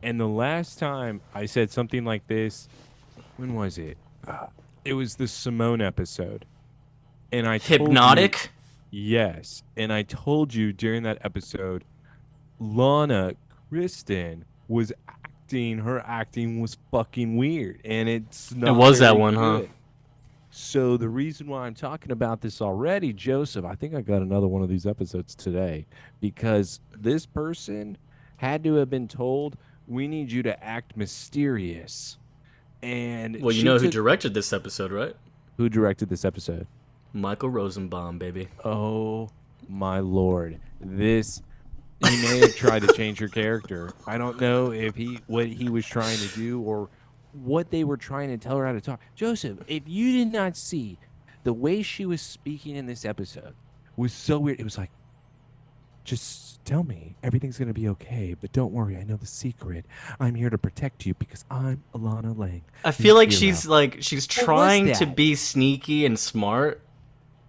And the last time I said something like this, when was it? It was the Simone episode. And I told you, Hypnotic. yes. And I told you during that episode, Lana Kristen was her acting was fucking weird. And it's It not was that very one, huh? good. So the reason why I'm talking about this already, Joseph, I think I got another one of these episodes today because this person had to have been told, we need you to act mysterious. And Well, you she know who took, directed this episode, right? who directed this episode? Michael Rosenbaum, baby. Oh my Lord. He may have tried to change her character. I don't know if what he was trying to do or what they were trying to tell her how to talk. Joseph, if you did not see the way she was speaking in this episode was so weird. It was like, just tell me everything's going to be okay, but don't worry. I know the secret. I'm here to protect you because I'm Alana Lang, I your feel like hero. she's What was trying to that? be sneaky and smart,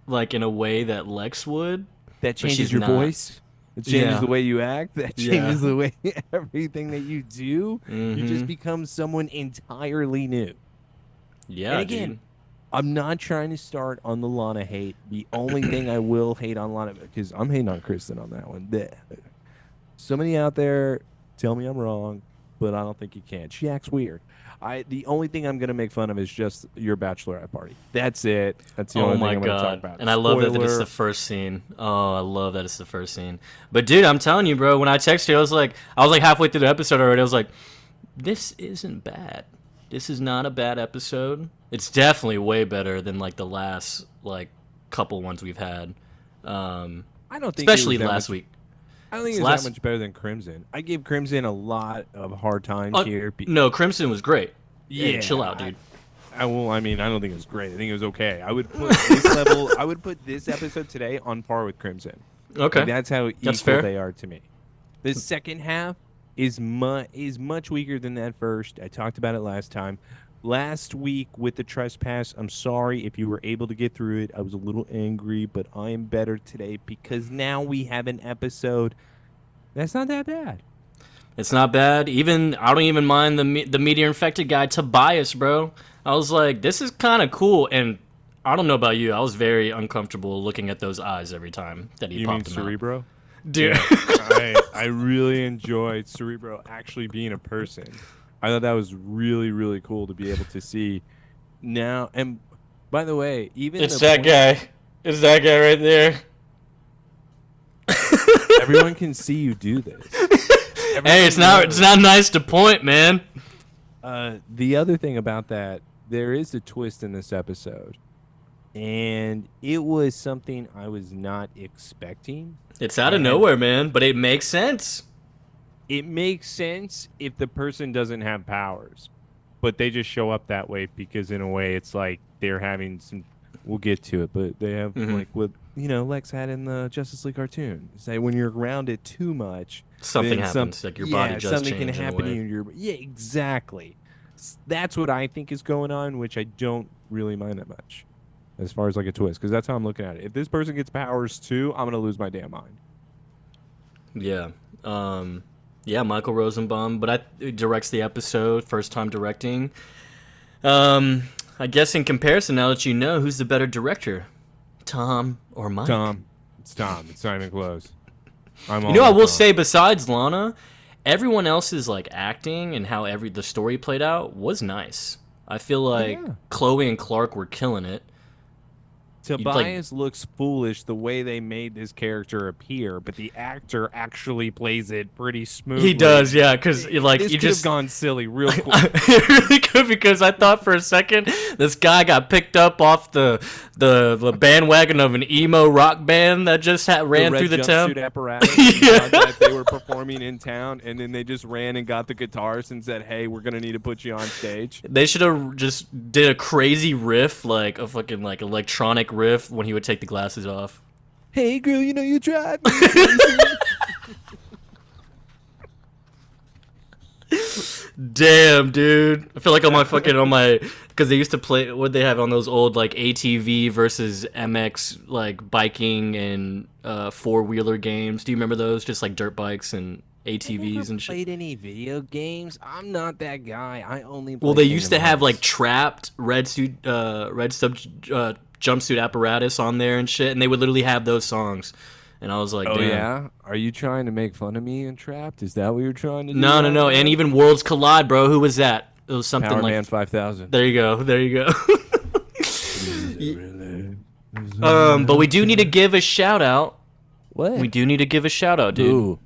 like in a way that Lex would, That but changes she's your not. voice. It changes Yeah. the way you act. That Yeah. changes the way everything that you do. You just Mm-hmm. become someone entirely new. And Yeah, again, dude. I'm not trying to start on the Lana hate. The only thing I will hate on Lana, because I'm hating on Kristen on that one. Somebody out there tell me I'm wrong, but I don't think you can. She acts weird. The only thing I'm gonna make fun of is just your bachelorette party. That's it. That's the Oh only thing my I'm gonna talk god. about. And I love that it's the Spoiler. first scene. Oh, I love that it's the first scene. But dude, I'm telling you, bro, when I texted you, I was like halfway through the episode already. I was like, this isn't bad. This is not a bad episode. It's definitely way better than like the last like couple ones we've had. Um I don't think it was Especially that last much. week. I don't think It's it was that last much better than Crimson. I give Crimson a lot of hard times here. No, Crimson was great. Hey, chill out, Yeah, dude. I mean, I don't think it was great. I think it was okay. I would put this level. I would put this episode today on par with Crimson. Like Okay. that's how That's equal fair. they are to me. The second half is much weaker than that first. I talked about it last time. Last week with the trespass, I'm sorry if you were able to get through it. I was a little angry, but I am better today because now we have an episode that's not that bad. It's not bad. Even I don't even mind the meteor-infected guy Tobias, bro. I was like, this is kind of cool, and I don't know about you. I was very uncomfortable looking at those eyes every time that he You mean popped them out. Cerebro? Dude. Yeah, I really enjoyed Cerebro actually being a person. I thought that was really really cool to be able to see now. And by the way, even It's the that point guy. It's that guy right there. everyone can see you do this. Hey, it's not nice to point, man. The other thing about that, there is a twist in this episode, and it was something I was not expecting. It's out of And nowhere, man, but it makes sense. it makes sense if the person doesn't have powers, but they just show up that way because in a way it's like they're having some. We'll get to it, but they have Mhm. like what Lex had in the Justice League cartoon. Say when you're around it too much, Something then happens, like your body does something change can in a happen way. in your yeah exactly. That's what I think is going on, which I don't really mind that much, as far as like a twist, because that's how I'm looking at it. If this person gets powers too, I'm gonna lose my damn mind. Yeah. Yeah, Michael Rosenbaum, but he directs the episode, first time directing. Um, I guess in comparison, now that you know, who's the better director, Tom or Mike? Tom, it's Tom. It's not even close. I'm all You know, I about will Tom. say, besides Lana, everyone else's like acting and how the story played out was nice. I feel like Yeah. Chloe and Clark were killing it. Tobias looks foolish the way they made this character appear, but the actor actually plays it pretty smoothly. He does, yeah, because like This you could have just gone silly real quick. it really could, because I thought for a second this guy got picked up off the bandwagon of an emo rock band that just ran red through the town. jumpsuit apparatus Yeah. that they were performing in town, and then they just ran and got the guitars and said, "Hey, we're gonna need to put you on stage." They should have just did a crazy riff, like a fucking like electronic riff when he would take the glasses off. Hey, girl, you drive me crazy. Damn, dude. I feel like because they used to play what they have on those old like ATV versus MX like biking and four-wheeler games. Do you remember those? Just like dirt bikes and ATVs and shit. Played any video games? I'm not that guy. I only Well, play they used to Kingdom have like Hearts. trapped red sub jumpsuit apparatus on there and shit, and they would literally have those songs. And I was like, Oh damn. yeah? Are you trying to make fun of me and Trapped? Is that what you're trying to do No, no, right no. And now? even Worlds Collide, bro. Who was that? It was something Power like. Man 5000. There you go. There you go. Really? But we do need to give a shout out. What? We do need to give a shout out, dude. Ooh.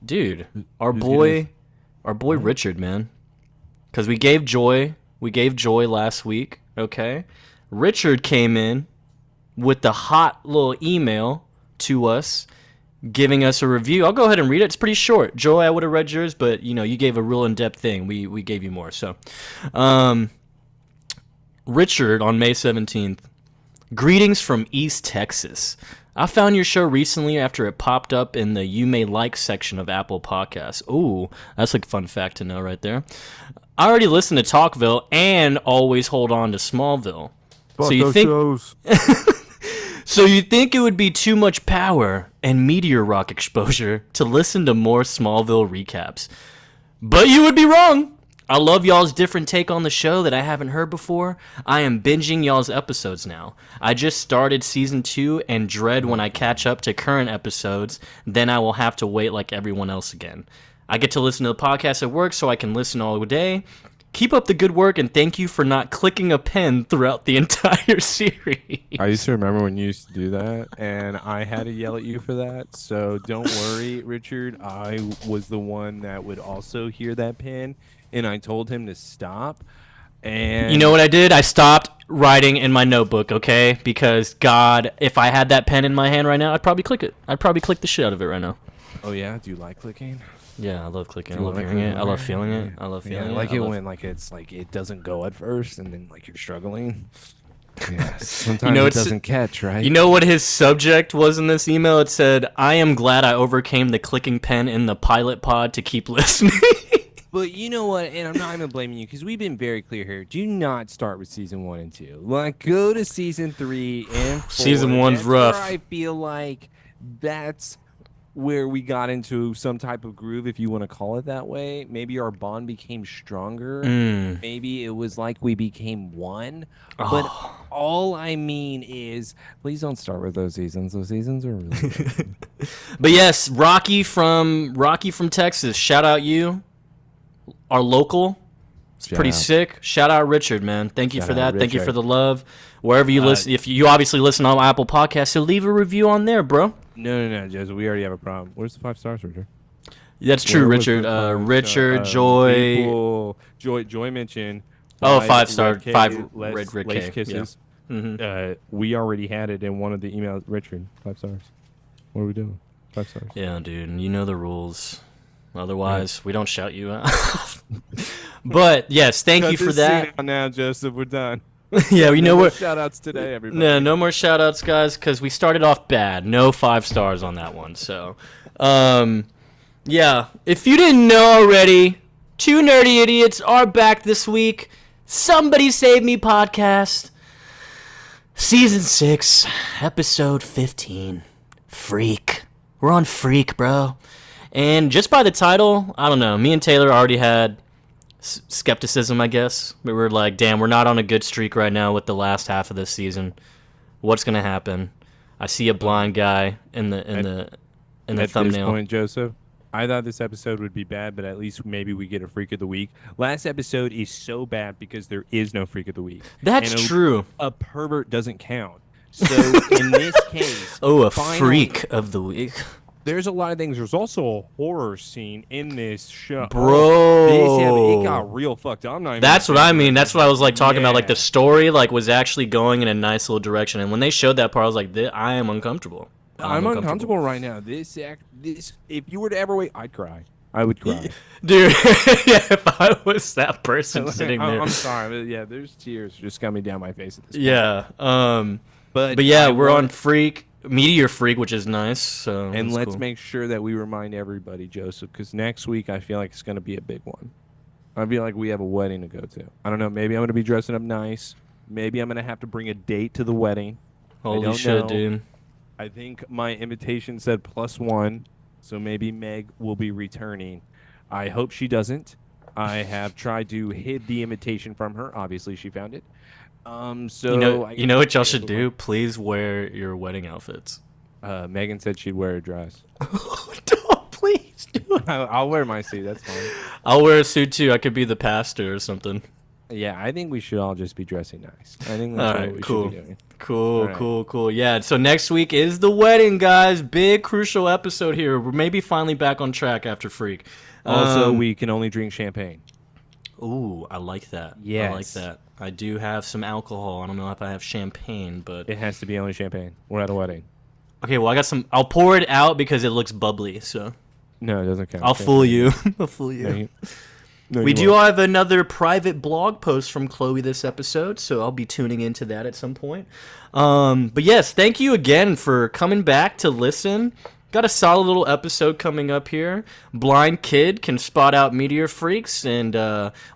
Dude, our Who's boy Richard, man. Because we gave Joy last week. Okay, Richard came in with the hot little email to us, giving us a review. I'll go ahead and read it. It's pretty short. Joy, I would have read yours, but you gave a real in-depth thing. We gave you more. So, Richard on May 17th. Greetings from East Texas. I found your show recently after it popped up in the You May Like section of Apple Podcasts. Ooh, that's a fun fact to know right there. I already listened to Talkville and always hold on to Smallville. Fuck So you those think shows. so you think it would be too much power and meteor rock exposure to listen to more Smallville recaps. But you would be wrong. I love y'all's different take on the show that I haven't heard before. I am binging y'all's episodes now. I just started season 2 and dread when I catch up to current episodes, then I will have to wait like everyone else again. I get to listen to the podcast at work so I can listen all day. Keep up the good work and thank you for not clicking a pen throughout the entire series. I used to remember when you used to do that, and I had to yell at you for that. So don't worry, Richard. I was the one that would also hear that pen, and I told him to stop. And You know what I did? I stopped writing in my notebook, okay? Because, God, if I had that pen in my hand right now, I'd probably click it. I'd probably click the shit out of it right now. Oh yeah, do you like clicking? Yeah, I love clicking. I Do you love like hearing it. clicking? I love feeling it. I love Yeah, feeling I like it. it I love- when like it's like it doesn't go at first, and then like you're struggling. Yeah, sometimes know, it it's- doesn't catch, right? You know what his subject was in this email? It said, I am glad I overcame the clicking pen in the pilot pod to keep listening. But you know what? And I'm not even blaming you because we've been very clear here. Do not start with season 1 and 2. Like, go to season 3 and 4. Season 1's That's rough. Where I feel like that's where we got into some type of groove, if you want to call it that way. Maybe our bond became stronger. Maybe it was like we became one. But all I mean is, please don't start with those seasons. Those seasons are really good. But yes, Rocky from Texas. Shout out you. Our local. It's Shout pretty out. sick. Shout out Richard, man. Thank you Shout for out that. Thank you Richard. for the love. Wherever you listen, if you obviously listen on Apple Podcasts, so leave a review on there, bro. No, Joseph. We already have a problem. Where's the 5 stars, Richard? That's true, Where was Richard. the five Richard, star- Joy. people- Joy mentioned. Oh, 5 5-star, red K- 5 less red lace K, kisses. Mhm. We already had it in one of the emails. Richard, 5 stars. What are we doing? 5 stars. Yeah, dude. You know the rules. Otherwise, we don't shout you out. But yes, thank you for that. Now, Joseph, we're done. Yeah, you know No more what? shout outs today, everybody. No more shout outs, guys, because we started off bad. No 5 stars on that one. So, yeah. If you didn't know already, 2 Nerdy Idiots are back this week. Somebody Save Me podcast. Season 6, episode 15. Freak. We're on Freak, bro. And just by the title, I don't know. Me and Taylor already had skepticism, I guess. We were like, damn, we're not on a good streak right now with the last half of this season. What's gonna happen? I see a blind guy in the At thumbnail. this point, Joseph, I thought this episode would be bad, but at least maybe we get a freak of the week. Last episode is so bad because there is no freak of the week. That's And true. A pervert doesn't count. So in this case, Oh, a finally, freak of the week. There's a lot of things. There's also a horror scene in this show. Bro. It got real fucked up. I'm not even That's what I mean. That's what I was like talking about. Like Yeah. the story, like was actually going in a nice little direction. And when they showed that part, I was like, I am uncomfortable. I'm uncomfortable right now. This, if you were to ever wait, I'd cry. I would cry. Dude. Yeah, if I was that person sitting there. I'm sorry, but yeah, there's tears just coming down my face at this point. Yeah. But yeah, we're on Freak, Meteor Freak, which is nice. So And that's let's cool. make sure that we remind everybody, Joseph, because next week I feel like it's going to be a big one. I feel like we have a wedding to go to. I don't know. Maybe I'm going to be dressing up nice. Maybe I'm going to have to bring a date to the wedding. Holy don't shit, know. dude. I think my invitation said +1. So maybe Meg will be returning. I hope she doesn't. I have tried to hid the invitation from her. Obviously, she found it. So I You guess know we'll what y'all see her should before. do? Please wear your wedding outfits. Megan said she'd wear a dress. Don't please do it. I'll wear my suit. That's fine. I'll wear a suit too. I could be the pastor or something. Yeah, I think we should all just be dressing nice. I think All that's what right, we should cool. be doing. All Cool, right. cool, cool. Yeah, so next week is the wedding, guys. Big crucial episode here. We're maybe finally back on track after Freak. Also, we can only drink champagne. Ooh, I like that. I like Yes. that. I do have some alcohol. I don't know if I have champagne, but It has to be only champagne. We're at a wedding. okay. Well, I got some. I'll pour it out because it looks bubbly. So No, it doesn't count. I'll fool you. I'll fool No, you. no, We you do won't. have another private blog post from Chloe this episode, so I'll be tuning into that at some point. But yes, thank you again for coming back to listen. Got a solid little episode coming up here. Blind kid can spot out meteor freaks, and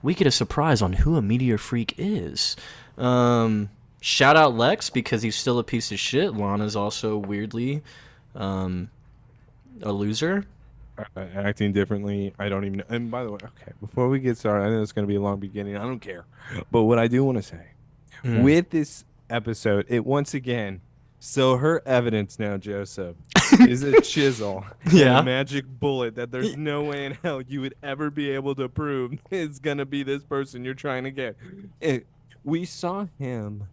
we get a surprise on who a meteor freak is. Shout out Lex because he's still a piece of shit. Lana's also weirdly a loser. Acting differently. I don't even know. And by the way, okay, before we get started, I know it's going to be a long beginning. I don't care. But what I do want to say with this episode, it once again, so her evidence now, Joseph, is a chisel Yeah. and a magic bullet that there's no way in hell you would ever be able to prove is going to be this person you're trying to get. We saw him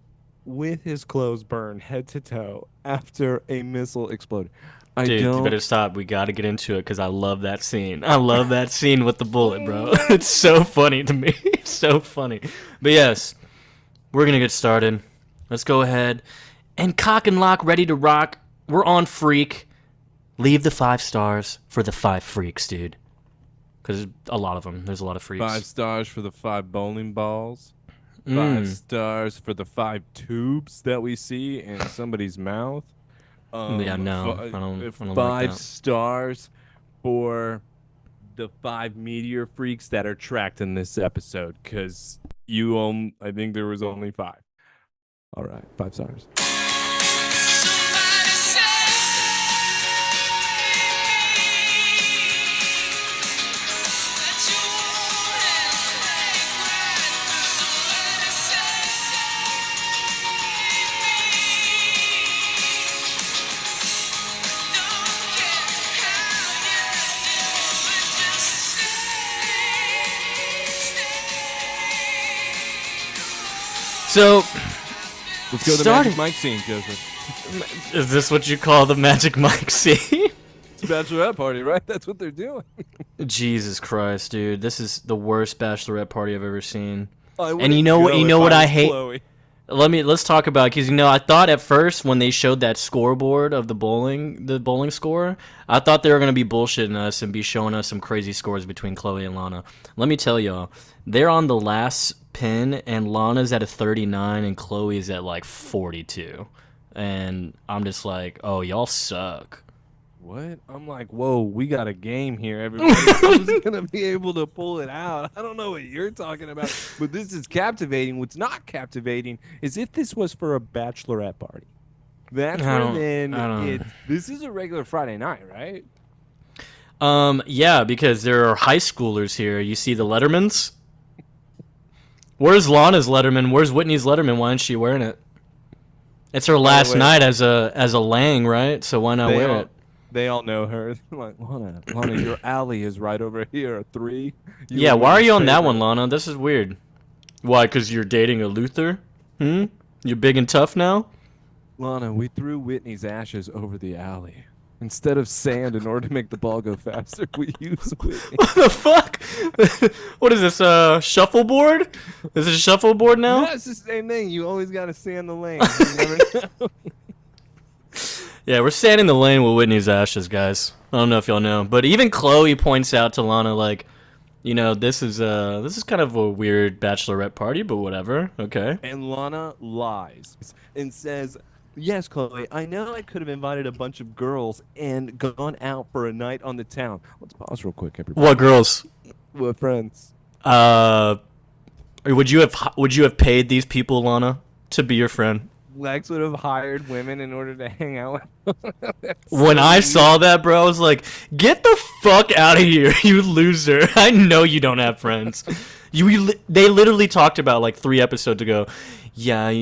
with his clothes burned head to toe after a missile exploded. Dude, you better stop. We got to get into it because I love that scene. I love that scene with the bullet, bro. It's so funny to me. It's so funny. But yes, we're going to get started. Let's go ahead. And cock and lock, ready to rock. We're on Freak. Leave the 5 stars for the 5 freaks, dude. Because a lot of them. There's a lot of freaks. 5 stars for the 5 bowling balls. 5 stars for the 5 tubes that we see in somebody's mouth. Yeah, no. I don't 5 like that. stars for the 5 meteor freaks that are tracked in this episode. Because I think there was only 5. All right, 5 stars. So, Let's go to the Starting- Magic Mike scene, Joseph. is this what you call the Magic Mike scene? It's a bachelorette party, right? That's what they're doing. Jesus Christ, dude. This is the worst bachelorette party I've ever seen. I And wouldn't you know what- go you if know what I was hate? Chloe. Let's talk about it because I thought at first when they showed that scoreboard of the bowling score, I thought they were gonna be bullshitting us and be showing us some crazy scores between Chloe and Lana. Let me tell y'all, they're on the last pin and Lana's at a 39 and Chloe's at like 42, and I'm just like, oh, y'all suck. What? I'm like, whoa, we got a game here, everybody. Who's gonna be able to pull it out? I don't know what you're talking about, but this is captivating. What's not captivating is if this was for a bachelorette party. That's I where don't- then I don't- this is a regular Friday night, right? Yeah, because there are high schoolers here. You see the Lettermans. Where's Lana's Letterman? Where's Whitney's Letterman? Why isn't she wearing it? It's her last way- night as a Lang, right? So why not wear it? They all know her. They're like, Lana, your alley is right over here. A 3. Yeah, why are you on that one, Lana? This is weird. Why? Because you're dating a Luther? You're big and tough now? Lana, we threw Whitney's ashes over the alley. Instead of sand, in order to make the ball go faster, we used Whitney. What the fuck? What is this, shuffleboard? Is it a shuffleboard now? No, it's the same thing. You always got to sand the lane. You never know. Yeah, we're sanding the lane with Whitney's ashes, guys. I don't know if y'all know. But even Chloe points out to Lana, like, this is kind of a weird bachelorette party, but whatever. Okay. And Lana lies and says, yes, Chloe, I know I could have invited a bunch of girls and gone out for a night on the town. Let's pause real quick, everybody. What girls? What friends? Would you have paid these people, Lana, to be your friend? Lex would have hired women in order to hang out with him. That's When so I weird. saw that, bro, I was like, "Get the fuck out of here, you loser! I know you don't have friends." They literally talked about like 3 episodes ago. Yeah, I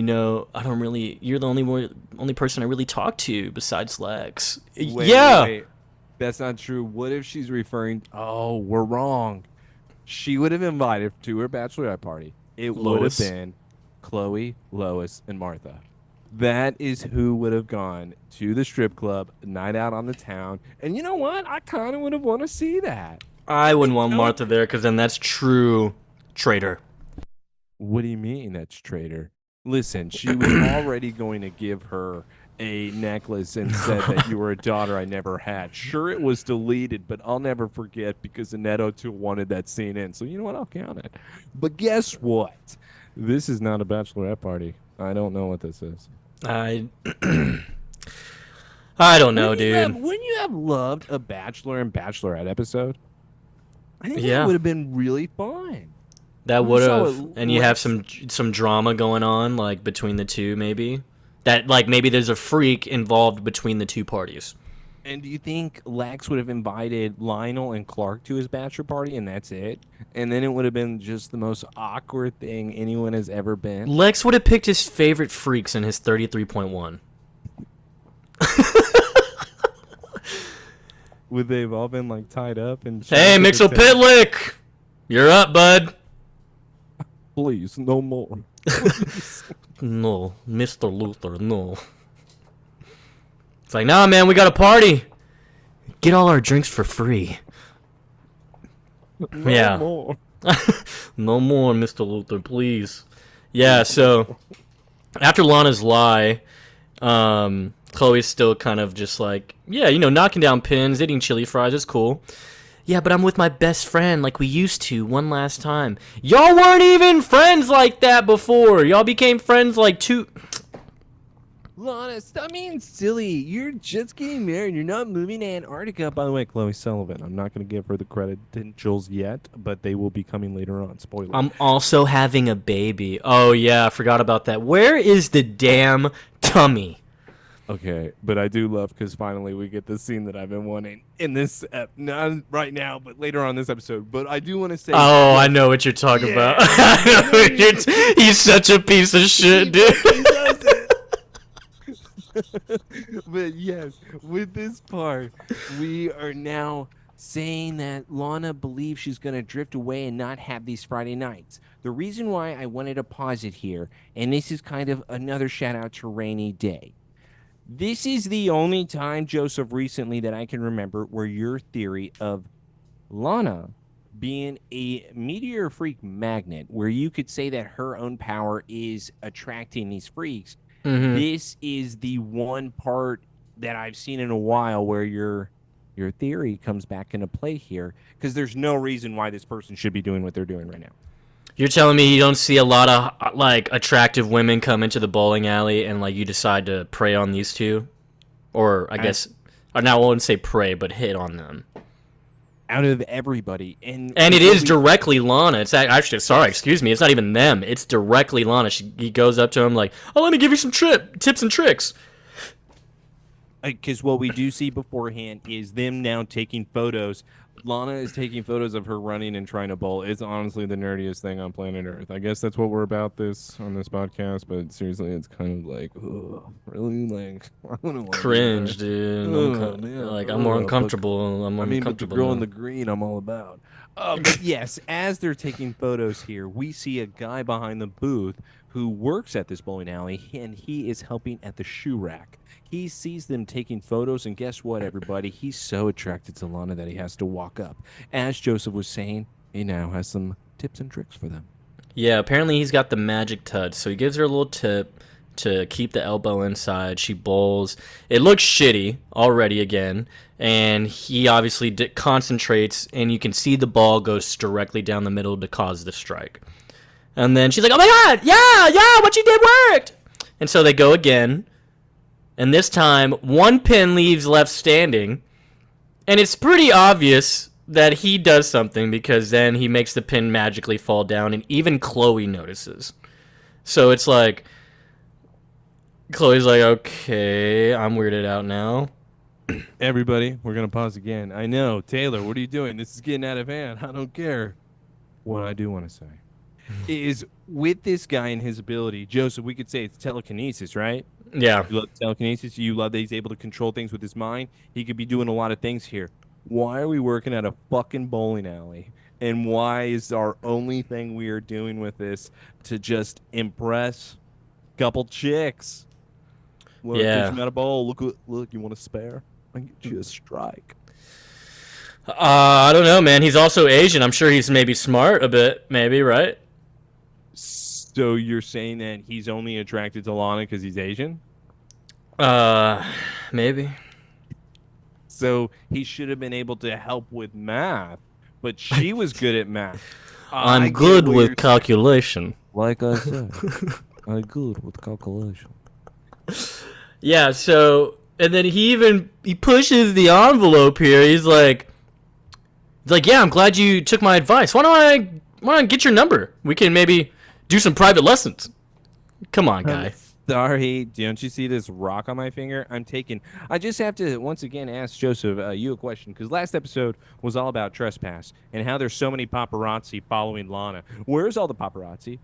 don't really. You're the only person I really talk to besides Lex. Yeah, Wait. That's not true. What if she's referring? Oh, we're wrong. She would have invited to her bachelorette party. It would have Lois. been Chloe, Lois, and Martha. That is who would have gone to the strip club, night out on the town. And you know what? I kind of would have want to see that. I wouldn't want Don't. Martha there because then that's true traitor. What do you mean that's traitor? Listen, she was already going to give her a necklace and said that you were a daughter I never had. Sure, it was deleted, but I'll never forget because Annette wanted that scene in. So you know what? I'll count it. But guess what? This is not a bachelorette party. I don't know what this is. I I don't know, dude. Wouldn't you have loved a Bachelor and Bachelorette episode? I think Yeah. that would have been really fun. That We would saw have, it and you have less- some drama going on like between the two, maybe. That like maybe there's a freak involved between the two parties. And do you think Lex would have invited Lionel and Clark to his bachelor party and that's it? And then it would have been just the most awkward thing anyone has ever been? Lex would have picked his favorite freaks in his 33.1. Would they have all been like tied up and Hey, Mixel Pitlick, you're up, bud. Please, no more. No, Mr. Luther, no. It's like, nah, man, we got a party. Get all our drinks for free. No Yeah. more. No more, Mr. Luther, please. Yeah, so after Lana's lie, Chloe's still kind of just like, yeah, knocking down pins, eating chili fries is cool. Yeah, but I'm with my best friend like we used to one last time. Y'all weren't even friends like that before. Y'all became friends like two. Lana, stop being silly. You're just getting married. You're not moving to Antarctica. By the way, Chloe Sullivan. I'm not going to give her the credentials yet, but they will be coming later on. Spoiler. I'm also having a baby. Oh, yeah, I forgot about that. Where is the damn tummy? Okay, but I do love because finally we get the scene that I've been wanting in this, not right now, but later on this episode. But I do want to say, Oh, I know what you're talking Yeah. about. I know what he's such a piece of shit, dude. He does it. But yes, with this part, we are now saying that Lana believes she's going to drift away and not have these Friday nights. The reason why I wanted to pause it here, and this is kind of another shout out to Rainy Day. This is the only time, Joseph, recently that I can remember where your theory of Lana being a meteor freak magnet, where you could say that her own power is attracting these freaks. Mhm. This is the one part that I've seen in a while where your theory comes back into play here, because there's no reason why this person should be doing what they're doing right now. You're telling me you don't see a lot of like attractive women come into the bowling alley and like you decide to prey on these two, or I guess, or now I wouldn't say prey, but hit on them. Out of everybody, and And it is directly Lana. It's actually, sorry, excuse me. It's not even them. It's directly Lana. He goes up to him like, "Oh, let me give you some tips and tricks." because what we do see beforehand is them now taking photos. Lana is taking photos of her running and trying to bowl. It's honestly the nerdiest thing on planet Earth. I guess that's what we're about on this podcast, but seriously, it's kind of like, ugh, really, like, I don't know. Cringe, dude. I'm more uncomfortable. I'm I mean, but the uncomfortable. girl now. in the green, I'm all about. But yes, as they're taking photos here, we see a guy behind the booth who works at this bowling alley, and he is helping at the shoe rack. He sees them taking photos, and guess what, everybody? He's so attracted to Lana that he has to walk up. As Joseph was saying, he now has some tips and tricks for them. Yeah, apparently he's got the magic touch. So he gives her a little tip to keep the elbow inside. She bowls. It looks shitty already again. And he obviously concentrates, and you can see the ball goes directly down the middle to cause the strike. And then she's like, "Oh my God, yeah, what you did worked." And so they go again. And this time, one pin leaves left standing. And it's pretty obvious that he does something because then he makes the pin magically fall down, and even Chloe notices. So it's like, Chloe's like, okay, I'm weirded out now. Everybody, we're gonna pause again. I know, Taylor, what are you doing? This is getting out of hand. I don't care. What I do want to say is with this guy and his ability, Joseph, we could say it's telekinesis, right? Yeah. You love telekinesis. You love that he's able to control things with his mind. He could be doing a lot of things here. Why are we working at a fucking bowling alley? And why is our only thing we are doing with this to just impress a couple chicks? Want to teach Yeah. him how to bowl? Look. You want to spare? I can get you a strike. I don't know, man. He's also Asian. I'm sure he's maybe smart a bit, maybe, right? So you're saying that he's only attracted to Lana because he's Asian? Uh, Maybe. So he should have been able to help with math, but she was good at math. I I'm get good what with you're calculation. Like I said, I'm good with calculation. Yeah, so and then he pushes the envelope here. He's like, yeah, I'm glad you took my advice. Why don't I get your number? We can maybe do some private lessons. Come on, guy. Sorry, don't you see this rock on my finger? I just have to once again ask Joseph you a question because last episode was all about trespass and how there's so many paparazzi following Lana. Where's all the paparazzi?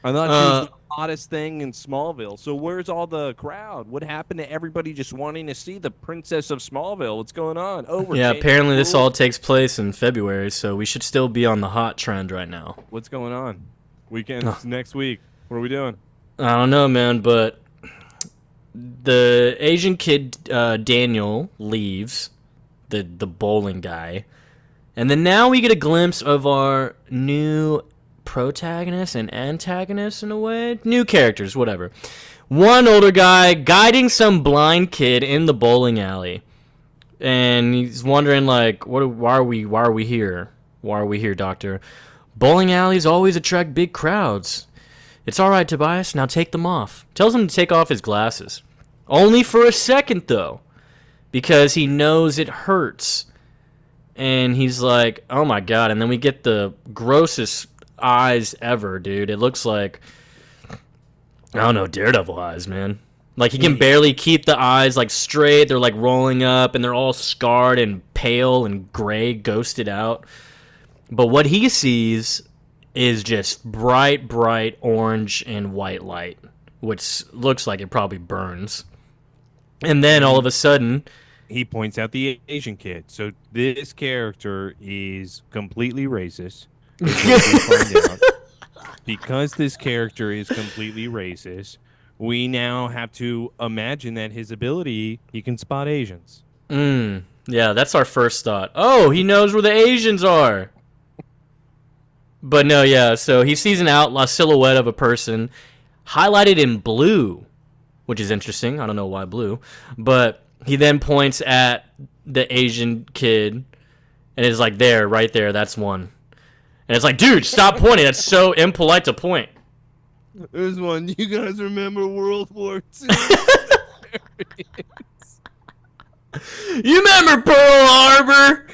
I thought she was the hottest thing in Smallville. So where's all the crowd? What happened to everybody just wanting to see the Princess of Smallville? What's going on? Over. Yeah, apparently this all takes place in February, so we should still be on the hot trend right now. What's going on? Weekends next week. What are we doing? I don't know, man, but the Asian kid Daniel leaves, the bowling guy, and then now we get a glimpse of our new protagonist and antagonist in a way, new characters, whatever. One older guy guiding some blind kid in the bowling alley, and he's wondering like, why are we here? Why are we here, Doctor? Bowling alleys always attract big crowds. It's all right, Tobias. Now take them off. Tells him to take off his glasses. Only for a second, though, because he knows it hurts. And he's like, oh, my God. And then we get the grossest eyes ever, dude. It looks like, I don't know, Daredevil eyes, man. Like, he can barely keep the eyes, like, straight. They're, like, rolling up, and they're all scarred and pale and gray, ghosted out. But what he sees is just bright orange and white light, which looks like it probably burns. And then all of a sudden, he points out the Asian kid. So this character is completely racist. Is what we find out. Because this character is completely racist, we now have to imagine that his ability, he can spot Asians. Yeah, that's our first thought. Oh, he knows where the Asians are. But no, yeah, so he sees a silhouette of a person highlighted in blue, which is interesting. I don't know why blue. But he then points at the Asian kid and is like, there, right there, that's one. And it's like, dude, stop pointing. That's so impolite to point. There's one. You guys remember World War II? You remember Pearl Harbor?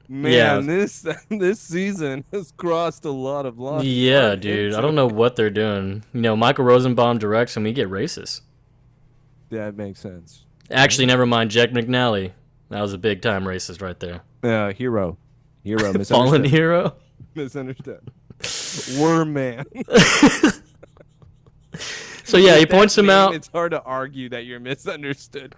Man, this season has crossed a lot of lines. Yeah, dude. I don't know what they're doing. You know, Michael Rosenbaum directs and we get racist. That makes sense. Actually, never mind. Jack McNally. That was a big time racist right there. Hero, Fallen hero. Misunderstood. Worm man. So yeah, he points him out. It's hard to argue that you're misunderstood.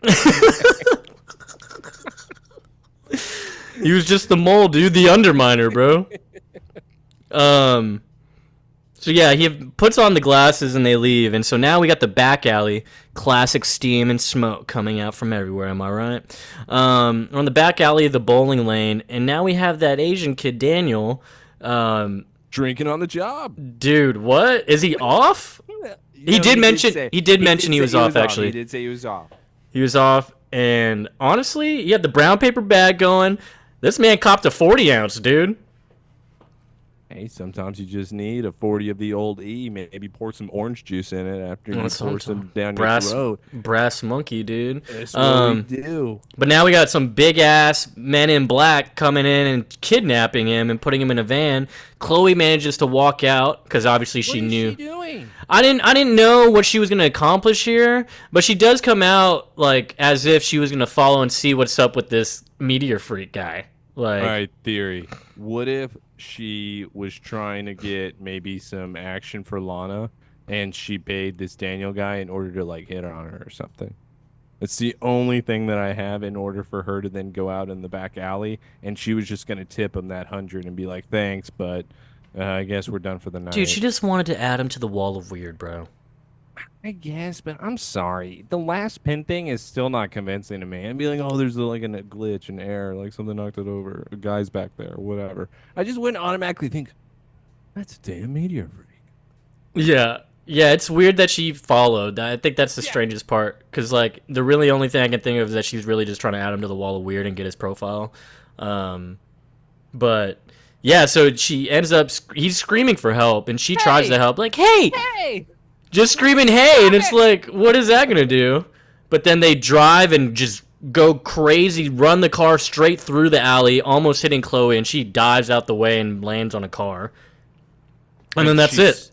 He was just the mole, dude, the underminer, bro. So yeah, he puts on the glasses and they leave, and so now we got the back alley, classic steam and smoke coming out from everywhere. Am I right? We're on the back alley of the bowling lane, and now we have that Asian kid Daniel. Drinking on the job, dude. What is he off? He did mention he was off. Actually, he did say he was off. He was off, and honestly, he had the brown paper bag going. This man copped a 40-ounce, dude. Hey, sometimes you just need a 40 of the old E. Maybe pour some orange juice in it after you That's what I'm pour talking. some down your Brass, throat. brass monkey, dude. That's what we do. But now we got some big ass men in black coming in and kidnapping him and putting him in a van. Chloe manages to walk out because obviously What she is knew. she doing? I didn't know what she was gonna accomplish here, but she does come out like as if she was gonna follow and see what's up with this meteor freak guy. Like, All right, theory. What if she was trying to get maybe some action for Lana and she paid this Daniel guy in order to like hit on her or something? It's the only thing that I have in order for her to then go out in the back alley, and she was just gonna tip him that 100 and be like, "Thanks, but I guess we're done for the night." dude, she just wanted to add him to the wall of weird, bro. I guess, but I'm sorry. The last pin thing is still not convincing to me. I'm be like, "Oh, there's like a glitch, an error, like something knocked it over. A guy's back there, whatever." I just wouldn't automatically think that's a damn meteor freak. Yeah. Yeah, it's weird that she followed. I think that's the Yeah. strangest part. Because, like, the really only thing I can think of is that she's really just trying to add him to the wall of weird and get his profile. But, yeah, so she ends up, he's screaming for help, and she tries to help. Like, hey! Hey! Just screaming, hey! And it's like, what is that going to do? But then they drive and just go crazy, run the car straight through the alley, almost hitting Chloe, and she dives out the way and lands on a car. And then that's it.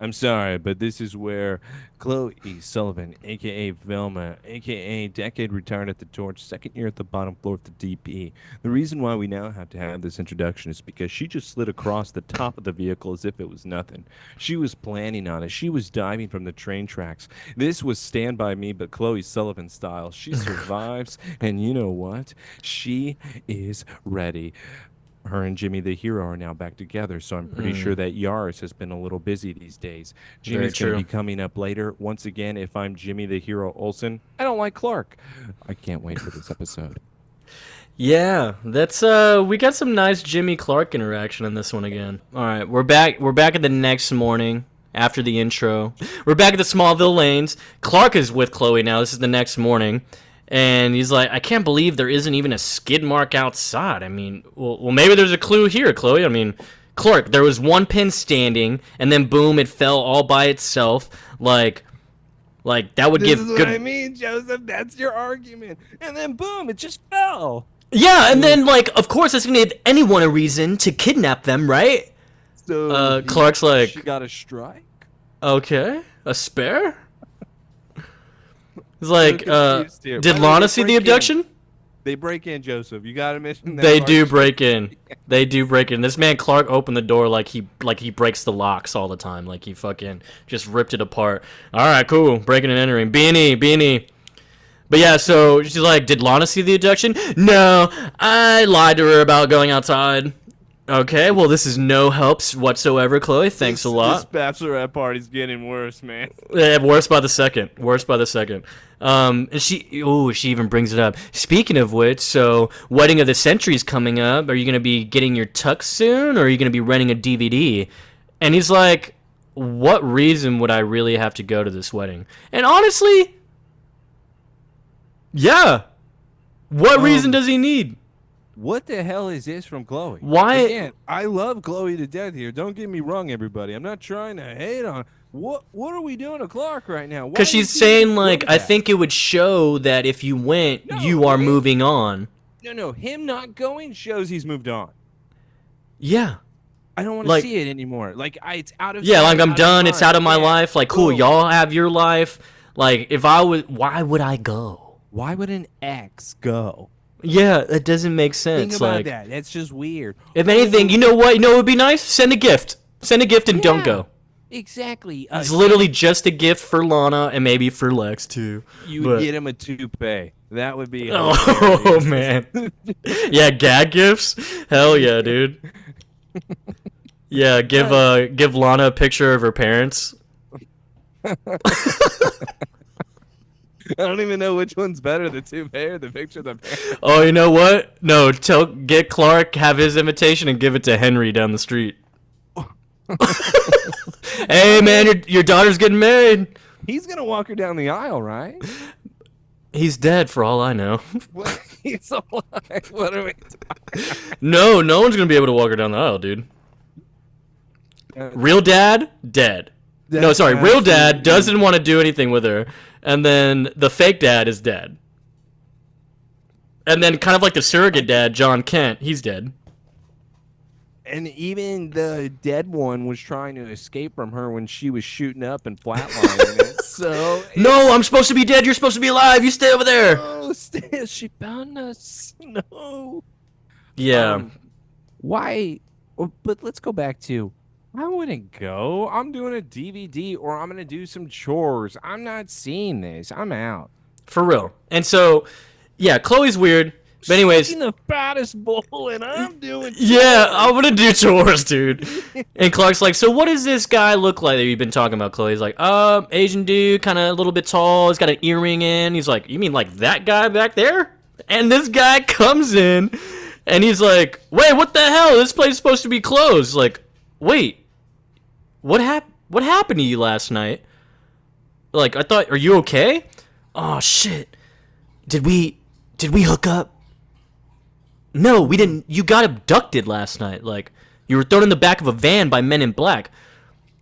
I'm sorry, but this is where Chloe Sullivan, aka Velma, aka decade retired at the Torch, second year at the bottom floor of the DP. The reason why we now have to have this introduction is because she just slid across the top of the vehicle as if it was nothing. She was planning on it. She was diving from the train tracks. This was Stand By Me, but Chloe Sullivan style. She survives, and you know what? She is ready. Her and Jimmy the hero are now back together, so I'm pretty sure that Yaris has been a little busy these days. Very Jimmy's going to true. be coming up later. Once again, if I'm Jimmy the hero Olsen, I don't like Clark. I can't wait for this episode. Yeah, that's we got some nice Jimmy Clark interaction in this one again. All right, we're back at the next morning after the intro. We're back at the Smallville lanes. Clark is with Chloe now. This is the next morning. And he's like, I can't believe there isn't even a skid mark outside. I mean, well, maybe there's a clue here, Chloe. I mean, Clark, there was one pin standing, and then boom, it fell all by itself. Like that would give This is good. what I mean, Joseph. That's your argument. And then boom, it just fell. Yeah, and then like, of course, it's gonna give anyone a reason to kidnap them, right? So Clark's like, she got a strike. okay, a spare. It's like, confused here. did By the way, Lana they see the break in. abduction? They break in, Joseph. You got to mention that. They part. do break in. They do break in. This man Clark opened the door like he breaks the locks all the time. Like he fucking just ripped it apart. All right, cool. Breaking and entering. Beanie. But yeah, so she's like, did Lana see the abduction? No, I lied to her about going outside. Okay, well, this is no helps whatsoever, Chloe. Thanks a lot. This bachelorette party's getting worse, man. Yeah, worse by the second. And she even brings it up. Speaking of which, so wedding of the century's coming up. Are you gonna be getting your tux soon, or are you gonna be renting a DVD? And he's like, what reason would I really have to go to this wedding? And honestly, yeah, what reason does he need? What the hell is this from Chloe? Why? Again, I love Chloe to death here. Don't get me wrong, everybody. I'm not trying to hate on. What are we doing to Clark right now? Why Because she's is he saying doing like, I that? think it would show that if you went, No, you are it- moving on. No. Him not going shows he's moved on. Yeah. I don't want to Like- see it anymore. Like it's out of. Yeah, sight, like I'm of done. It's mind. out of my Yeah. life. Like, cool, Boom. y'all have your life. Like, if I was, why would I go? Why would an ex go? Yeah, that doesn't make sense. Think about Like, that. That's just weird. if anything, you know what? You know what would be nice? Send a gift. Send a gift and don't Yeah. go. Exactly. It's literally just a gift for Lana and maybe for Lex too. You but- would get him a toupee. That would be. Oh hilarious. man. Yeah, gag gifts. Hell yeah, dude. Yeah, give Lana a picture of her parents. I don't even know which one's better, the toupee or the picture of the parents. Oh, you know what? No, get Clark, have his invitation, and give it to Henry down the street. Hey, man, your daughter's getting married. He's gonna walk her down the aisle, right? He's dead, for all I know. What? He's alive. What are we? No one's gonna be able to walk her down the aisle, dude. Real dad, dead. No, sorry, real dad doesn't want to do anything with her, and then the fake dad is dead. And then kind of like the surrogate dad, John Kent, he's dead. And even the dead one was trying to escape from her when she was shooting up and flatlining it. So no, I'm supposed to be dead. You're supposed to be alive. You stay over there. Oh, she found us. No. Yeah. Why? But let's go back to. I wouldn't go. I'm doing a DVD or I'm gonna do some chores. I'm not seeing this. I'm out. For real. And so. Yeah, Chloe's weird. But anyways, she's the fattest bowl, and I'm doing chores. Yeah, I'm gonna do chores, dude. And Clark's like, so what does this guy look like that you've been talking about, Chloe? He's like, Asian dude, kind of a little bit tall. He's got an earring in. He's like, you mean like that guy back there? And this guy comes in, and he's like, wait, what the hell? This place is supposed to be closed. Like, wait, what happened to you last night? Like, I thought, are you okay? Oh shit, did we hook up? No, we didn't. You got abducted last night. Like, you were thrown in the back of a van by men in black.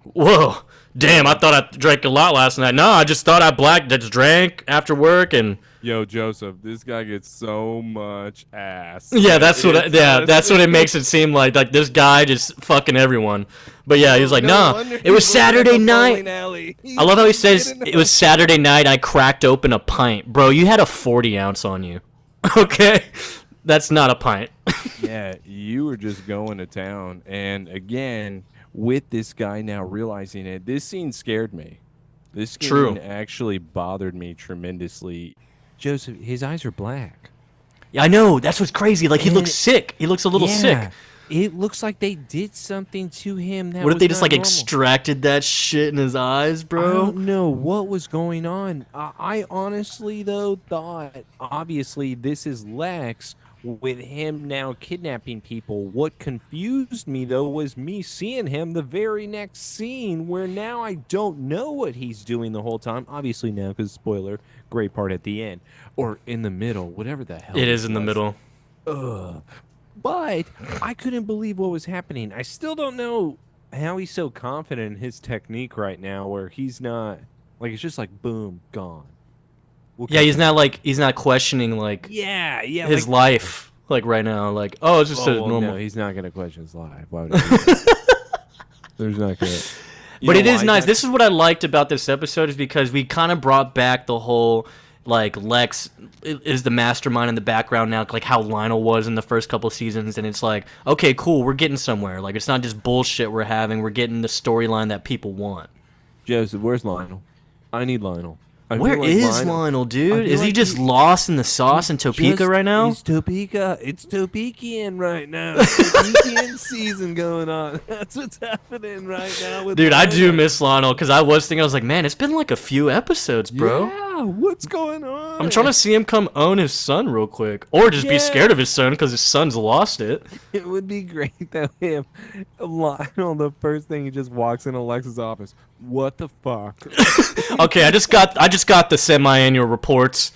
Whoa. Damn, I thought I drank a lot last night. No, I just thought I just drank after work and... Yo, Joseph, this guy gets so much ass. Yeah, that's what it makes it seem like. Like, this guy just fucking everyone. But yeah, he was like, nah, it was Saturday night. I love how he says it was Saturday night, I cracked open a pint. Bro, you had a 40 ounce on you. Okay? That's not a pint. Yeah, you were just going to town. And again, with this guy now realizing it, this scene scared me. This scene actually bothered me tremendously. Joseph, his eyes are black. Yeah, I know. That's what's crazy. Like, he looks sick. He looks a little sick. It looks like they did something to him. What if they just, like, extracted that shit in his eyes, bro? I don't know what was going on. I honestly, though, thought, obviously, this is Lex with him now kidnapping people. What confused me, though, was me seeing him the very next scene where now I don't know what he's doing the whole time. Obviously now, because spoiler, great part at the end. Or in the middle, whatever the hell. It is in the middle. But I couldn't believe what was happening. I still don't know how he's so confident in his technique right now where he's not, like, it's just like, boom, gone. Yeah, he's not questioning, like, his life, like, right now. Like, oh, it's just a normal. No, he's not going to question his life. Why would he do that? There's not going to. But it is nice. This is what I liked about this episode is because we kind of brought back the whole, like, Lex is the mastermind in the background now, like how Lionel was in the first couple seasons. And it's like, okay, cool, we're getting somewhere. Like, it's not just bullshit we're having. We're getting the storyline that people want. Joseph, where's Lionel? I need Lionel. Where is Lionel, dude? Is he just lost in the sauce in Topeka right now? He's Topeka. It's Topekian right now. It's Topekian season going on. That's what's happening right now. With dude, Lionel. I do miss Lionel because I was like, man, it's been like a few episodes, bro. Yeah, what's going on? I'm trying to see him come own his son real quick. Or just be scared of his son because his son's lost it. It would be great though if Lionel, the first thing he just walks in Alexa's office. What the fuck? Okay, I just got the semi-annual reports.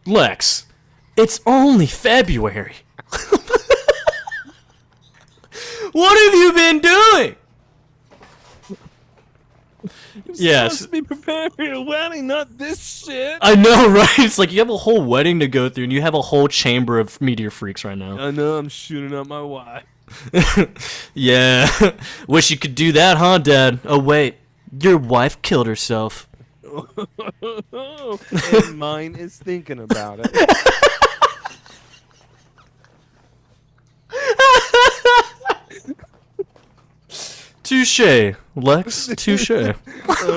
Lex, it's only February. What have you been doing? You're supposed to be preparing for your wedding, not this shit. I know, right? It's like you have a whole wedding to go through, and you have a whole chamber of meteor freaks right now. I know, I'm shooting up my wife. Yeah. Wish you could do that, huh, Dad? Oh, wait. Your wife killed herself. And mine is thinking about it. Touche, Lex. Touche. All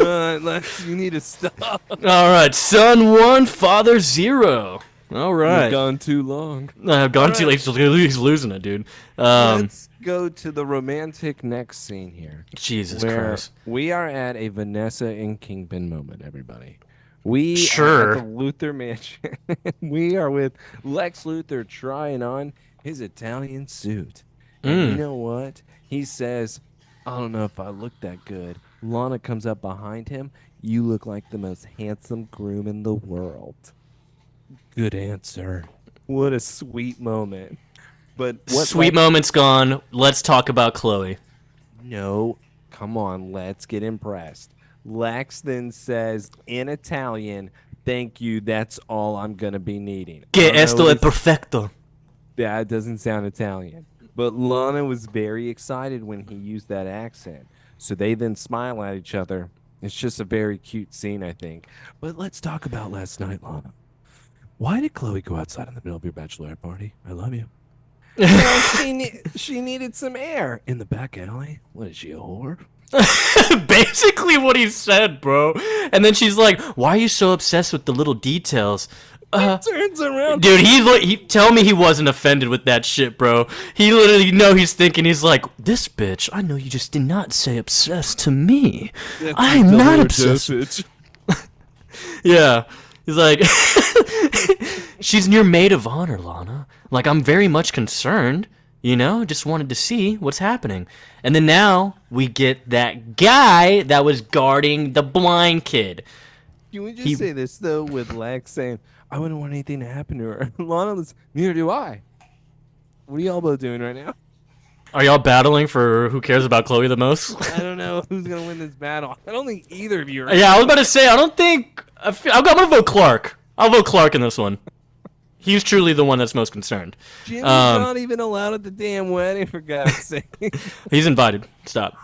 right, Lex, you need to stop. All right, son 1, father 0. All right. You've gone too long. I've gone too late. He's losing it, dude. Let's go to the romantic next scene here. Jesus where Christ. We are at a Vanessa and Kingpin moment, everybody. We Sure. are at the Luthor Mansion. We are with Lex Luthor trying on his Italian suit. And you know what? He says, I don't know if I look that good. Lana comes up behind him. You look like the most handsome groom in the world. Good answer. What a sweet moment. But what Sweet moment's gone. Let's talk about Chloe. No, come on, let's get impressed. Lex then says in Italian, "Thank you. That's all I'm gonna be needing." I Que don't know esto what es his perfecto. that doesn't sound Italian. But Lana was very excited when he used that accent. So they then smile at each other. It's just a very cute scene, I think. But let's talk about last night, Lana. Why did Chloe go outside in the middle of your bachelorette party? I love you. Well, she needed some air in the back alley. What is she, a whore? Basically what he said, bro. And then she's like, "Why are you so obsessed with the little details?" Turns around. Dude, he tell me he wasn't offended with that shit, bro. He literally he's thinking, he's like, "This bitch, I know you just did not say obsessed to me. I'm not obsessed." Yeah. He's like, "She's your maid of honor, Lana. Like, I'm very much concerned, just wanted to see what's happening." And then now we get that guy that was guarding the blind kid. Can we just say this, though, with Lex saying, "I wouldn't want anything to happen to her"? Lana, neither do I. What are y'all both doing right now? Are y'all battling for who cares about Chloe the most? I don't know who's going to win this battle. I don't think either of you are. Yeah, I was about to say, I don't think... I'm going to vote Clark. I'll vote Clark in this one. He's truly the one that's most concerned. Jimmy's not even allowed at the damn wedding, for God's sake. He's invited. Stop.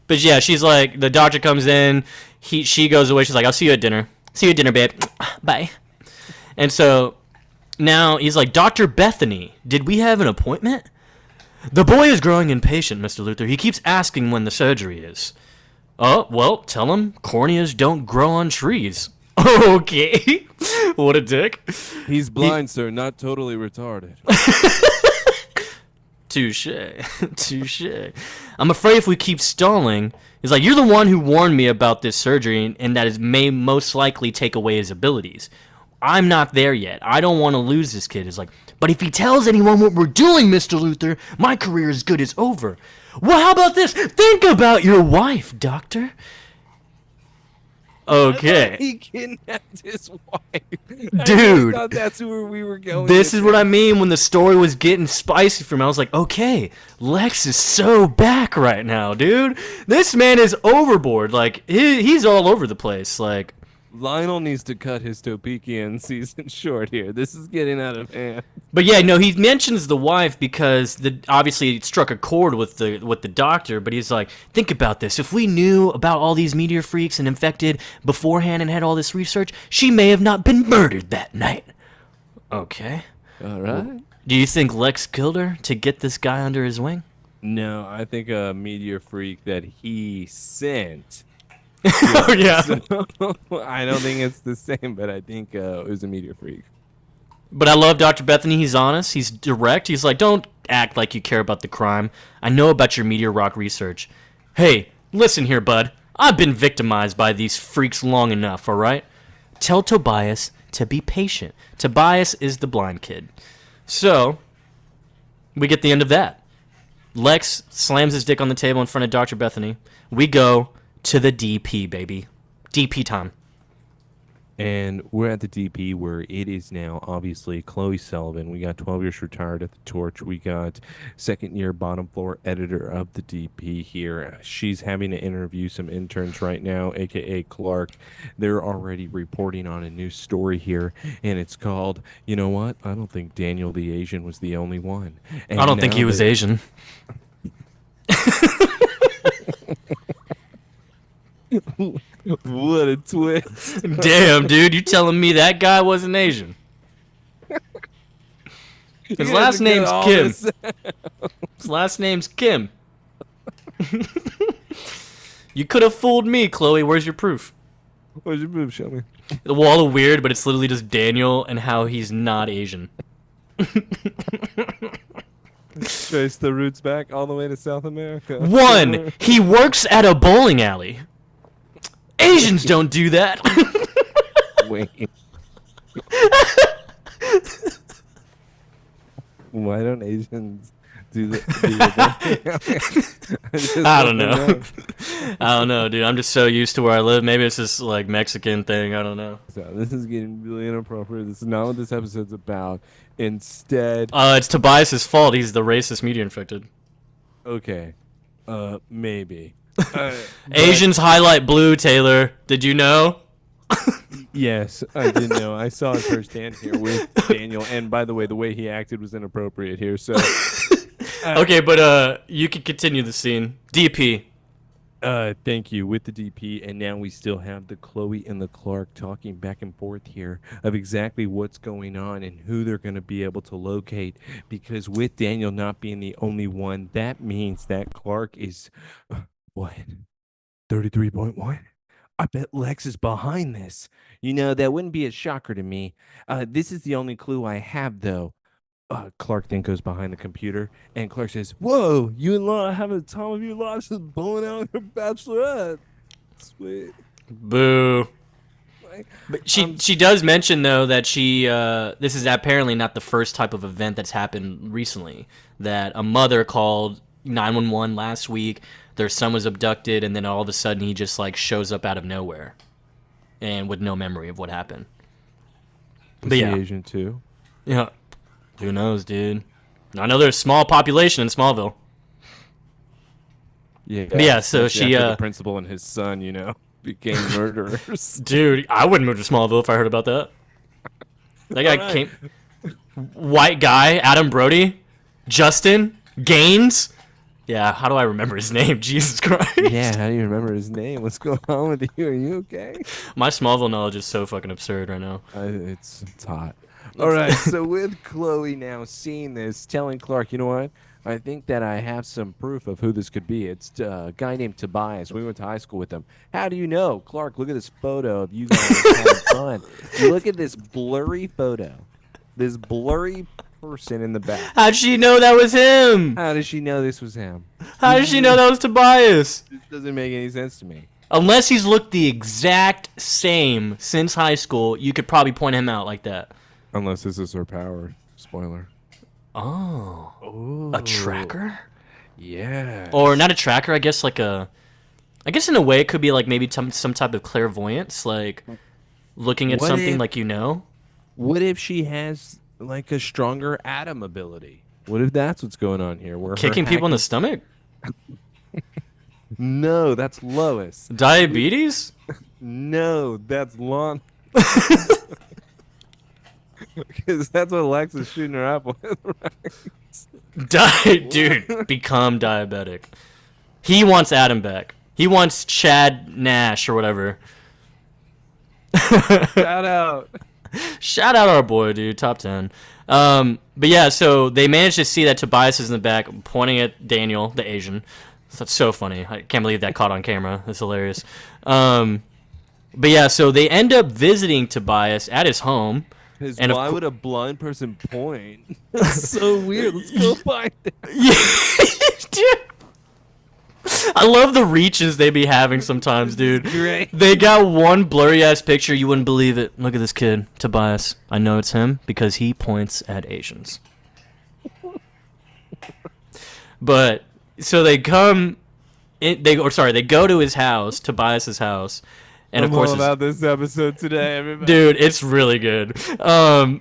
But yeah, she's like, the doctor comes in, she goes away, she's like, "I'll see you at dinner. See you at dinner, babe. Bye." And so now he's like, "Dr. Bethany, did we have an appointment?" "The boy is growing impatient, Mr. Luther. He keeps asking when the surgery is." "Oh, well, tell him corneas don't grow on trees." Okay. What a dick. He's blind, sir, not totally retarded. Touche. Touche. "I'm afraid if we keep stalling," he's like, "you're the one who warned me about this surgery and that it may most likely take away his abilities. I'm not there yet. I don't want to lose this kid." He's like, "But if he tells anyone what we're doing, Mr. Luther, my career as good as over." "Well, how about this? Think about your wife, doctor." Okay. He kidnapped his wife. Dude. I thought that's where we were going. This is what I mean when the story was getting spicy for me. I was like, okay, Lex is so back right now, dude. This man is overboard. Like, he's all over the place. Like, Lionel needs to cut his Topikian season short here. This is getting out of hand. but yeah, no, he mentions the wife because obviously it struck a chord with the doctor. But he's like, think about this: if we knew about all these meteor freaks and infected beforehand and had all this research, she may have not been murdered that night. Okay. All right. Do you think Lex killed her to get this guy under his wing? No, I think a meteor freak that he sent. Oh yeah. So, I don't think it's the same, but I think it was a meteor freak. But I love Dr. Bethany. He's honest. He's direct. He's like, "Don't act like you care about the crime. I know about your meteor rock research. Hey, listen here, bud. I've been victimized by these freaks long enough, all right? Tell Tobias to be patient." Tobias is the blind kid. So, we get the end of that. Lex slams his dick on the table in front of Dr. Bethany. We go to the DP, baby. DP time. And we're at the DP where it is now obviously Chloe Sullivan. We got 12 years retired at the Torch. We got second year bottom floor editor of the DP here. She's having to interview some interns right now, aka Clark. They're already reporting on a new story here, and it's called, "You know what? I don't think Daniel the Asian was the only one." And I don't think he was Asian. What a twist. Damn, dude, you telling me that guy wasn't Asian? His last name's Kim. His last name's Kim. You could have fooled me, Chloe. Where's your proof? Where's your proof? Show me. The wall of weird, but it's literally just Daniel and how he's not Asian. Trace the roots back all the way to South America. 1, he works at a bowling alley. Asians don't do that. Wait. Why don't Asians do that? I don't know. I don't know, dude. I'm just so used to where I live. Maybe it's just like Mexican thing. I don't know. So this is getting really inappropriate. This is not what this episode's about. Instead, It's Tobias' fault. He's the racist meteor-infected. okay. Maybe. But Asians highlight blue, Taylor. Did you know? yes, I did know. I saw it firsthand here with Daniel. And by the way, the way he acted was inappropriate here. So, uh, Okay, but you can continue the scene. DP. thank you with the DP. And now we still have the Chloe and the Clark talking back and forth here of exactly what's going on and who they're going to be able to locate. Because with Daniel not being the only one, that means that Clark is what? 33.1? I bet Lex is behind this. That wouldn't be a shocker to me. This is the only clue I have, though. Clark then goes behind the computer, and Clark says, "Whoa, you and Lana having the time of your lives just blowing out your bachelorette. Sweet." Boo. Like, But she does mention though that this is apparently not the first type of event that's happened recently. That a mother called 911 last week. Their son was abducted, and then all of a sudden he just like shows up out of nowhere, and with no memory of what happened. was But he yeah, Asian too? yeah. Who knows, dude? I know there's a small population in Smallville. Yeah. But yeah, so especially she after the principal and his son, became murderers. dude, I wouldn't move to Smallville if I heard about that. That guy Alright. came. White guy, Adam Brody, Justin Gaines. Yeah, how do I remember his name? Jesus Christ. Yeah, how do you remember his name? What's going on with you? Are you okay? My Smallville knowledge is so fucking absurd right now. It's hot. All right, so with Chloe now seeing this, telling Clark, you know what? I think that I have some proof of who this could be. It's a guy named Tobias. We went to high school with him. How do you know? Clark, look at this photo of you guys having fun. Look at this blurry photo. This blurry person in the back. How'd she know that was him? How does she know this was him? How did she know that was Tobias? This doesn't make any sense to me. Unless he's looked the exact same since high school, you could probably point him out like that. Unless this is her power. Spoiler. Oh. Oh. A tracker? Yeah. Or not a tracker, I guess I guess in a way it could be like maybe some type of clairvoyance, like looking at What something if- like you know. What if she has like a stronger atom ability? What if that's what's going on here? Where her Kicking people in the hacking- stomach? No, that's Lois. Diabetes? No, that's Lana. Because that's what Lex is shooting her up with, right? Dude, become diabetic. He wants Adam back. He wants Chad Nash or whatever. Shout out. Shout out our boy, dude. Top 10. But yeah, so they managed to see that Tobias is in the back pointing at Daniel, the Asian. That's so funny. I can't believe that caught on camera. That's hilarious. But yeah, so they end up visiting Tobias at his home. Because And of why cou- would a blind person point? That's so weird. Let's go find it. Dude. I love the reaches they be having sometimes, dude. Great. They got one blurry ass picture, you wouldn't believe it. Look at this kid, Tobias. I know it's him because he points at Asians. But so they come they go to his house, Tobias's house. And of I'm course all it's- about this episode today, everybody. dude, it's really good. And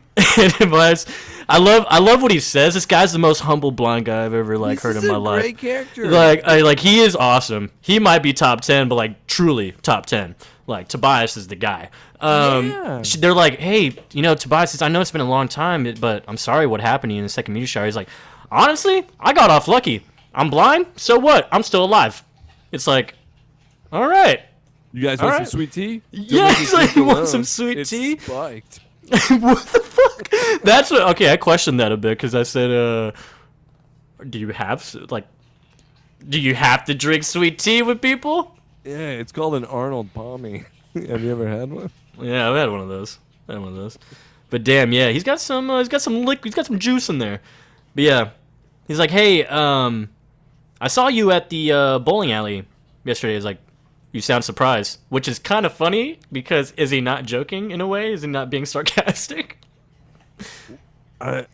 Tobias, I love what he says. This guy's the most humble blind guy I've ever heard in my life. Great character. Like he is awesome. He might be top 10, but like truly top 10. Like Tobias is the guy. Yeah. They're like, hey, Tobias says, I know it's been a long time, but I'm sorry what happened to you in the second meteor shower. He's like, honestly, I got off lucky. I'm blind, so what? I'm still alive. It's like, all right. You guys All want right. some sweet tea? Yeah, Don't make he's me like, drink "You want alone. some sweet It's tea?" Spiked. What the fuck? That's what. Okay, I questioned that a bit because I said, do you have to drink sweet tea with people? Yeah, it's called an Arnold Palmy. Have you ever had one? Yeah, I've had one of those. But damn, yeah, he's got some juice in there. But yeah, he's like, hey, I saw you at the bowling alley yesterday. He's like, you sound surprised, which is kind of funny because is he not joking in a way? Is he not being sarcastic? Because I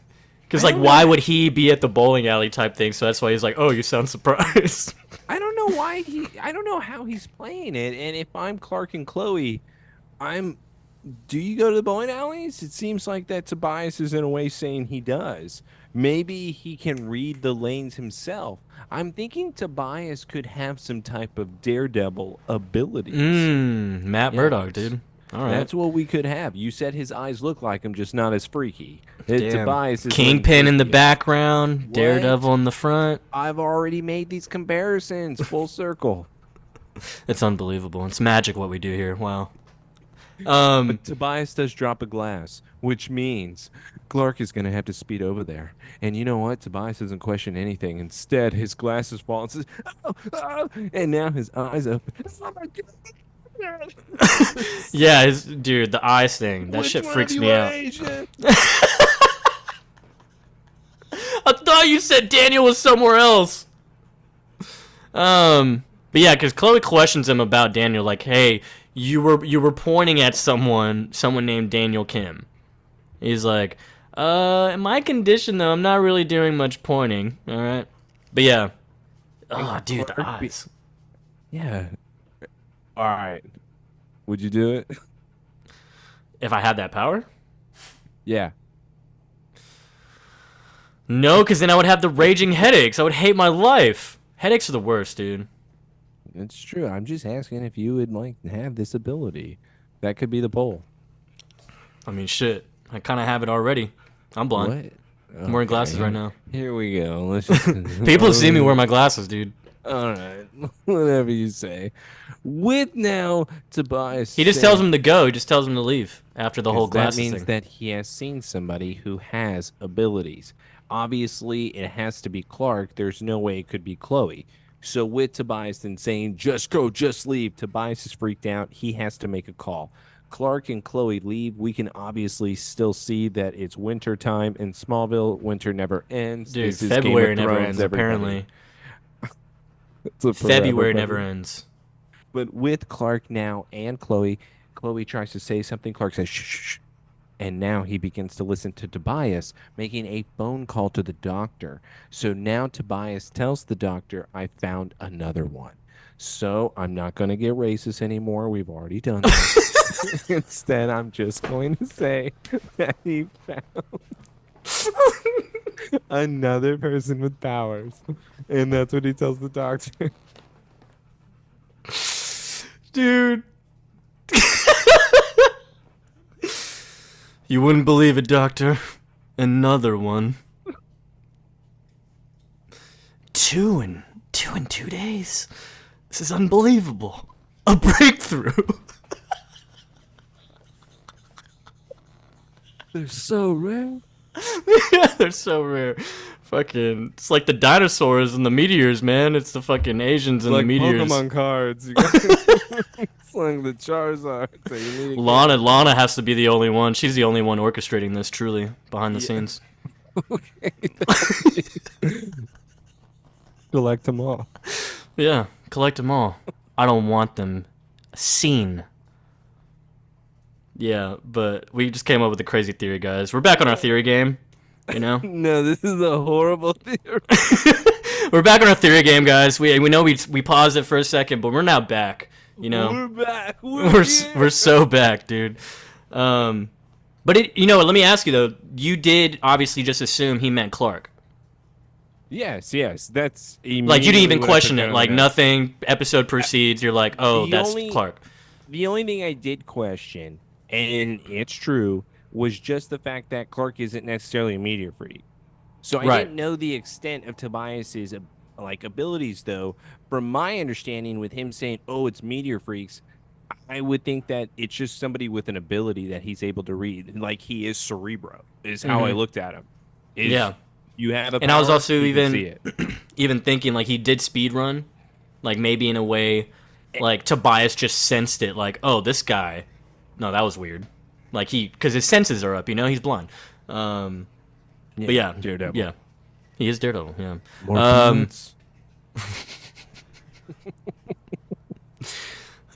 like, don't why know. would he be at the bowling alley type thing? So that's why he's like, oh, you sound surprised. I don't know why I don't know how he's playing it. And if I'm Clark and Chloe, do you go to the bowling alleys? It seems like that Tobias is in a way saying he does. Maybe he can read the lanes himself. I'm thinking Tobias could have some type of daredevil abilities. Matt Murdock, Yes. dude. All right. That's what we could have. You said his eyes look like him, just not as freaky. Damn. Tobias is looking Kingpin in the freaky. background, What? Daredevil in the front. I've already made these comparisons full circle. It's unbelievable. It's magic what we do here. Wow. But Tobias does drop a glass, which means Clark is going to have to speed over there. And you know what? Tobias doesn't question anything. Instead, his glasses fall and says, "Oh, oh," and now his eyes open. Oh my God. Yeah, dude, the eyes thing. That Which shit one freaks of me you out. Asian? I thought you said Daniel was somewhere else. But yeah, because Chloe questions him about Daniel, like, "Hey, you were pointing at someone named Daniel Kim." He's like, in my condition though, I'm not really doing much pointing. All right, but yeah. Oh, dude, the eyes. Yeah. All right. Would you do it? If I had that power. Yeah. No, because then I would have the raging headaches. I would hate my life. Headaches are the worst, dude. It's true. I'm just asking if you would like have this ability. That could be the poll. I mean, shit. I kind of have it already. I'm blind. What? I'm wearing glasses right now. Here we go. Let's just People see me wear my glasses, dude. All right. Whatever you say. With now Tobias. He just tells him to go. He just tells him to leave after the whole that glasses means thing. that he has seen somebody who has abilities. Obviously, it has to be Clark. There's no way it could be Chloe. So with Tobias then saying, "Just go, just leave," Tobias is freaked out. He has to make a call. Clark and Chloe leave. We can obviously still see that it's winter time in Smallville. Winter never ends. Dude, This is Game of February never Thrones, ends, everybody. apparently. It's a forever February thing. never ends. But with Clark now and Chloe, Chloe tries to say something. Clark says, "Shh, shh, shh." And now he begins to listen to Tobias, making a phone call to the doctor. So now Tobias tells the doctor, "I found another one." So I'm not going to get racist anymore. We've already done that. Instead, I'm just going to say that he found another person with powers. And that's what he tells the doctor. Dude. You wouldn't believe it, Doctor. Another one. Two in 2 days. This is unbelievable. A breakthrough. They're so rare. Yeah, they're so rare. Fucking, it's like the dinosaurs and the meteors, man. It's the fucking Asians and Like the meteors. Pokemon cards. You got it's like the Charizard. So you need to Lana has to be the only one. She's the only one orchestrating this, truly, behind the scenes. Okay. Collect them all. Yeah, collect them all. I don't want them seen. Yeah, but we just came up with a crazy theory, guys. We're back on our theory game, you know? No, this is a horrible theory. We're back on our theory game, guys. We know we paused it for a second, but we're now back, you know? We're back. We're so back, dude. But let me ask you though. You did obviously just assume he meant Clark. Yes. That's Like you didn't even question it. Like no. nothing. Episode proceeds. You're like, oh, that's Clark. The only thing I did question, and it's true, was just the fact that Clark isn't necessarily a meteor freak. So I didn't know the extent of Tobias's abilities, though. From my understanding, with him saying, "Oh, it's meteor freaks," I would think that it's just somebody with an ability that he's able to read, like he is Cerebro. Is how I looked at him. Yeah. You have a And I was power, also you can see it. even thinking like he did speed run, like maybe in a way, like Tobias just sensed it, like, oh, this guy, no, that was weird, like because his senses are up, you know, he's blind. But yeah, Daredevil. yeah, he is Daredevil. Yeah. More peanuts.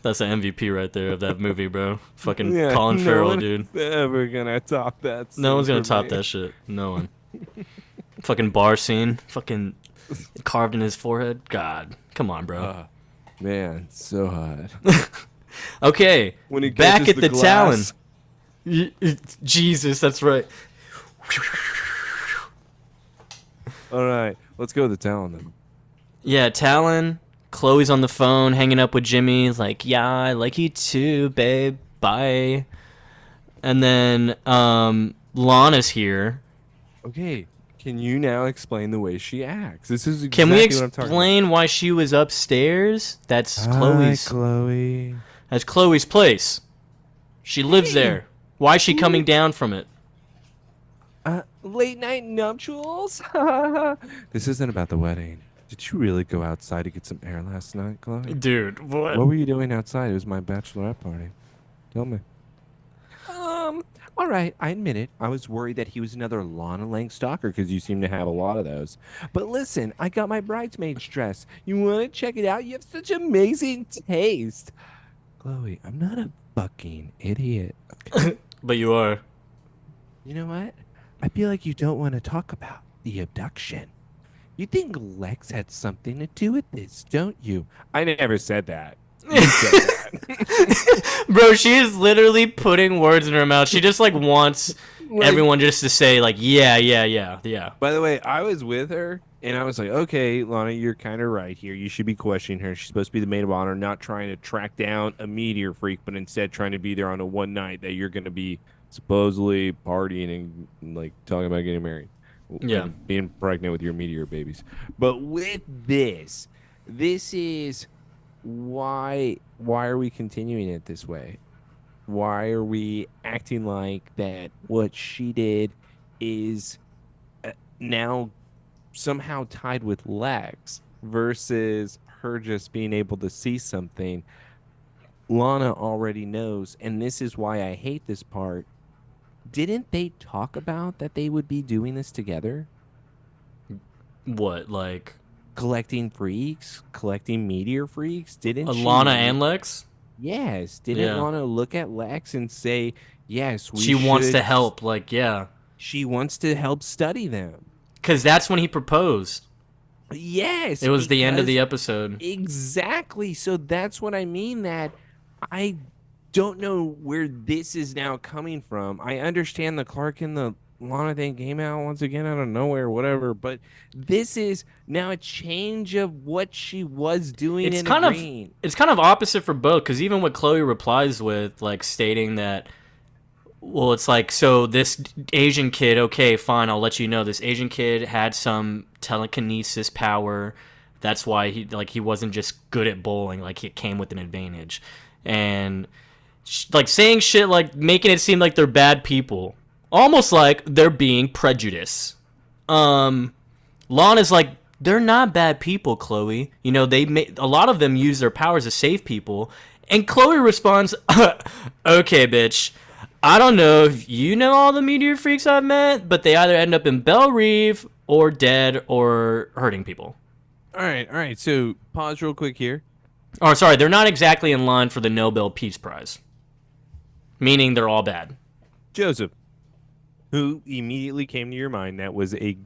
That's an MVP right there of that movie, bro. Fucking Yeah, Colin no Farrell, one's dude. ever gonna top that. No one's gonna for top me. that shit. No one. Fucking bar scene. Fucking carved in his forehead. God. Come on, bro. Man, so hot. Okay. When he Back catches at the glass. Talon. Jesus, that's right. All right, let's go to the town then. Yeah, Talon. Chloe's on the phone, hanging up with Jimmy. He's like, "Yeah, I like you too, babe. Bye." And then Lana's here. Okay, can you now explain the way she acts? This is Can we exactly what I'm talking about. explain why she was upstairs? Hi, Chloe. That's Chloe's place. She lives Hey, there. Why is she coming down from it? late night nuptials? This isn't about the wedding. Did you really go outside to get some air last night, Chloe? Dude, what? What were you doing outside? It was my bachelorette party. Tell me. All right, I admit it. I was worried that he was another Lana Lang stalker because you seem to have a lot of those. But listen, I got my bridesmaid's dress. You want to check it out? You have such amazing taste. Chloe, I'm not a fucking idiot. Okay? But you are. You know what? I feel like you don't want to talk about the abduction. You think Lex had something to do with this, don't you? I never said that. You said that. Bro, she is literally putting words in her mouth. She just like wants Like, everyone just to say like, yeah. by the way, I was with her, and I was like, okay, Lana, you're kind of right here. You should be questioning her. She's supposed to be the maid of honor, not trying to track down a meteor freak, but instead trying to be there on a one night that you're going to be supposedly partying and like talking about getting married. Yeah. And being pregnant with your meteor babies. But with this is why are we continuing it this way? Why are we acting like that what she did is now somehow tied with Lex versus her just being able to see something? Lana already knows, and this is why I hate this part. Didn't they talk about that they would be doing this together? What, like Collecting freaks, collecting meteor freaks? Didn't she? Lana and Lex? Yes. Didn't Yeah. Lana look at Lex and say, yes, She wants should to help, like, yeah. She wants to help study them. Because that's when he proposed. Yes. It was the end of the because- episode. Exactly. So that's what I mean, that I don't know where this is now coming from. I understand the Clark and the Lana thing came out once again out of nowhere, whatever, but this is now a change of what she was doing It's in kind of green. it's kind of opposite for both, because even what Chloe replies with, like stating that, well, it's like, so this Asian kid, okay, fine, I'll let you know, this Asian kid had some telekinesis power. That's why he wasn't just good at bowling, like he came with an advantage. And like saying shit like making it seem like they're bad people, almost like they're being prejudiced. Lana's like, they're not bad people, Chloe. You know, a lot of them use their powers to save people. And Chloe responds, okay, bitch. I don't know if you know all the meteor freaks I've met, but they either end up in Belle Reve or dead or hurting people. All right. So pause real quick here. Or sorry, they're not exactly in line for the Nobel Peace Prize. Meaning they're all bad. Joseph, who immediately came to your mind that was a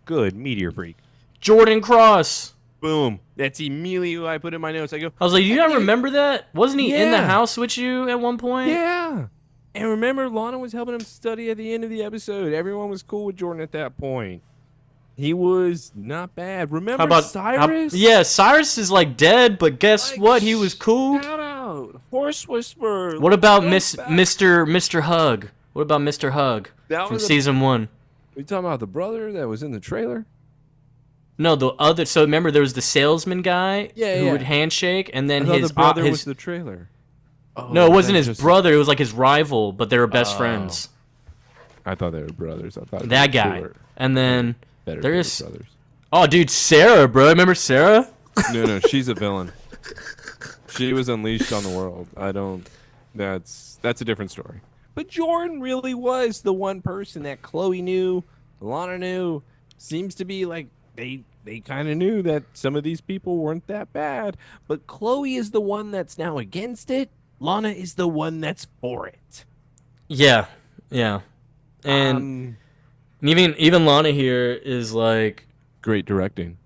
good meteor freak? Jordan Cross. Boom. That's immediately what I put in my notes. I go, I was like, you not remember that? Wasn't he in the Yeah. house with you at one point? yeah. And remember, Lana was helping him study at the end of the episode. Everyone was cool with Jordan at that point. He was not bad. Remember How about Cyrus? yeah, Cyrus is like dead, but guess Like, what? He was cool. Shout out. Horse Whisperer. What about Let's go back. Mr. Hug? What about Mr. Hug That from was a- season 1? We talking about the brother that was in the trailer? No, the other. So remember, there was the salesman guy Yeah, who yeah. would handshake, and then I thought his the brother his was the trailer. Oh, no, it wasn't that his just- brother. It was like his rival, but they were best Oh. friends. I thought they were brothers. I thought That they guy, were and then better there be is. brothers. Oh, dude, Sarah, bro. Remember Sarah? No, she's a villain. She was unleashed on the world. I don't. That's a different story. But Jordan really was the one person that Chloe knew, Lana knew. Seems to be like they kind of knew that some of these people weren't that bad. But Chloe is the one that's now against it. Lana is the one that's for it. Yeah, and even Lana here is like, Great directing.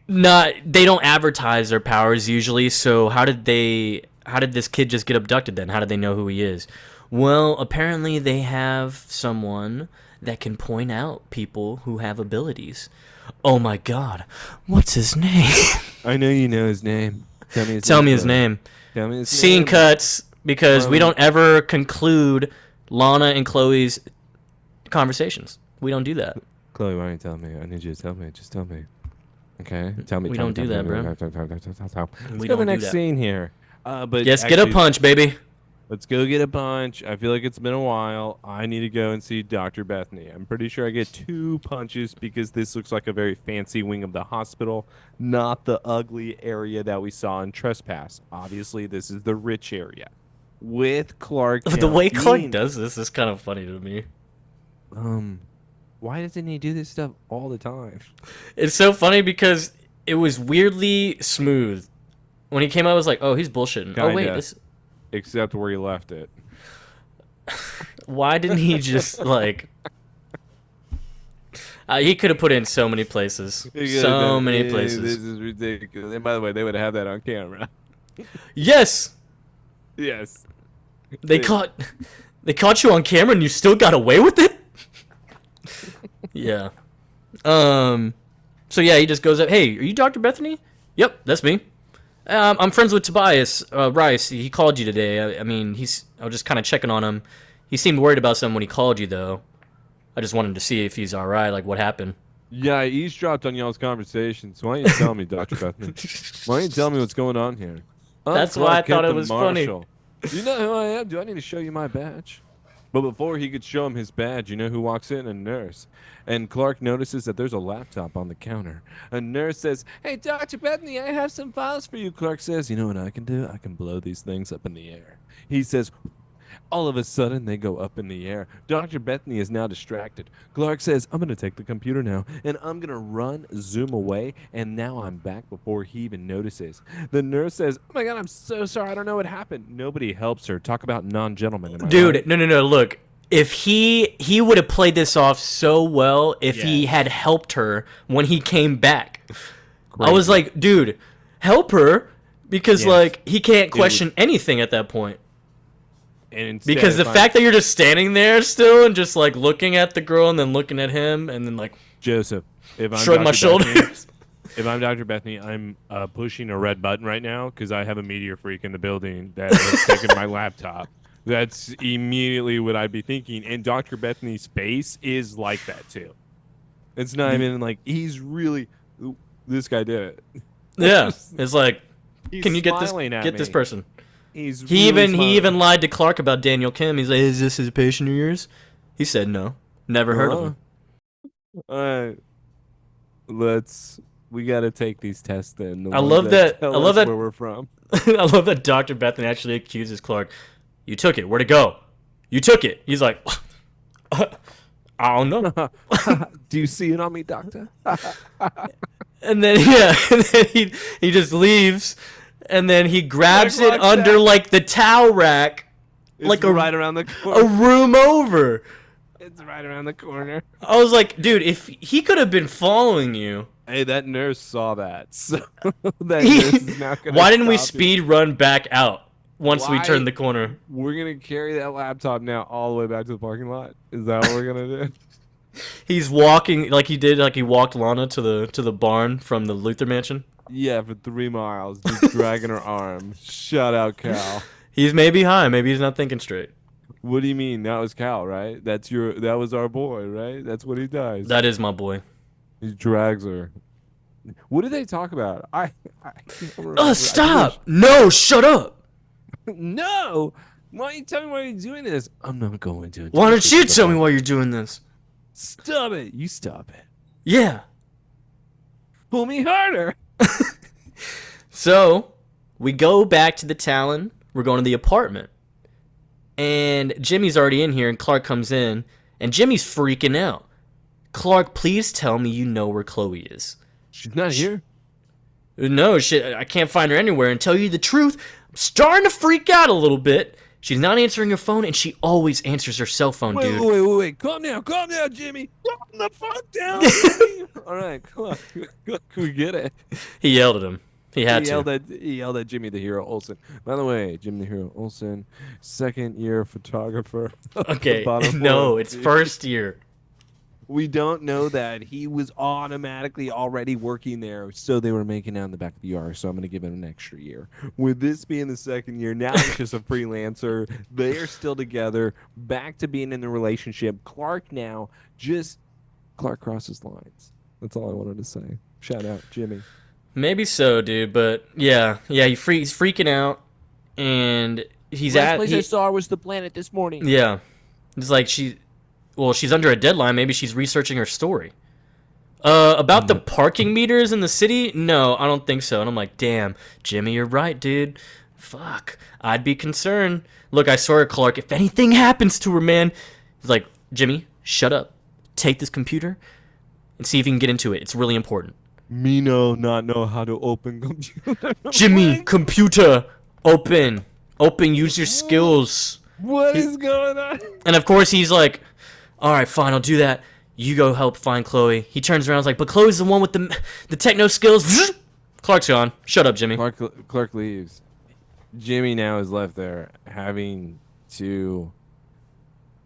they don't advertise their powers usually, so how did this kid just get abducted then? How did they know who he is? Well, apparently they have someone that can point out people who have abilities. Oh my god, what's his name? I know you know his name. Tell me his name. Tell me his Scene name. cuts because we don't ever conclude Lana and Chloe's conversations. We don't do that. Chloe, why don't you tell me? I need you to tell me. Just tell me. Okay? Tell me. We tell don't me, do tell that, me, bro. Let's We go to the don't do next that. scene here. But Yes, get a actually, punch, baby. let's go get a punch. I feel like it's been a while. I need to go and see Dr. Bethany. I'm pretty sure I get 2 punches because this looks like a very fancy wing of the hospital, not the ugly area that we saw in Trespass. Obviously, this is the rich area with Clark The Kent way Clark being- does this is kind of funny to me. Why doesn't he do this stuff all the time? It's so funny because it was weirdly smooth. When he came out, I was like, "Oh, he's bullshitting." Oh wait, Kinda. this. Except where he left it. Why didn't he just like? He could have put in so many places, so many This places. is ridiculous. And by the way, they would have that on camera. Yes, Yes. they caught you on camera, and you still got away with it. Yeah. So yeah, he just goes up. Hey, are you Dr. Bethany? Yep, that's me. I'm friends with Tobias Rice. He called you today. I mean, I was just kind of checking on him. He seemed worried about something when he called you, though. I just wanted to see if he's all right. Like, what happened? Yeah, I eavesdropped on y'all's conversations. Why don't you tell me, Dr. Bethany? Why don't you tell me what's going on here? That's why I thought it was funny. Do you know who I am? Do I need to show you my badge? But before he could show him his badge, you know who walks in? A nurse. And Clark notices that there's a laptop on the counter. A nurse says, "Hey, Dr. Bethany, I have some files for you." Clark says, "You know what I can do? I can blow these things up in the air." He says, all of a sudden, they go up in the air. Dr. Bethany is now distracted. Clark says, "I'm going to take the computer now, and I'm going to run, zoom away, and now I'm back before he even notices." The nurse says, "Oh my God, I'm so sorry. I don't know what happened." Nobody helps her. Talk about non-gentlemen. Am I Dude, right? no. Look, if he would have played this off so well if he had helped her when he came back. I was like, dude, help her because like he can't question anything at that point. And Because the fact that you're just standing there still and just like looking at the girl and then looking at him and then like Joseph, if I'm shrugging my Dr. Bethany, shoulders. if I'm Dr. Bethany, I'm pushing a red button right now because I have a meteor freak in the building that has taken my laptop. That's immediately what I'd be thinking. And Dr. Bethany's face is like that too. It's not even like he's really. This guy did it. Yeah, it's like, He's can you get this smiling at this me. person? He's He really even lied to Clark about Daniel Kim. He's like, "Is this his patient of yours?" He said no. Never heard of him. All right, we gotta take these tests then. I love that- tell I love us that- where we're from. I love that Dr. Bethany actually accuses Clark. "You took it. Where'd it go? You took it." He's like, "I don't know." Do you see it on me, doctor? And then and then he just leaves, and then he grabs Like it like under that. like the towel rack, It's like right around the a corner. room over. It's right around the corner. I was like, dude, if he could have been following you, Hey, that nurse saw that. So that nurse is not gonna why didn't we stop you. speed run back out once we Why? turned the corner? We're gonna carry that laptop now all the way back to the parking lot. Is that what we're gonna do? He's walking like he did, like he walked Lana to the barn from the Luther mansion. Yeah, for 3 miles, just dragging her arm. Shout out, Cal. He's maybe high, maybe he's not thinking straight. What do you mean? That was Cal, right? That was our boy, right? That's what he does. That is my boy. He drags her. What did they talk about? I can't remember. I Stop! No, shut up! wish- No! Why don't you tell me why you're doing this? I'm not going to. Why don't you tell me why you're doing this? Stop it! You stop it. Yeah. Pull me harder. So, we go back to the Talon. We're going to the apartment. And Jimmy's already in here, and Clark comes in, and Jimmy's freaking out. "Clark, please tell me you know where Chloe is." She's not here. "No, shit, I can't find her anywhere, and tell you the truth, I'm starting to freak out a little bit. She's not answering her phone, and she always answers her cell phone, Wait, dude." wait. Calm down, Jimmy. Calm the fuck down, Jimmy. All right, come on. Can we get it? He yelled at him. He had to. He yelled at Jimmy the Hero Olsen. By the way, Jimmy the Hero Olsen, second year photographer. Of the Okay, bottom no, floor. it's first year. We don't know that he was automatically already working there, so they were making out in the back of the yard. So I'm going to give him an extra year. With this being the second year, now he's just a freelancer. They are still together, back to being in the relationship. Clark crosses lines. That's all I wanted to say. Shout out, Jimmy. Maybe so, dude. But yeah, he's freaking out, and he's Last at. place I saw was the planet this morning. Yeah, it's like she's under a deadline. Maybe she's researching her story. About the parking meters in the city? No, I don't think so. And I'm like, damn, Jimmy, you're right, dude. Fuck, I'd be concerned. Look, I saw her, Clark. If anything happens to her, man, he's like, Jimmy, shut up. Take this computer and see if you can get into it. It's really important. Me not know how to open computer. Jimmy, computer, open. Use your skills. What is going on? And of course, he's like, all right, fine, I'll do that. You go help find Chloe. He turns around and is like, but Chloe's the one with the techno skills. Clark's gone. Shut up, Jimmy. Clark leaves. Jimmy now is left there having to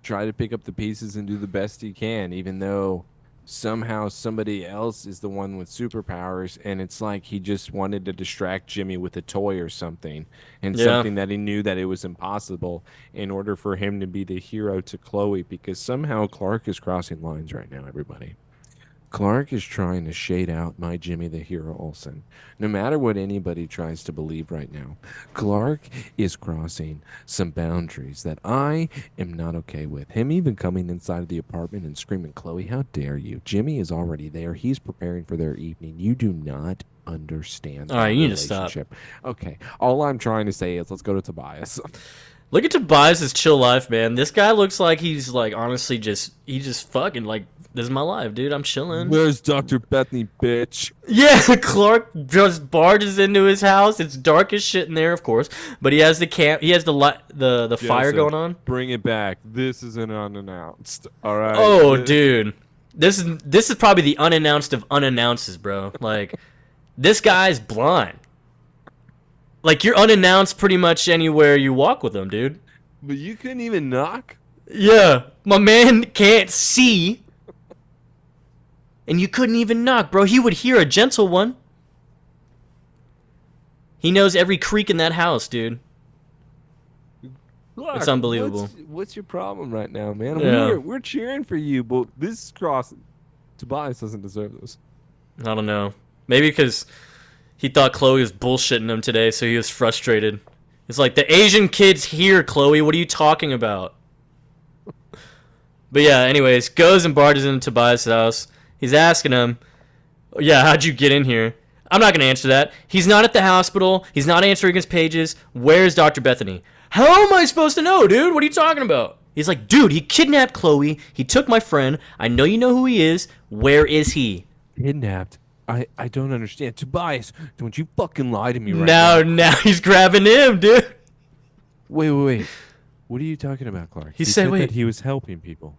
try to pick up the pieces and do the best he can, even though somehow somebody else is the one with superpowers, and it's like he just wanted to distract Jimmy with a toy or something, and something that he knew that it was impossible in order for him to be the hero to Chloe, because somehow Clark is crossing lines right now, everybody. Clark is trying to shade out my Jimmy the Hero Olsen. No matter what anybody tries to believe right now, Clark is crossing some boundaries that I am not okay with. Him even coming inside of the apartment and screaming, Chloe, how dare you? Jimmy is already there. He's preparing for their evening. You do not understand. All right, you need to stop. Okay, all I'm trying to say is let's go to Tobias. Look at Tobias' chill life, man. This guy looks like he's like honestly he just fucking like, this is my life, dude. I'm chilling. Where's Dr. Bethany, bitch? Yeah, Clark just barges into his house. It's dark as shit in there, of course. But he has the fire going on. Bring it back. This isn't unannounced. All right. Oh, dude. This is probably the unannounced of unannounces, bro. Like, this guy's blind. Like, you're unannounced pretty much anywhere you walk with him, dude. But you couldn't even knock? Yeah. My man can't see. And you couldn't even knock, bro. He would hear a gentle one. He knows every creak in that house, dude. Clark, it's unbelievable. What's your problem right now, man? Yeah. We're cheering for you, but this cross, Tobias doesn't deserve this. I don't know. Maybe because he thought Chloe was bullshitting him today, so he was frustrated. It's like, the Asian kid's here, Chloe. What are you talking about? But yeah, anyways, goes and barges into Tobias' house. He's asking him, yeah, how'd you get in here? I'm not going to answer that. He's not at the hospital. He's not answering his pages. Where's Dr. Bethany? How am I supposed to know, dude? What are you talking about? He's like, dude, he kidnapped Chloe. He took my friend. I know you know who he is. Where is he? Kidnapped? I don't understand. Tobias, don't you fucking lie to me right now. Now he's grabbing him, dude. Wait. What are you talking about, Clark? He said that he was helping people.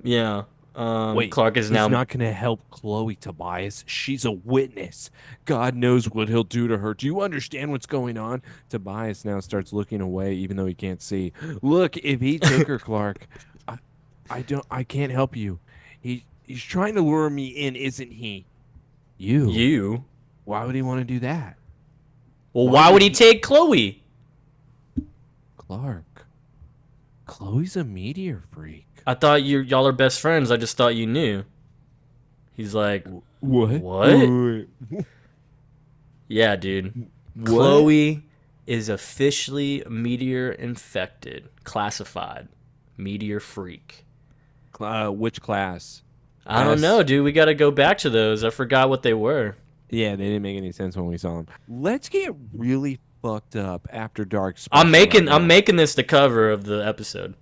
Yeah. Wait, Clark is he's now not going to help Chloe, Tobias. She's a witness. God knows what he'll do to her. Do you understand what's going on? Tobias now starts looking away, even though he can't see. Look, if he took her, Clark, I can't help you. He's trying to lure me in, isn't he? You? Why would he want to do that? Well, why would he take Chloe? Clark, Chloe's a meteor freak. I thought y'all are best friends. I just thought you knew. He's like, what? What? Yeah, dude. What? Chloe is officially meteor-infected, classified, meteor freak. Which class? I don't know, dude. We got to go back to those. I forgot what they were. Yeah, they didn't make any sense when we saw them. Let's get really fucked up after dark. I'm making this the cover of the episode.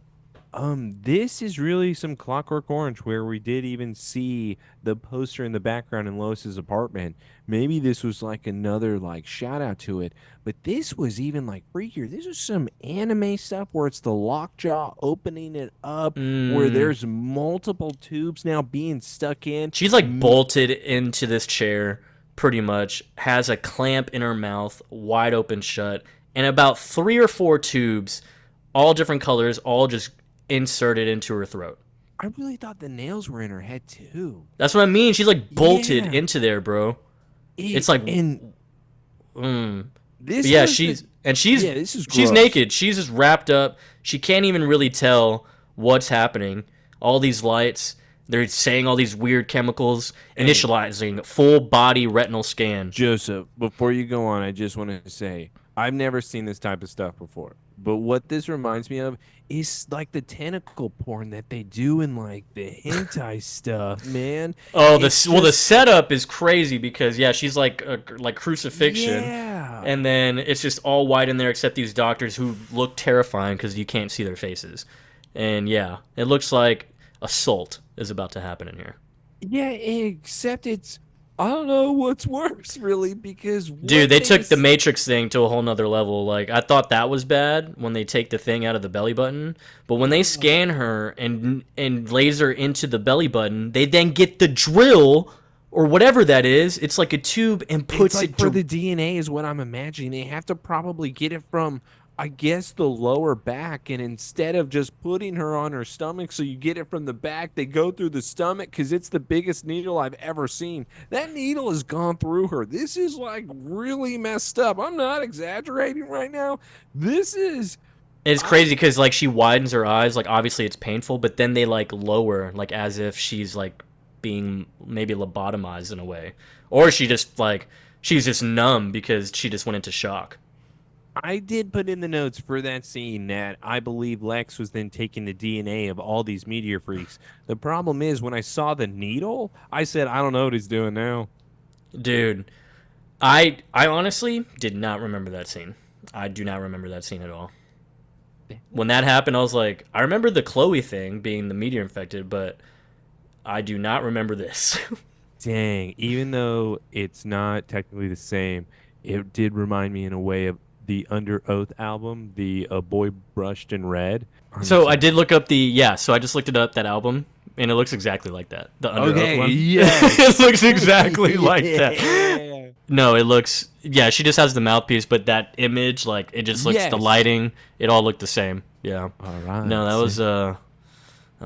This is really some Clockwork Orange, where we did even see the poster in the background in Lois's apartment. Maybe this was like another like shout out to it, but this was even like freakier. This is some anime stuff where it's the lockjaw opening it up, where there's multiple tubes now being stuck in. She's like bolted into this chair. pretty much, has a clamp in her mouth, wide open shut, and about 3 or 4 tubes, all different colors, all just inserted into her throat. I really thought the nails were in her head too. That's what I mean. She's like bolted Yeah. into there, bro. It's like, and this but yeah, is she's this is she's gross. naked. She's just wrapped up. She can't even really tell what's happening. All these lights, they're saying all these weird chemicals, initializing full body retinal scan. Joseph, before you go on, I just want to say I've never seen this type of stuff before. But what this reminds me of is like the tentacle porn that they do in like the hentai stuff, man. Oh, the It's well, the just- setup is crazy because yeah, she's like crucifixion, Yeah. and then it's just all white in there except these doctors who look terrifying because you can't see their faces, and yeah, it looks like assault is about to happen in here. Yeah, except it's I don't know what's worse really because Dude, they took the Matrix thing to a whole nother level. Like, I thought that was bad when they take the thing out of the belly button. But when they scan her and laser into the belly button, they then get the drill or whatever that is. It's like a tube and puts it's like it for the DNA is what I'm imagining. They have to probably get it from I guess the lower back, and instead of just putting her on her stomach, so you get it from the back, they go through the stomach because it's the biggest needle I've ever seen. That needle has gone through her. This is like really messed up. I'm not exaggerating right now. This is It's crazy because, like, she widens her eyes. Like, obviously it's painful, but then they, like, lower, like, as if she's, like, being maybe lobotomized in a way. Or she just, like, she's just numb because she just went into shock. I did put in the notes for that scene that I believe Lex was then taking the DNA of all these meteor freaks. The problem is when I saw the needle, I said, I don't know what he's doing now. Dude, I honestly did not remember that scene. I do not remember that scene at all. When that happened, I was like, I remember the Chloe thing being the meteor infected, but I do not remember this. Dang, even though it's not technically the same, it did remind me in a way of the Under Oath album, the Boy Brushed in Red. So I did look up so I just looked it up, that album, and it looks exactly like that. The Under Oath one. yes. It looks exactly like that. Yeah. No, it looks, she just has the mouthpiece, but that image, like, it just looks, the Yes. lighting, it all looked the same. Yeah. All right. No, that was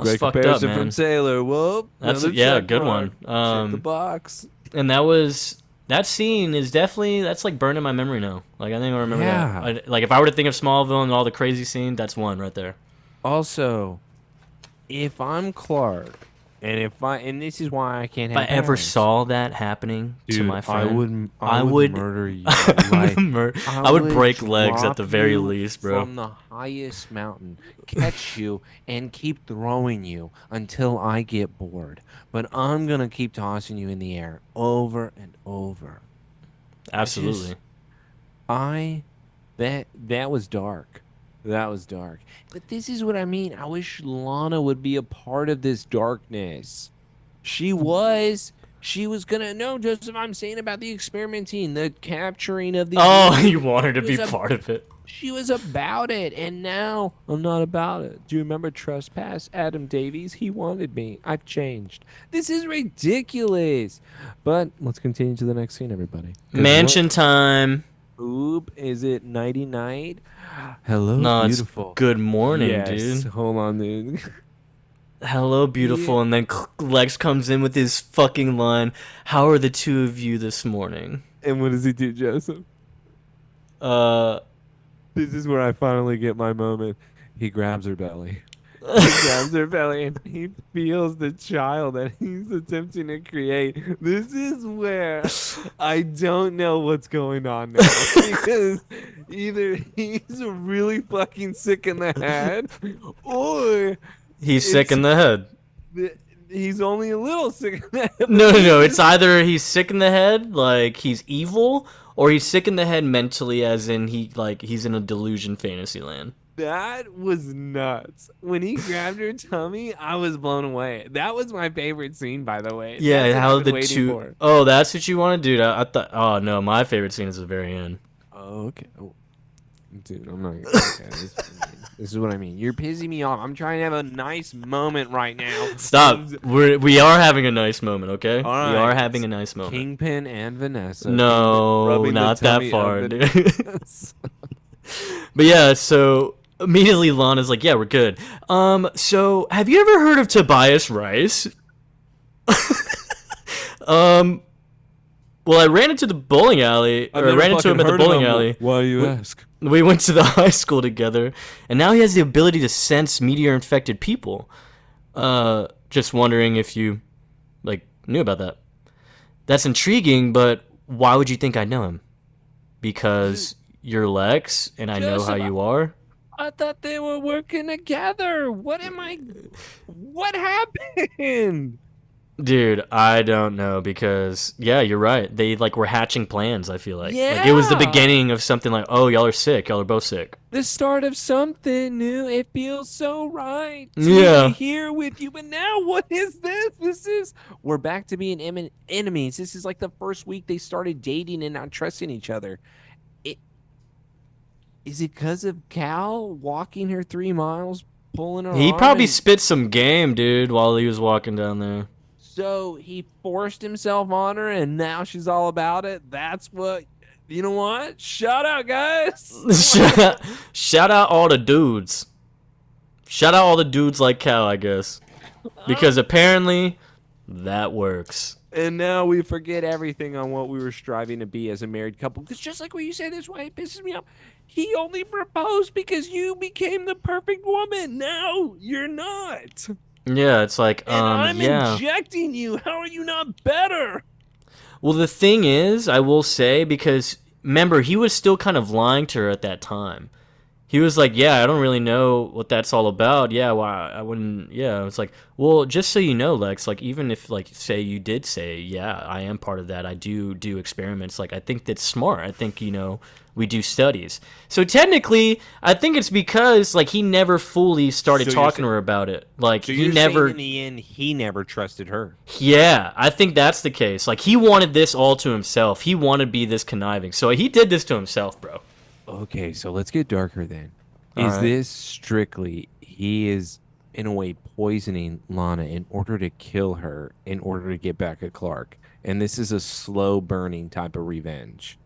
great fucked up, comparison man. from Sailor. Whoop. That's another a check good mark. one. Check the box. And that scene is definitely, that's like burned in my memory now. Like, I think I remember that. Like, if I were to think of Smallville and all the crazy scene, that's one right there. Also, if I'm Clark, and this is why I can't If have I ever parents. saw that happening to my friend, I would murder you. I would break legs at drop the very you least, bro. From the highest mountain, catch you, and keep throwing you until I get bored. But I'm gonna keep tossing you in the air over and over. Absolutely. That was dark. That was dark. But this is what I mean. I wish Lana would be a part of this darkness. She was. She was gonna no, Joseph. I'm saying about the experimenting, the capturing of the. Oh, you want her to She be was part of it. She was about it, and now I'm not about it. Do you remember Trespass, Adam Davies? He wanted me. I've changed. This is ridiculous. But let's continue to the next scene, everybody. 'Cause Mansion time. Oop, is it nighty night? Hello, No, beautiful. it's good morning, yes. dude. Hold on, dude. Hello, beautiful. Yeah. And then Lex comes in with his fucking line. How are the two of you this morning? And what does he do, Joseph? Uh, This is where I finally get my moment. He grabs her belly. He grabs her belly and he feels the child that he's attempting to create. This is where I don't know what's going on now. Because either he's really fucking sick in the head or he's sick in the head. he's only a little sick in the head. No. It's either he's sick in the head, like he's evil, or he's sick in the head mentally, as in he's in a delusion fantasy land. That was nuts. When he grabbed her tummy, I was blown away. That was my favorite scene, by the way. Yeah, That's what how I've been the waiting two. for. Oh, that's what you want to do. I thought. Oh no, my favorite scene is the very end. Oh, okay. Oh. Dude, I'm not gonna. Okay, This is what I mean. You're pissing me off. I'm trying to have a nice moment right now. Stop. We are having a nice moment, okay? All We are right. having a nice moment. Kingpin and Vanessa. No, rubbing the not that tummy far, of dude. Vanessa. But yeah, so immediately Lana's like, "Yeah, we're good." So have you ever heard of Tobias Rice? Well, I ran into the bowling alley, or I ran into him at the bowling alley. Why you ask? We went to the high school together, and now he has the ability to sense meteor-infected people. Just wondering if you, like, knew about that. That's intriguing, but why would you think I know him? Because you're Lex, and I know how you are? I thought they were working together. What happened? Dude, I don't know because yeah, you're right. They like were hatching plans, I feel like. Like it was the Yeah. beginning of something like, "Oh, y'all are sick. Y'all are both sick." The start of something new. It feels so right to Yeah. be here with you. But now, what is this? We're back to being enemies. This is like the first week they started dating and not trusting each other. Is it because of Cal walking her 3 miles, pulling her He arm? probably And spit some game, dude, while he was walking down there. so he forced himself on her, and now she's all about it. That's what. You know what? Shout out, guys. Shout out all the dudes. Shout out all the dudes like Cal, I guess. Because apparently that works. And now we forget everything on what we were striving to be as a married couple. Because just like what you said, that's why it pisses me off. He only proposed because you became the perfect woman. Now you're not. Yeah, it's like, And I'm yeah. injecting you. How are you not better? Well, the thing is, I will say, because remember, he was still kind of lying to her at that time. He was like, "Yeah, I don't really know what that's all about. Yeah, why I wouldn't. Yeah." It's like, well, just so you know, Lex. Like, even if, like, say you did say, "Yeah, I am part of that. I do experiments." Like, I think that's smart. I think we do studies. So technically, I think it's because like he never fully started So you're talking to her about it. Like So he you're never. saying in the end, he never trusted her. Yeah, I think that's the case. Like he wanted this all to himself. He wanted to be this conniving. So he did this to himself, bro. Okay, so let's get darker then. All Is right. this strictly he is in a way poisoning Lana in order to kill her in order to get back at Clark? And this is a slow burning type of revenge.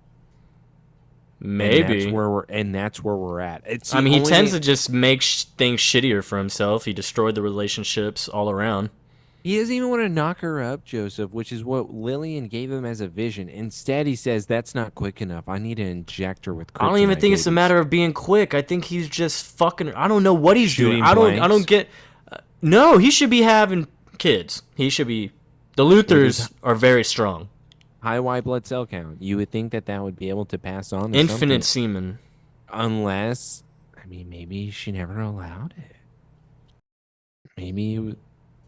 Maybe. And that's where we're at. It's I the mean, he only tends thing- to just make things shittier for himself. He destroyed the relationships all around. He doesn't even want to knock her up, Joseph, which is what Lillian gave him as a vision. Instead, he says, that's not quick enough. I need to inject her with kryptonite I don't even think it's a babies." matter of being quick. I think he's just fucking. I don't know what he's Shooting doing. I blanks. don't get. No, he should be having kids. He should be. The Luthers are very strong. High white blood cell count. You would think that would be able to pass on to Infinite something. semen. Unless, I mean, maybe she never allowed it. Maybe,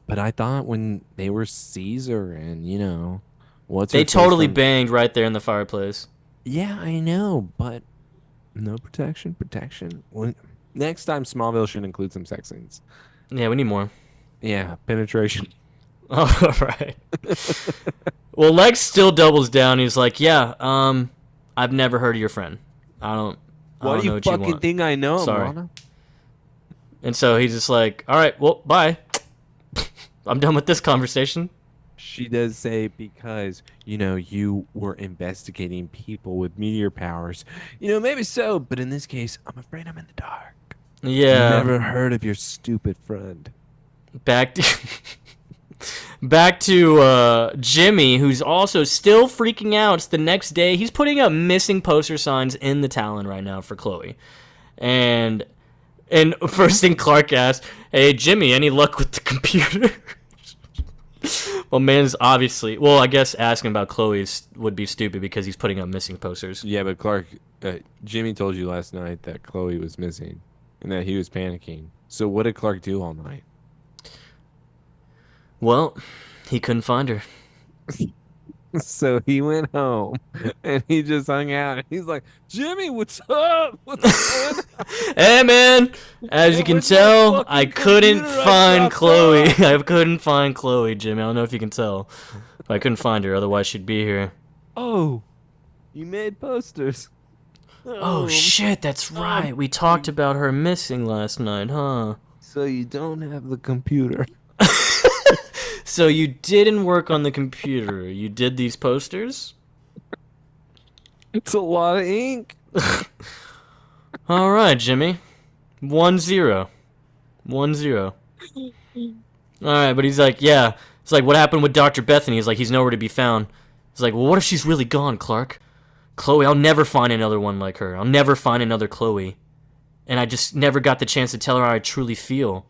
but I thought when they were Caesar and, what's her They face totally from- banged right there in the fireplace. Yeah, I know, but no protection. Next time, Smallville should include some sex scenes. Yeah, we need more. Yeah, penetration. Oh, right. Well, Lex still doubles down. He's like, "Yeah, I've never heard of your friend. I don't What know do you what you fucking want." think I know, Sorry. Lana? And so he's just like, "All right, well, bye. I'm done with this conversation." She does say because, you were investigating people with meteor powers. Maybe so, but in this case, I'm afraid I'm in the dark. Yeah. Never heard of your stupid friend. Back to back to Jimmy, who's also still freaking out. It's the next day. He's putting up missing poster signs in the Talon right now for Chloe. And first thing Clark asks, "Hey Jimmy, any luck with the computer?" Well, man's obviously. Well, I guess asking about Chloe's would be stupid because he's putting up missing posters. Yeah, but Clark, Jimmy told you last night that Chloe was missing and that he was panicking. So what did Clark do all night? Well, he couldn't find her. So he went home and he just hung out. And he's like, Jimmy, what's up? What's going on? Hey, man. As you can Where's my tell, fucking I couldn't computer I find dropped Chloe. off? I couldn't find Chloe, Jimmy. I don't know if you can tell. But I couldn't find her. Otherwise, she'd be here. Oh, you made posters. Oh shit, that's right. We talked about her missing last night, huh? So you don't have the computer. So you didn't work on the computer. You did these posters? It's a lot of ink. All right, Jimmy. 1-0. 1-0. All right, but he's like, yeah. It's like, what happened with Dr. Bethany? He's like, he's nowhere to be found. He's like, well, what if she's really gone, Clark? Chloe, I'll never find another one like her. I'll never find another Chloe. And I just never got the chance to tell her how I truly feel.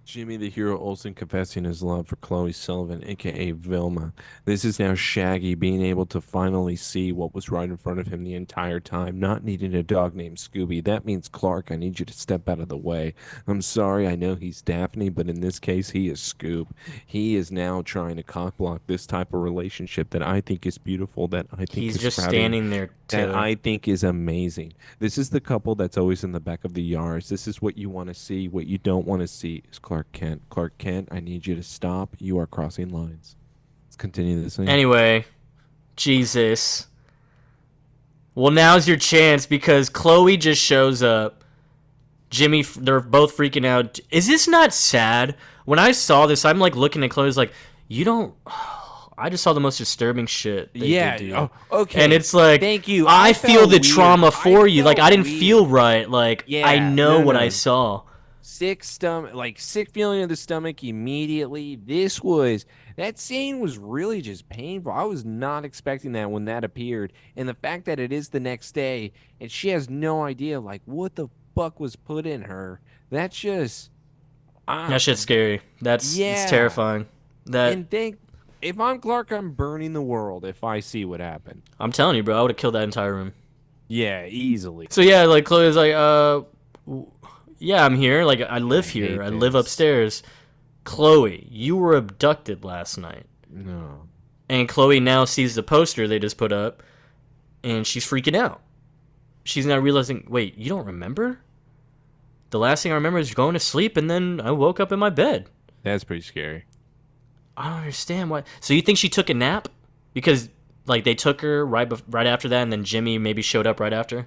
Jimmy the Hero Olsen confessing his love for Chloe Sullivan, aka Vilma. This is now Shaggy being able to finally see what was right in front of him the entire time, not needing a dog named Scooby. That means, Clark, I need you to step out of the way. I'm sorry, I know he's Daphne, but in this case, he is Scoop. He is now trying to cockblock this type of relationship that I think is beautiful, that I think He's is just sprouting, standing there that to... I think is amazing. This is the couple that's always in the back of the yards. This is what you want to see. What you don't want to see is Clark Kent. Clark Kent, I need you to stop. You are crossing lines. Let's continue this thing. Anyway, Jesus. Well, now's your chance because Chloe just shows up. Jimmy, they're both freaking out. Is this not sad? When I saw this, I'm like looking at Chloe's like, you don't... I just saw the most disturbing shit. Yeah. They do. Oh, okay. And it's like, Thank you. I feel felt the weird. trauma for you. Like, felt I didn't weird. feel right. Like, Yeah, I know no, what no. I saw. Sick stomach, like sick feeling of the stomach immediately. That scene was really just painful. I was not expecting that when that appeared. And the fact that it is the next day and she has no idea, like, what the fuck was put in her. That's just. That shit's scary. It's Yeah. terrifying. And if I'm Clark, I'm burning the world if I see what happened. I'm telling you, bro, I would have killed that entire room. Yeah, easily. So yeah, like Chloe's like, yeah, I'm here. Like I live I here. hate I live this. upstairs. Chloe, you were abducted last night. No. And Chloe now sees the poster they just put up, and she's freaking out. She's now realizing, wait, you don't remember? The last thing I remember is going to sleep, and then I woke up in my bed. That's pretty scary. I don't understand why. So you think she took a nap? Because like they took her right after that, and then Jimmy maybe showed up right after?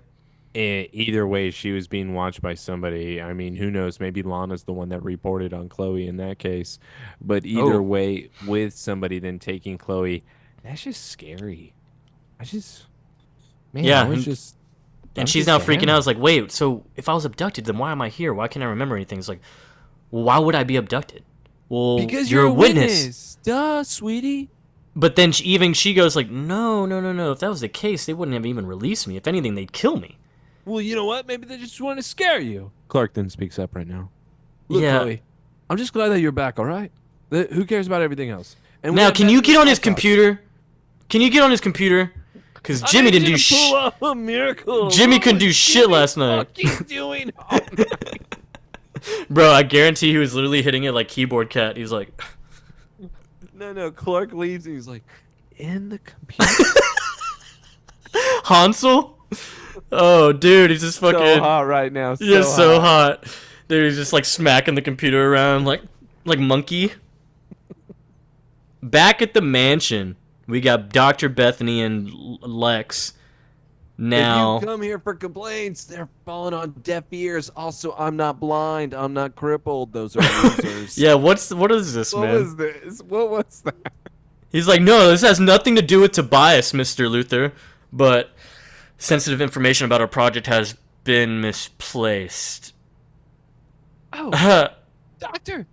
Either way, she was being watched by somebody. I mean, who knows? Maybe Lana's the one that reported on Chloe in that case. But either way, with somebody then taking Chloe, that's just scary. Man, Yeah, I was and- just. And I'm she's just now freaking sad. out. It's like, wait, so if I was abducted, then why am I here? Why can't I remember anything? It's like, well, why would I be abducted? Well, Because you're a witness. Duh, sweetie. But then she goes like, no. If that was the case, they wouldn't have even released me. If anything, they'd kill me. Well, you know what? Maybe they just want to scare you. Clark then speaks up right now. Look, Yeah. Chloe, I'm just glad that you're back, all right? Who cares about everything else? And we Now, have can that you get on his laptop. computer? Can you get on his computer? Because I Jimmy need didn't you do to pull shit. off a miracle. Jimmy couldn't do What shit Jimmy last night. fucking doing all night? Bro, I guarantee he was literally hitting it like keyboard cat. He was like, No. Clark leaves and he's like, in the computer. Hansel? Oh, dude, he's just fucking... So hot right now. So hot. Dude, he's just like smacking the computer around like monkey. Back at the mansion, we got Dr. Bethany and Lex. Now, If you come here for complaints, they're falling on deaf ears. Also, I'm not blind. I'm not crippled. Those are losers. yeah, what is this, What man? was this? What was that? He's like, no, this has nothing to do with Tobias, Mr. Luther, but sensitive information about our project has been misplaced. Oh, doctor,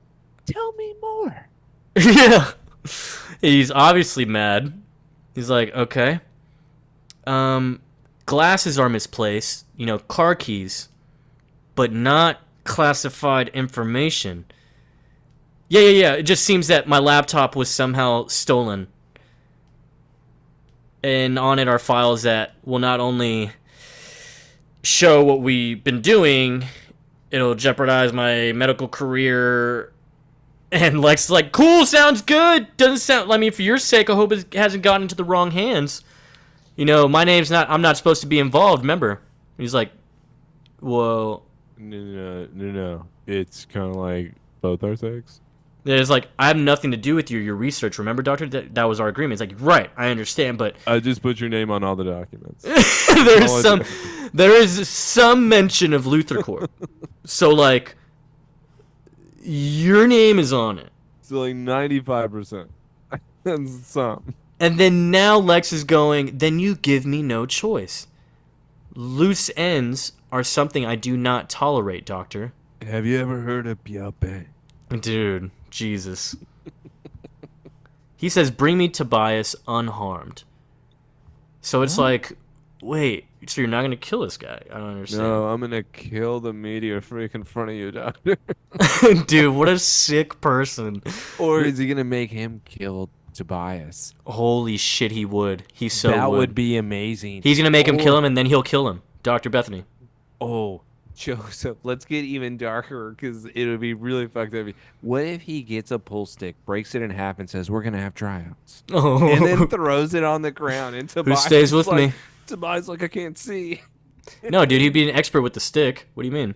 tell me more. Yeah. He's obviously mad. He's like, okay. Glasses are misplaced, car keys, but not classified information. Yeah. It just seems that my laptop was somehow stolen. And on it are files that will not only show what we've been doing, it'll jeopardize my medical career. And Lex is like, cool, sounds good. Doesn't sound, I mean, for your sake, I hope it hasn't gotten into the wrong hands. My name's not, I'm not supposed to be involved, remember? He's like, whoa. No. It's kind of like both our sex. It's like, I have nothing to do with your research. Remember, Doctor? That was our agreement. It's like, right, I understand, but I just put your name on all the documents. there is some mention of Luthor Corp. So like, your name is on it. So like 95%. That's some. And then now Lex is going, then you give me no choice. Loose ends are something I do not tolerate, Doctor. Have you ever heard of Piape? Dude, Jesus. He says, bring me Tobias unharmed. So it's like, wait, so you're not going to kill this guy? I don't understand. No, I'm going to kill the meteor freak in front of you, Doctor. Dude, what a sick person. Or is he going to make him kill Tobias? Holy shit, he would. He so that would. would be amazing. He's going to make him kill him, and then he'll kill him. Dr. Bethany. Oh, Joseph, let's get even darker because it would be really fucked up. What if he gets a pull stick, breaks it in half, and says, we're going to have tryouts? Oh. And then throws it on the ground. And Tobias who stays with me? Tobias like, I can't see. No, dude, he'd be an expert with the stick. What do you mean?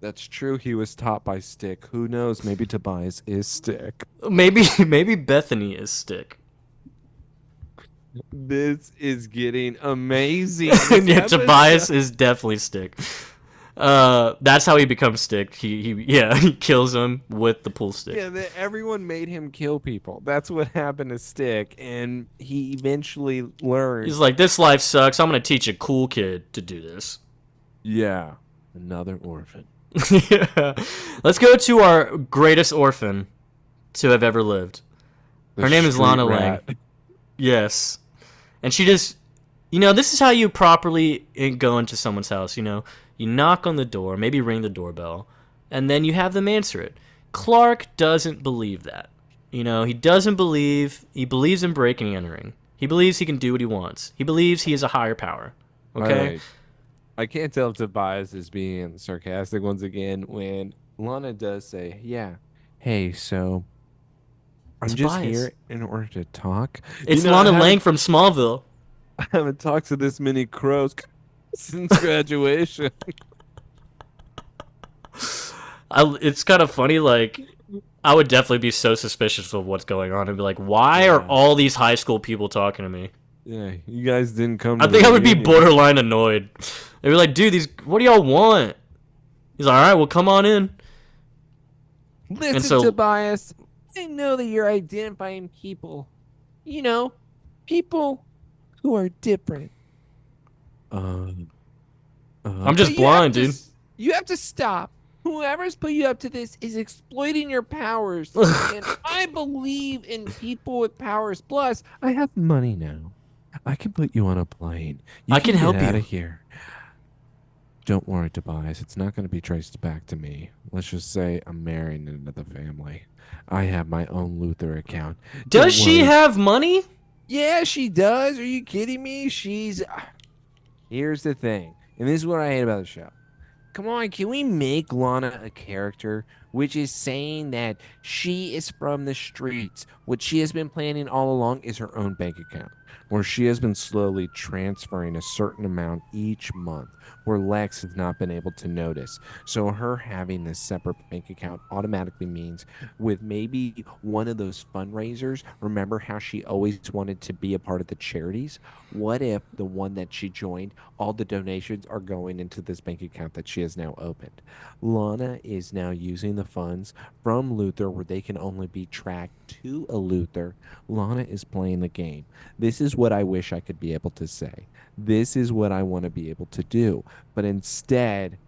That's true. He was taught by Stick. Who knows? Maybe Tobias is Stick. Maybe Bethany is Stick. This is getting amazing. Yeah, Tobias is definitely Stick. That's how he becomes Stick. He kills him with the pool stick. Yeah, everyone made him kill people. That's what happened to Stick, and he eventually learned. He's like, this life sucks. I'm gonna teach a cool kid to do this. Yeah, another orphan. Yeah. Let's go to our greatest orphan to have ever lived. Her name is Lana Lang. Yes. And she just, this is how you properly go into someone's house, You knock on the door, maybe ring the doorbell, and then you have them answer it. Clark doesn't believe that. He believes in breaking and entering. He believes he can do what he wants. He believes he is a higher power. Okay? Right. I can't tell if Tobias is being sarcastic once again when Lana does say, yeah, hey, so I'm Tobias. just here in order to talk. It's Lana Lang from Smallville. I haven't talked to this many crows since graduation. It's kind of funny, like, I would definitely be so suspicious of what's going on and be like, why are all these high school people talking to me? Yeah, you guys didn't come to I think I would be borderline annoyed. They'd be like, dude, what do y'all want? He's like, all right, well, come on in. Listen, Tobias, I know that you're identifying people. People who are different. I'm just blind, dude. You have to stop. Whoever's put you up to this is exploiting your powers. And I believe in people with powers. Plus, I have money now. I can put you on a plane. I can help you out of here. Don't worry, Tobias. It's not going to be traced back to me. Let's just say I'm marrying into the family. I have my own Luthor account. Does she have money? Yeah, she does. Are you kidding me? Here's the thing, and this is what I hate about the show. Come on, can we make Lana a character which is saying that she is from the streets? What she has been planning all along is her own bank account, where she has been slowly transferring a certain amount each month, where Lex has not been able to notice. So her having this separate bank account automatically means with maybe one of those fundraisers, remember how she always wanted to be a part of the charities? What if the one that she joined, all the donations are going into this bank account that she has now opened? Lana is now using the funds from Luthor where they can only be tracked to a Luthor. Lana is playing the game. This is what I wish I could be able to say. This is what I want to be able to do. But instead,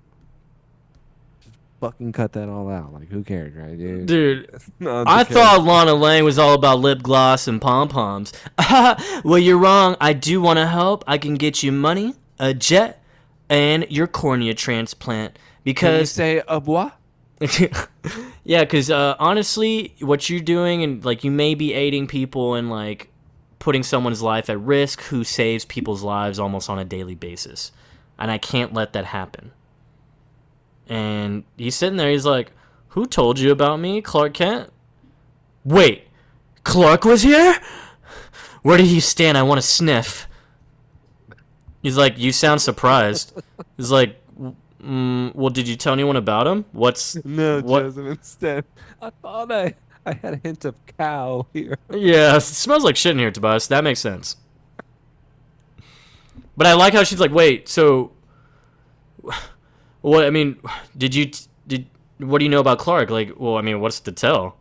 fucking cut that all out. Like, who cares, right, dude? Dude, I thought Lana Lang was all about lip gloss and pom-poms. Well, you're wrong. I do want to help. I can get you money, a jet, and your cornea transplant. Because... Can you say, au revoir? Yeah, because honestly, what you're doing, and like, you may be aiding people and like putting someone's life at risk who saves people's lives almost on a daily basis, and I can't let that happen. And he's sitting there, he's like, who told you about me, Clark Kent? Wait, Clark was here? Where did he stand? I want to sniff. He's like, you sound surprised. He's like, Well, did you tell anyone about him? No, What? Joseph. Instead, I thought I had a hint of cow here. Yeah, it smells like shit in here, Tobias. That makes sense. But I like how she's like, wait, so what? I mean, did what do you know about Clark? Like, well, I mean, what's to tell?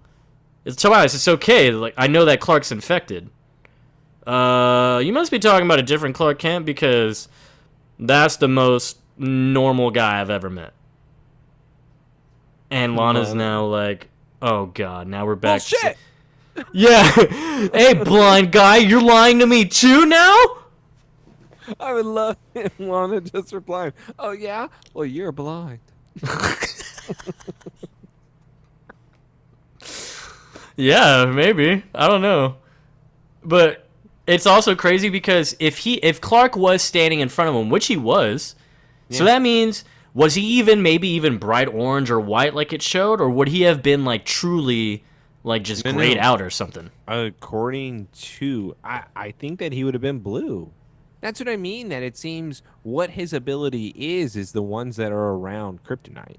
It's Tobias. It's okay. Like, I know that Clark's infected. You must be talking about a different Clark Kent because that's the most normal guy I've ever met. And Lana's Lana. now like, oh god, now we're back. Bullshit. Yeah. Hey, blind guy, you're lying to me too now? I would love if Lana just replied, "Oh yeah, well you're blind." Yeah, maybe. I don't know. But it's also crazy because if Clark was standing in front of him, which he was, so Yeah. that means was he even maybe even bright orange or white like it showed, or would he have been like truly like just No, grayed no. out or something? According to, I think that he would have been blue. That's what I mean. That it seems what his ability is the ones that are around kryptonite.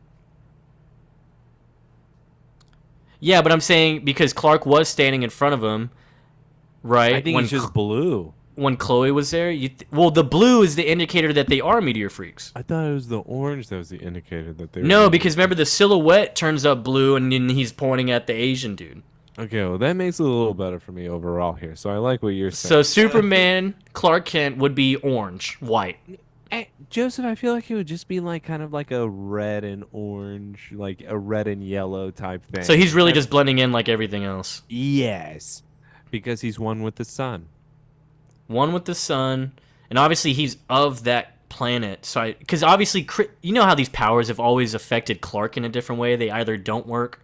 Yeah, but I'm saying because Clark was standing in front of him, I right? think he's just blue. When Chloe was there, well, the blue is the indicator that they are meteor freaks. I thought it was the orange that was the indicator that they were. No, because remember the silhouette turns up blue, and then he's pointing at the Asian dude. Okay, well that makes it a little better for me overall here. So I like what you're saying. So Superman, Clark Kent would be orange, white. Joseph, I feel like it would just be like kind of like a red and orange, like a red and yellow type thing. So he's really just blending in like everything else. Yes, because he's one with the sun. One with the sun, and obviously he's of that planet. So because obviously you know how these powers have always affected Clark in a different way. They either don't work,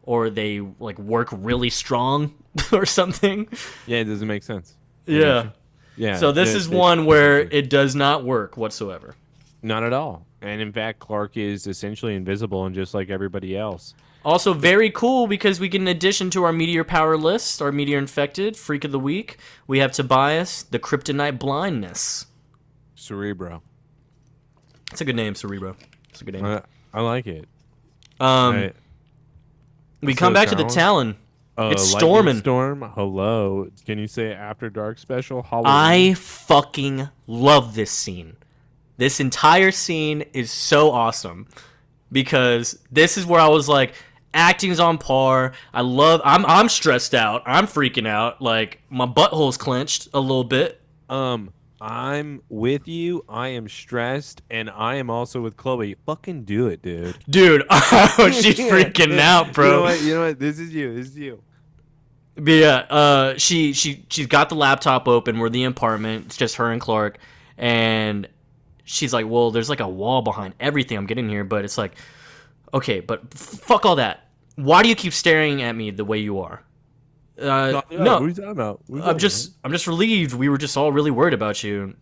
or they like work really strong, or something. Yeah, it doesn't make sense. Yeah. Yeah. So this is one where it does not work whatsoever. Not at all. And in fact, Clark is essentially invisible and just like everybody else. Also, very cool because we get in addition to our meteor power list, our meteor-infected, Freak of the Week, we have Tobias, the Kryptonite Blindness. Cerebro. It's a good name, Cerebro. It's a good name. I like it. We come back to the Talon. It's storming. Storm. Hello. Can you say After Dark special? Halloween. I fucking love this scene. This entire scene is so awesome because this is where I was like, acting's on par. I'm stressed out. I'm freaking out. Like my butthole's clenched a little bit. I'm with you. I am stressed, and I am also with Chloe. Fucking do it, dude. Dude, she's freaking out, bro. You know what? This is you. But yeah, she's got the laptop open. We're in the apartment. It's just her and Clark, and she's like, "Well, there's like a wall behind everything I'm getting here." But it's like, okay, but fuck all that. Why do you keep staring at me the way you are? No, what are you talking about? I'm just relieved. We were just all really worried about you.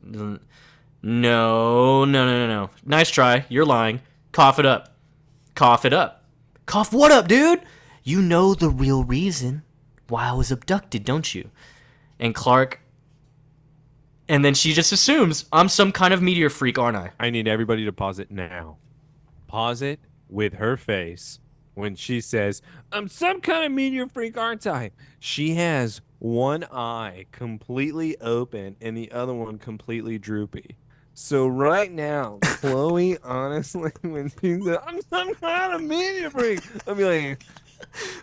No. Nice try. You're lying. Cough it up. Cough it up. Cough what up, dude? You know the real reason why I was abducted, don't you? And Clark. And then she just assumes I'm some kind of meteor freak, aren't I? I need everybody to pause it now. Pause it with her face when she says, "I'm some kind of meteor freak, aren't I?" She has one eye completely open and the other one completely droopy. So right now, Chloe, honestly, when she said, "I'm some kind of meteor freak," I'll be like,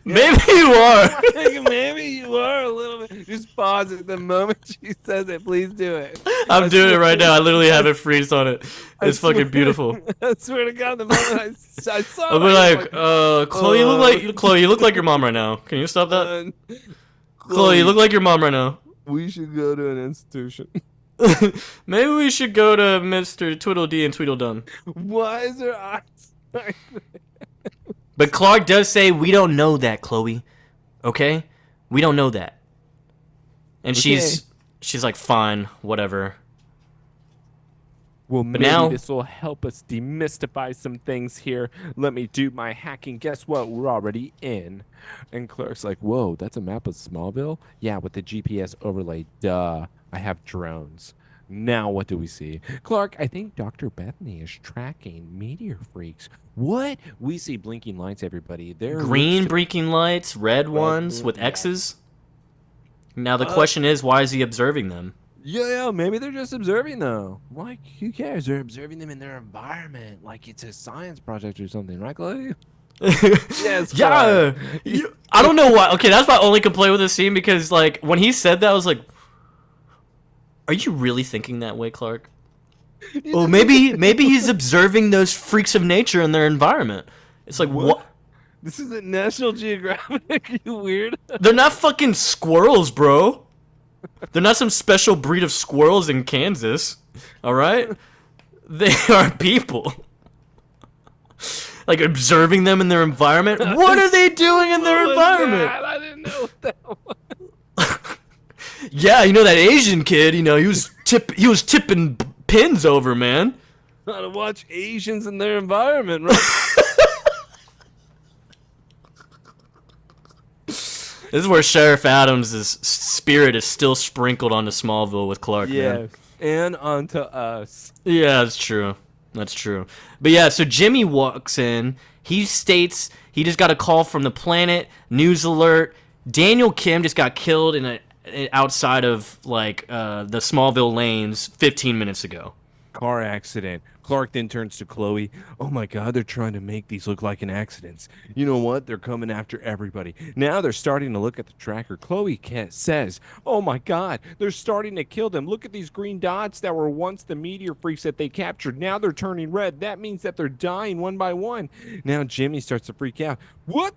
Maybe you are. maybe you are a little bit. Just pause it the moment she says it. Please do it. I'm doing it right now. I literally have it freezed on it. It's fucking beautiful. I swear to God, the moment I saw I'll be like, Chloe, you look like your mom right now. Can you stop that? Chloe, you look like your mom right now. We should go to an institution. Maybe we should go to Mr. Tweedledee and Tweedledum. Why is her eyes? But Clark does say, we don't know that, Chloe. Okay? We don't know that. And Okay. she's like, fine, whatever. Well, maybe now- this will help us demystify some things here. Let me do my hacking. Guess what? We're already in. And Clark's like, whoa, that's a map of Smallville? Yeah, with the GPS overlay. Duh. I have drones. Now what do we see? Clark, I think Dr. Bethany is tracking meteor freaks. What? We see blinking lights, everybody. There looks Green to blinking lights, red red. ones with Yes. X's. Now the Uh, question is, why is he observing them? yeah, maybe they're just observing though. Like, who cares? They're observing them in their environment, like it's a science project or something, right, Chloe? Yes, Yeah, I don't know why. Okay, that's my only complaint with this scene because, like, when he said that, I was like, "Are you really thinking that way, Clark?" Oh, maybe he's observing those freaks of nature in their environment. It's like what? This isn't National Geographic, you weird. They're not fucking squirrels, bro. They're not some special breed of squirrels in Kansas. All right, they are people. Like observing them in their environment. What are they doing in their environment? God, I didn't know what that was. Yeah, you know that Asian kid. You know he was tipping pins over, man. How to watch Asians in their environment, right? This is where Sheriff Adams' spirit is still sprinkled onto Smallville with Clark. Man. And onto us. Yeah, that's true. That's true. But yeah, so Jimmy walks in. He states he just got a call from the planet. News alert. Daniel Kim just got killed outside of like the Smallville lanes 15 minutes ago. Car accident. Clark then turns to Chloe. Oh my God, they're trying to make these look like an accidents. You know what? They're coming after everybody. Now they're starting to look at the tracker. Chloe says, oh my God, they're starting to kill them. Look at these green dots that were once the meteor freaks that they captured. Now they're turning red. That means that they're dying one by one. Now Jimmy starts to freak out. What's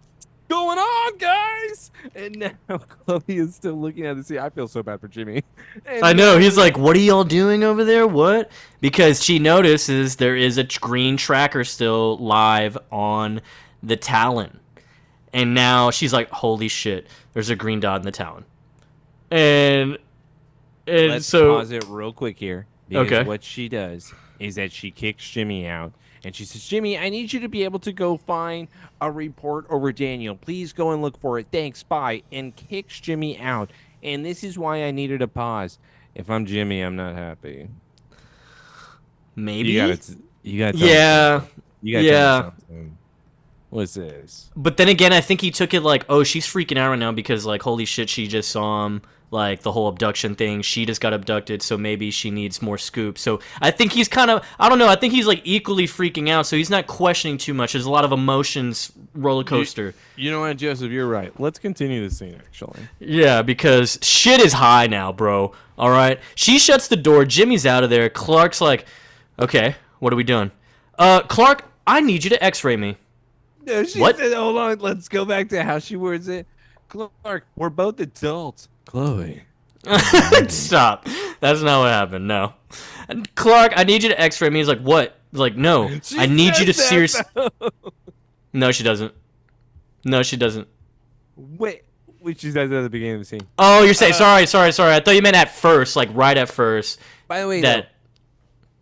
going on, guys? And now Chloe is still looking at the sea. I feel so bad for Jimmy. And I know. He's like, what are y'all doing over there? What? Because she notices there is a green tracker still live on the Talon. And now she's like, holy shit, there's a green dot in the Talon. And let's so pause it real quick here. Because Okay. what she does is that she kicks Jimmy out. And she says, Jimmy, I need you to be able to go find a report over Daniel. Please go and look for it. Thanks. Bye. And kicks Jimmy out. And this is why I needed a pause. If I'm Jimmy, I'm not happy. maybe. You gotta tell me Yeah. something. You gotta Yeah. tell me something. What's this? But then again, I think he took it like, oh, she's freaking out right now because, like, holy shit, she just saw him. Like, the whole abduction thing. She just got abducted, so maybe she needs more scoop. So I think he's kind of, I don't know, I think he's, like, equally freaking out, so he's not questioning too much. There's a lot of emotions, roller coaster. You know what, Joseph? You're right. Let's continue the scene, actually. Yeah, because shit is high now, bro. All right? She shuts the door. Jimmy's out of there. Clark's like, okay, what are we doing? Clark, I need you to x-ray me. No, she What? said, hold on. Let's go back to how she words it. Clark, we're both adults. Chloe. Stop. That's not what happened. No. And Clark, I need you to x-ray me. He's like, what? He's like, no. I need you to seriously. No, she doesn't. No, she doesn't. Wait, she says at the beginning of the scene. Oh, you're saying, sorry. I thought you meant at first, like right at first. By the way, That,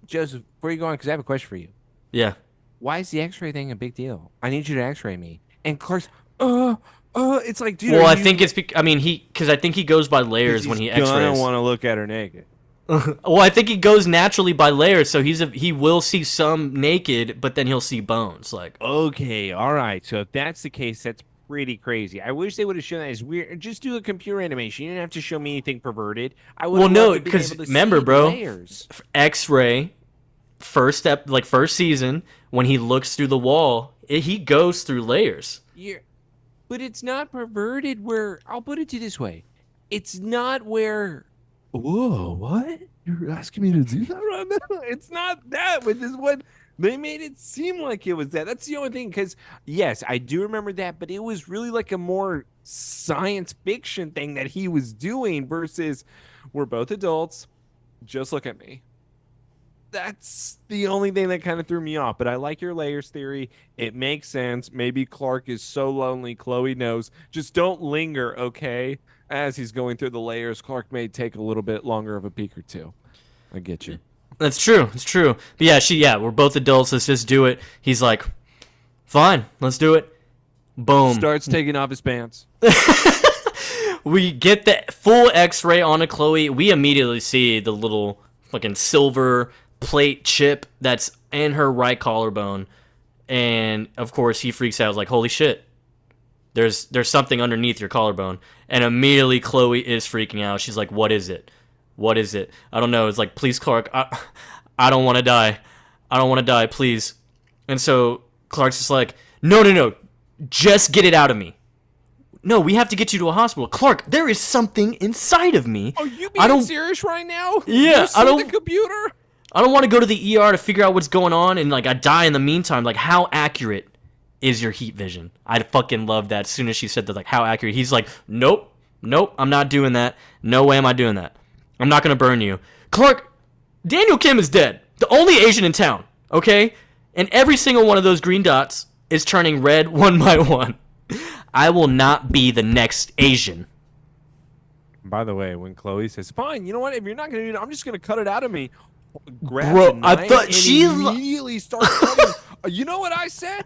Joseph, before you go on, because I have a question for you. yeah. Why is the X-ray thing a big deal? I need you to X-ray me. And Clark's, it's like, dude. Well, I think it's, because I think he goes by layers when he He's gonna x-rays. want to look at her naked. Well, I think he goes naturally by layers, so he will see some naked, but then he'll see bones. Like, Okay, all right. So if that's the case, that's pretty crazy. I wish they would have shown that as weird. Just do a computer animation. You didn't have to show me anything perverted. I would. Well, no, loved to be 'cause able to remember, see bro, layers. X-ray, first season, when he looks through the wall, he goes through layers. But it's not perverted where, I'll put it to you this way. It's not where, whoa, what? You're asking me to do that right now? It's not that, which is what they made it seem like it was that. That's the only thing, because, yes, I do remember that, but it was really like a more science fiction thing that he was doing versus we're both adults, just look at me. That's the only thing that kind of threw me off. But I like your layers theory. It makes sense. Maybe Clark is so lonely. Chloe knows. Just don't linger, okay? As he's going through the layers, Clark may take a little bit longer of a peek or two. I get you. That's true. It's true. But yeah, we're both adults. Let's just do it. He's like, fine, let's do it. Boom. Starts taking off his pants. We get the full X-ray onto Chloe. We immediately see the little fucking silver plate chip that's in her right collarbone. And of course he freaks out, like, holy shit, there's something underneath your collarbone. And immediately Chloe is freaking out. She's like, what is it? What is it? I don't know. It's like, please, Clark, I don't want to die. I don't want to die, please. And so Clark's just like, no, just get it out of me. No, we have to get you to a hospital. Clark, there is something inside of me. Are you being serious right now? Yeah, I don't. The computer. I don't want to go to the ER to figure out what's going on, and like I die in the meantime. Like, how accurate is your heat vision? I fucking love that. As soon as she said that, like, how accurate, he's like, nope, I'm not doing that. No way am I doing that. I'm not gonna burn you, Clark. Daniel Kim is dead. The only Asian in town. Okay, and every single one of those green dots is turning red one by one. I will not be the next Asian. By the way, when Chloe says, "Fine, you know what? If you're not gonna do it, I'm just gonna cut it out of me." Bro, I thought she immediately started cutting. You know what I said?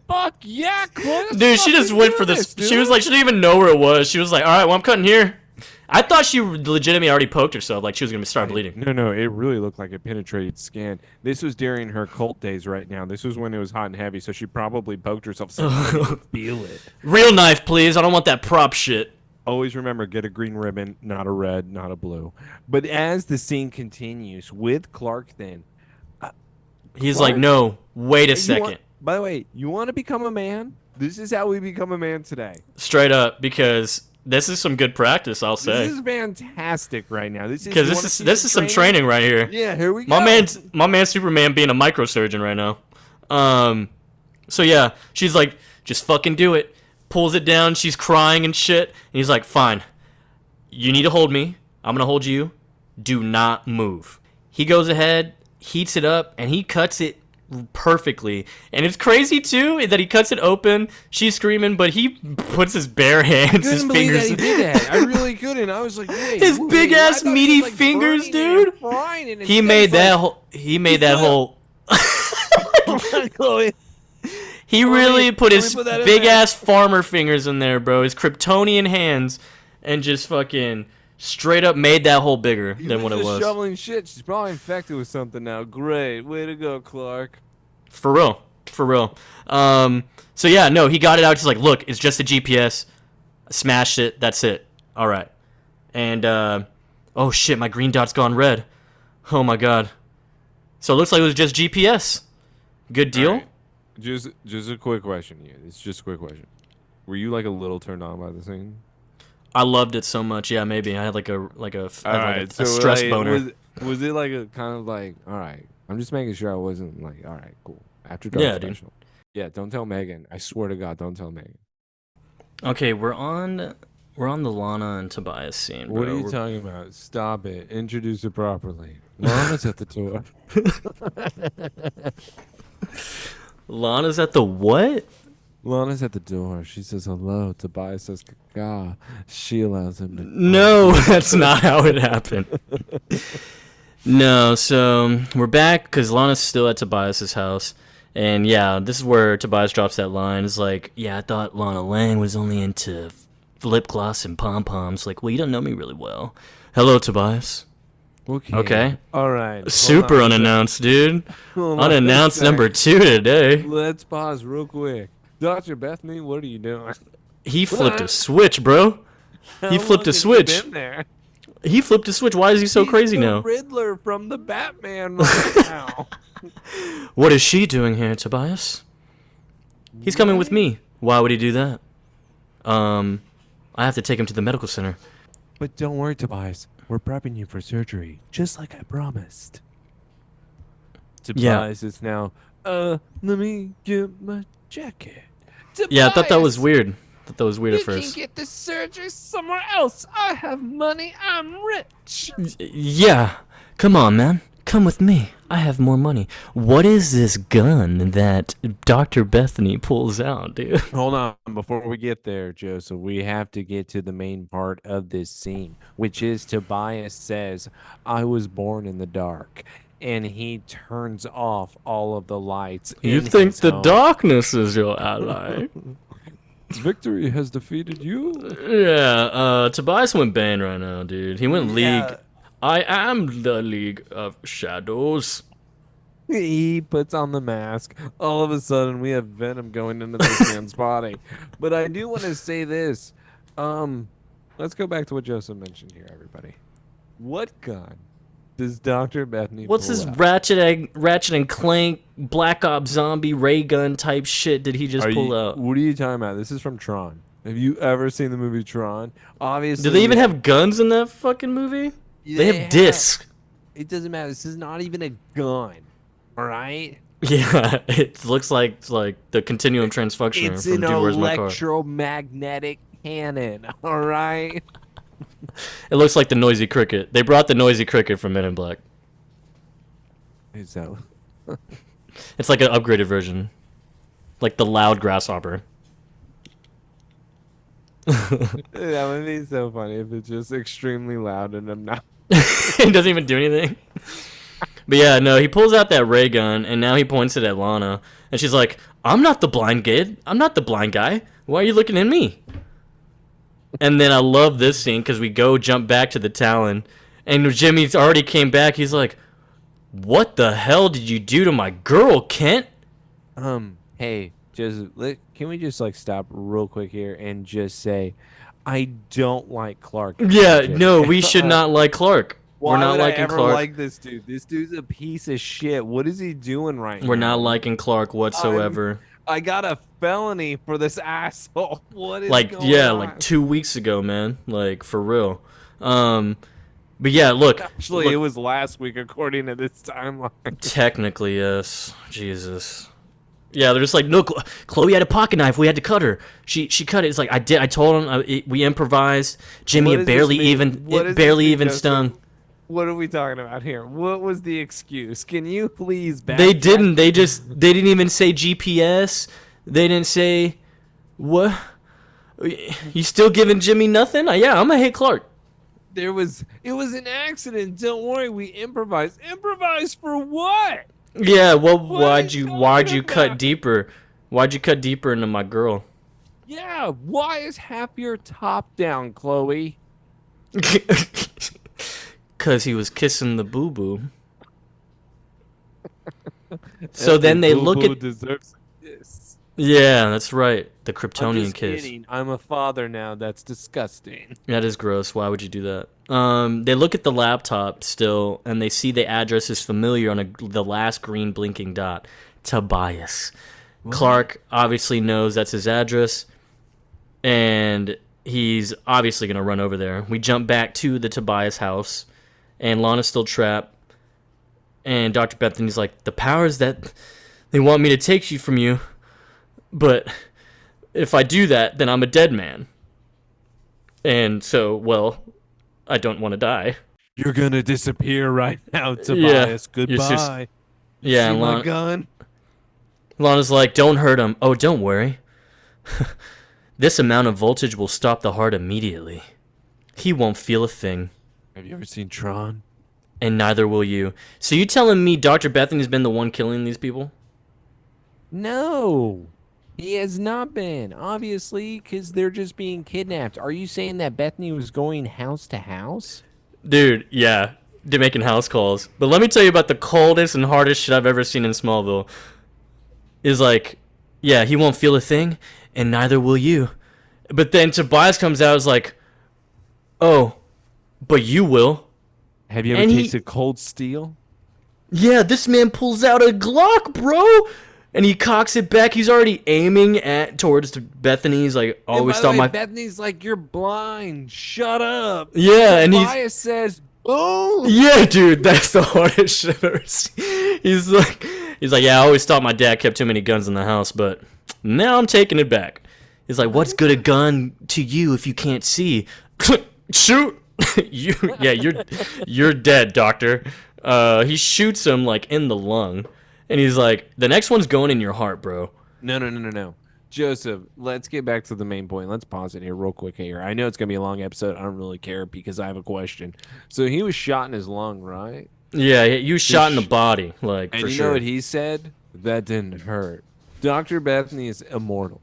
Fuck yeah, Chloe. Dude, she just went for this. She was like, she didn't even know where it was. She was like, all right, well, I'm cutting here. I thought she legitimately already poked herself, like she was gonna start bleeding. No, it really looked like it penetrated skin. This was during her cult days right now. This was when it was hot and heavy, so she probably poked herself so she could feel it. Real knife, please. I don't want that prop shit. Always remember, get a green ribbon, not a red, not a blue. But as the scene continues with Clark then, he's like, no, wait a second. By the way, you want to become a man? This is how we become a man today. Straight up, because this is some good practice, I'll say. This is fantastic right now. This is some training right here. Yeah, here we go. My man Superman being a microsurgeon right now. So yeah, she's like, just fucking do it. Pulls it down, she's crying and shit. And he's like, fine, you need to hold me. I'm gonna hold you. Do not move. He goes ahead, heats it up, and he cuts it perfectly. And it's crazy too that he cuts it open. She's screaming, but he puts his bare hands, his fingers. That he did that. I really couldn't. I was like, his big ass meaty fingers, dude. He made that whole. He made that whole. He really put his big ass farmer fingers in there, bro. His Kryptonian hands, and just fucking straight up made that hole bigger than what it was. Shoveling shit. She's probably infected with something now. Great, way to go, Clark. For real. So yeah, no, he got it out. He's like, look, it's just a GPS. Smashed it. That's it. All right. And oh shit, my green dot's gone red. Oh my god. So it looks like it was just GPS. Good deal. Right. Just a quick question here. It's just a quick question. Were you like a little turned on by the scene? I loved it so much. Yeah, maybe I had a stress like, boner. Was it like a kind of like, all right? I'm just making sure I wasn't like, all right, cool. After dark special. Dude. Yeah, don't tell Megan. I swear to God, don't tell Megan. Okay, we're on the Lana and Tobias scene. Bro. What are you talking about? Stop it. Introduce it properly. Lana's at the door. Lana's at the what? Lana's at the door. She says hello. Tobias says caca. She allows him to. No, that's not how it happened. No, so we're back because Lana's still at Tobias's house. And yeah, this is where Tobias drops that line. It's like, yeah, I thought Lana Lang was only into lip gloss and pom-poms. Like, well, you don't know me really well. Hello, Tobias. Okay. All right. Super unannounced, dude. Unannounced number 2 today. Let's pause real quick. Dr. Bethany, what are you doing? He flipped a switch, bro. He flipped a switch. He flipped a switch. Why is he so crazy now? Riddler from the Batman right now. What is she doing here, Tobias? He's coming with me. Why would he do that? I have to take him to the medical center. But don't worry, Tobias. We're prepping you for surgery, just like I promised. Tobias is now, let me get my jacket. Tobias, yeah, I thought that was weird. At first. You can get the surgery somewhere else. I have money. I'm rich. Yeah. Come on, man. Come with me. I have more money. What is this gun that Dr. Bethany pulls out, dude? Hold on. Before we get there, Joseph, we have to get to the main part of this scene, which is Tobias says, I was born in the dark. And he turns off all of the lights. You think the darkness is your ally? Victory has defeated you? Yeah, Tobias went banned right now, dude. He went league. I am the League of Shadows. He puts on the mask. All of a sudden, we have venom going into this man's body. But I do want to say this. Um, let's go back to what Joseph mentioned here, everybody. What gun does Dr. Bethany What's pull this out? Ratchet and Clank Black Ops zombie ray gun type shit did he just pull out? What are you talking about? This is from Tron. Have you ever seen the movie Tron? Obviously, Do they even have guns in that fucking movie? They have discs. It doesn't matter. This is not even a gun. All right? Yeah, it looks like the Continuum Transfunctioner It's from an Dude, Where's My Car? electromagnetic cannon. All right? It looks like the Noisy Cricket. They brought the Noisy Cricket from Men in Black. Is that It's like an upgraded version. Like the loud grasshopper. that would be so funny if it's just extremely loud and I'm not. He doesn't even do anything. But yeah, no, he pulls out that ray gun and now he points it at Lana. And she's like, I'm not the blind kid. I'm not the blind guy. Why are you looking at me? And then I love this scene because we jump back to the Talon. And Jimmy's already came back. He's like, what the hell did you do to my girl, Kent? Hey, Joseph, can we just like stop real quick here and just say, I don't like Clark. Yeah, no, we should not like Clark. Why We're not would liking I ever Clark. like this dude? This dude's a piece of shit. What is he doing right now? We're not liking Clark whatsoever. I got a felony for this asshole. What is Like, going yeah, on? like 2 weeks ago, man. Like, for real. But yeah, look. Actually, look, it was last week according to this timeline. technically, yes. Jesus. Yeah, they're just like, no, Chloe had a pocket knife. We had to cut her. She cut it. It's like, I told him. We improvised. Jimmy, What it does this mean? barely even Joseph? stung. What are we talking about here? What was the excuse? Can you please back? They didn't. They didn't even say GPS. They didn't say what. You still giving Jimmy nothing? Yeah, I'm gonna hit Clark. It was an accident. Don't worry, we improvised. Improvise for what? Yeah, well, What are you why'd you talking cut about? deeper? Why'd you cut deeper into my girl? Yeah, why is half your top down, Chloe? Cause he was kissing the boo boo. So then they look at. Deserves this. Yeah, that's right. The I'm Kryptonian just kiss. kidding. I'm a father now. That's disgusting. That is gross. Why would you do that? They look at the laptop still, and they see the address is familiar on the last green blinking dot. Tobias. Clark obviously knows that's his address, and he's obviously going to run over there. We jump back to the Tobias house, and Lana's still trapped. And Dr. Bethany's like, the powers that they want me to take you from you, but if I do that, then I'm a dead man. And so, well, I don't want to die. You're gonna disappear right now, Tobias. Goodbye. Yeah, See and my gun? Lana's like, don't hurt him. Oh, don't worry. This amount of voltage will stop the heart immediately. He won't feel a thing. Have you ever seen Tron? And neither will you. So you telling me Dr. Bethany's been the one killing these people? No, he has not been. Obviously, because they're just being kidnapped. Are you saying that Bethany was going house to house? Dude, yeah. They're making house calls. But let me tell you about the coldest and hardest shit I've ever seen in Smallville. Is like, yeah, he won't feel a thing, and neither will you. But then Tobias comes out and is like, oh, but you will. Have you ever And tasted cold steel? Yeah, this man pulls out a Glock, bro. And he cocks it back. He's already aiming towards Bethany. He's like, always thought my. Bethany's like, you're blind. Shut up. Yeah, and Tobias says, boom. Yeah, dude, that's the hardest shit I've ever seen. He's like, yeah, I always thought my dad kept too many guns in the house, but now I'm taking it back. He's like, what's good a gun to you if you can't see? Shoot. You're dead, doctor. He shoots him like in the lung, and he's like, the next one's going in your heart, bro. No. Joseph, let's get back to the main point. Let's pause it here real quick here. I know it's going to be a long episode. I don't really care because I have a question. So he was shot in his lung, right? Yeah, you shot in the body, like, And for you sure. know what he said? That didn't hurt. Dr. Bethany is immortal.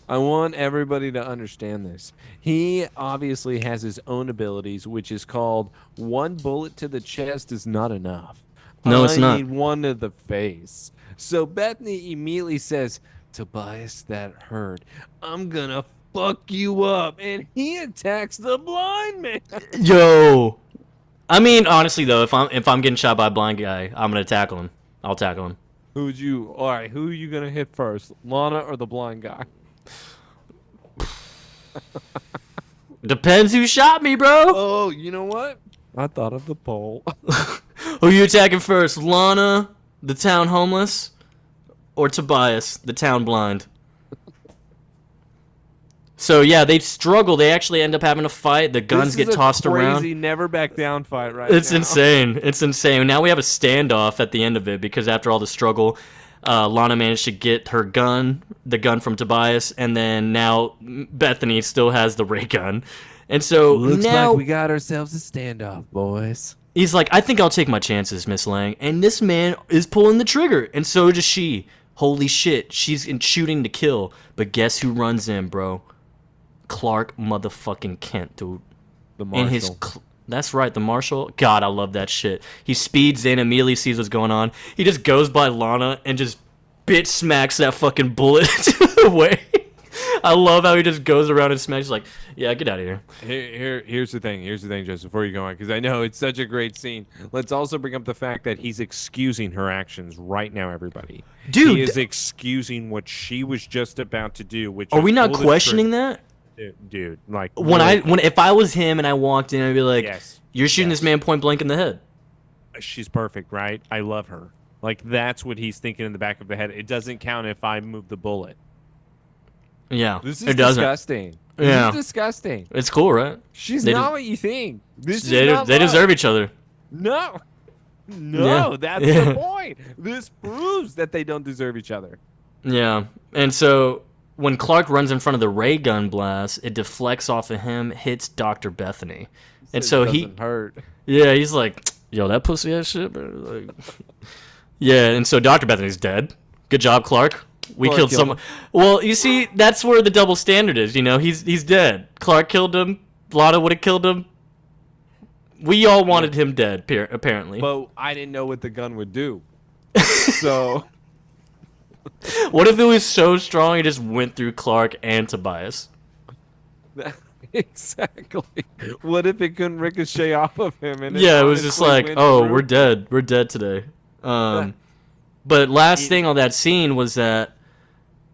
I want everybody to understand this. He obviously has his own abilities, which is called one bullet to the chest is not enough. No, it's I not. need one to the face. So Bethany immediately says, Tobias, that hurt. I'm gonna fuck you up. And he attacks the blind man. Yo. I mean, honestly though, if I'm getting shot by a blind guy, I'm gonna tackle him. I'll tackle him. All right, who are you gonna hit first? Lana or the blind guy? Depends who shot me, bro. Oh, you know what? I thought of the pole. Who you attacking first, Lana, the town homeless, or Tobias, the town blind? So yeah, they struggle. They actually end up having a fight. The guns get tossed around. Crazy, never back down fight right It's now. insane. It's insane. Now we have a standoff at the end of it because after all the struggle, Lana managed to get her gun, the gun from Tobias, and then now Bethany still has the ray gun. And so Looks now like we got ourselves a standoff, boys. he's like, I think I'll take my chances, Miss Lang. And this man is pulling the trigger, and so does she. Holy shit, she's shooting to kill. But guess who runs in, bro? Clark motherfucking Kent, dude. The marshal. That's right, the marshal. God, I love that shit. He speeds in, immediately sees what's going on. He just goes by Lana and just bitch smacks that fucking bullet away. I love how he just goes around and smacks. He's like, yeah, get out of here. Here's the thing. Here's the thing, Joseph. Before you go on, because I know it's such a great scene. Let's also bring up the fact that he's excusing her actions right now. Everybody, Dude, he is excusing what she was just about to do. Which are is we not pull the questioning that? dude? Like If I was him and I walked in, I'd be like, yes, you're shooting yes. this man point blank in the head. She's perfect, right? I love her. Like that's what he's thinking in the back of the head. It doesn't count if I move the bullet. Yeah, This is it doesn't. disgusting. Yeah. This is disgusting. It's cool, right? She's They not de- what you think. This is They not love. deserve each other. No. Yeah. That's Yeah. the point. This proves that they don't deserve each other. Yeah, and so when Clark runs in front of the ray gun blast, it deflects off of him, hits Dr. Bethany. And so it he, doesn't hurt. yeah, he's like, yo, that pussy ass shit, bro. Like, yeah, and so Dr. Bethany's dead. Good job, Clark. We Clark killed killed someone. Well, you see, that's where the double standard is. You know, he's dead. Clark killed him. Lana would have killed him. We all wanted him dead, apparently. But I didn't know what the gun would do. So What if it was so strong it just went through Clark and Tobias? exactly. What if it couldn't ricochet off of him? And Yeah, it was just honestly like, went oh, through? we're dead. We're dead today. But last thing on that scene was that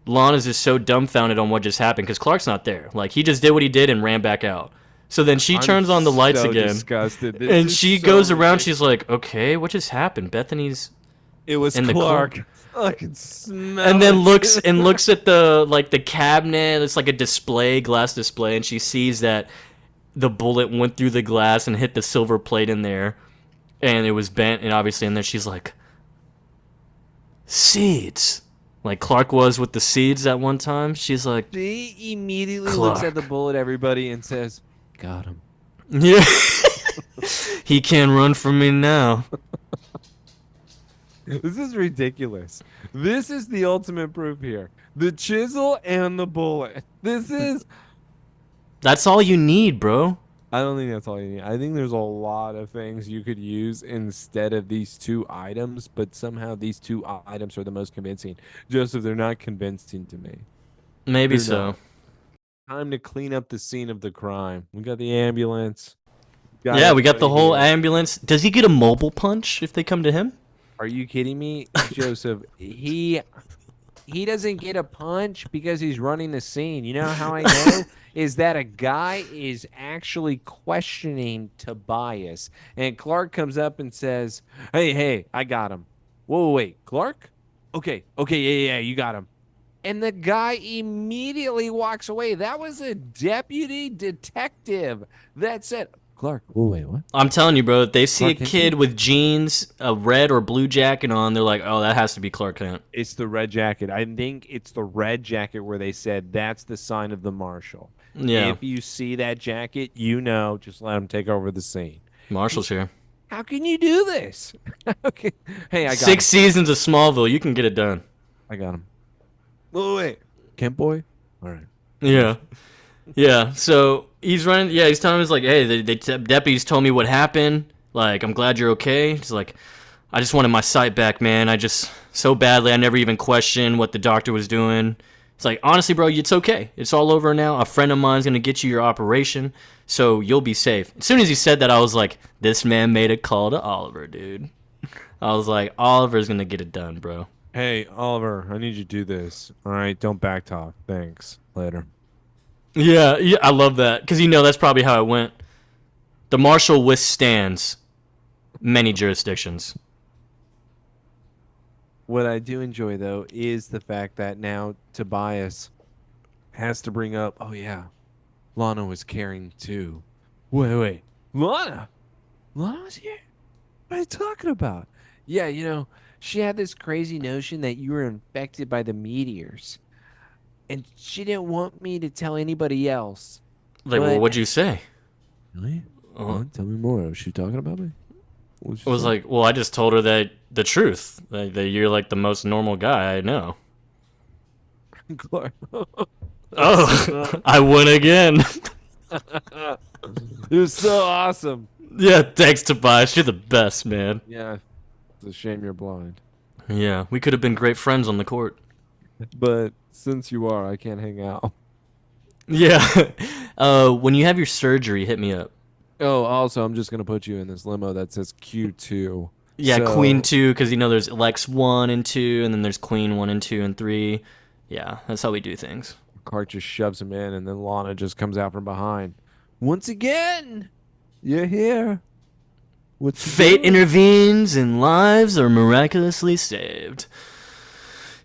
Lana's just so dumbfounded on what just happened because Clark's not there. Like, he just did what he did and ran back out. So then she I'm turns on the lights so again. Disgusted. This And is she so goes around. ridiculous. She's like, okay, what just happened? Bethany's... It was in the Clark. I can smell And then it. looks at the cabinet. It's like a display, glass display, and she sees that the bullet went through the glass and hit the silver plate in there, and it was bent. And obviously, in there, she's like, seeds, like Clark was with the seeds at one time. She's like, She immediately looks Clark. at the bullet, everybody, and says, "Got him." yeah, he can't run from me now. This is ridiculous. This is the ultimate proof here. The chisel and the bullet. This is. That's all you need, bro. I don't think that's all you need. I think there's a lot of things you could use instead of these two items, but somehow these two items are the most convincing. Joseph, they're not convincing to me. Maybe They're so. not. Time to clean up the scene of the crime. We got the ambulance. Yeah, we got the everybody whole here. ambulance. Does he get a mobile punch if they come to him? Are you kidding me, Joseph? He doesn't get a punch because he's running the scene. You know how I know? Is that a guy is actually questioning Tobias. And Clark comes up and says, Hey, I got him. Whoa, wait, Clark? Okay, yeah, you got him. And the guy immediately walks away. That was a deputy detective that said, Clark, whoa, wait, what? I'm telling you, bro, if they see Clark a Kent? kid with jeans, a red or blue jacket on, they're like, oh, that has to be Clark Kent. It's the red jacket. I think it's the red jacket where they said that's the sign of the marshal. Yeah. If you see that jacket, you know, just let him take over the scene. Marshall's here. How can you do this? Okay. Hey, I got 6 seasons of Smallville, you can get it done. him. I got him. Wait. Kent boy, All right. Yeah. Yeah. So he's running. Yeah, he's telling him, he's like, hey, the deputies told me what happened. Like, I'm glad you're okay. He's like, I just wanted my sight back, man. I just, so badly, I never even questioned what the doctor was doing. It's like, honestly, bro, it's okay. It's all over now. A friend of mine's going to get you your operation, so you'll be safe. As soon as he said that, I was like, this man made a call to Oliver, dude. I was like, Oliver's going to get it done, bro. Hey, Oliver, I need you to do this. All right, don't backtalk. Thanks. Later. Yeah, yeah, I love that. Because, that's probably how it went. The marshal withstands many jurisdictions. What I do enjoy though is the fact that now Tobias has to bring up, oh yeah, Lana was carrying too. Wait, Lana? Lana was here? What are you talking about? Yeah, she had this crazy notion that you were infected by the meteors. And she didn't want me to tell anybody else. Like, well, But what'd you say? really? Tell me more. Was she talking about me? What I was like, well, I just told her that the truth, that you're like the most normal guy I know. Clark. Oh, I won again. It was so awesome. Yeah, thanks, Tobias. You're the best, man. Yeah, it's a shame you're blind. Yeah, we could have been great friends on the court. But since you are, I can't hang out. Yeah. When you have your surgery, hit me up. Oh, also, I'm just gonna put you in this limo that says Q2. Yeah, So, Queen 2, because there's Lex 1 and 2, and then there's Queen 1 and 2 and 3. Yeah, that's how we do things. Clark just shoves him in, and then Lana just comes out from behind. Once again, you're here. What's Fate intervenes and lives are miraculously saved.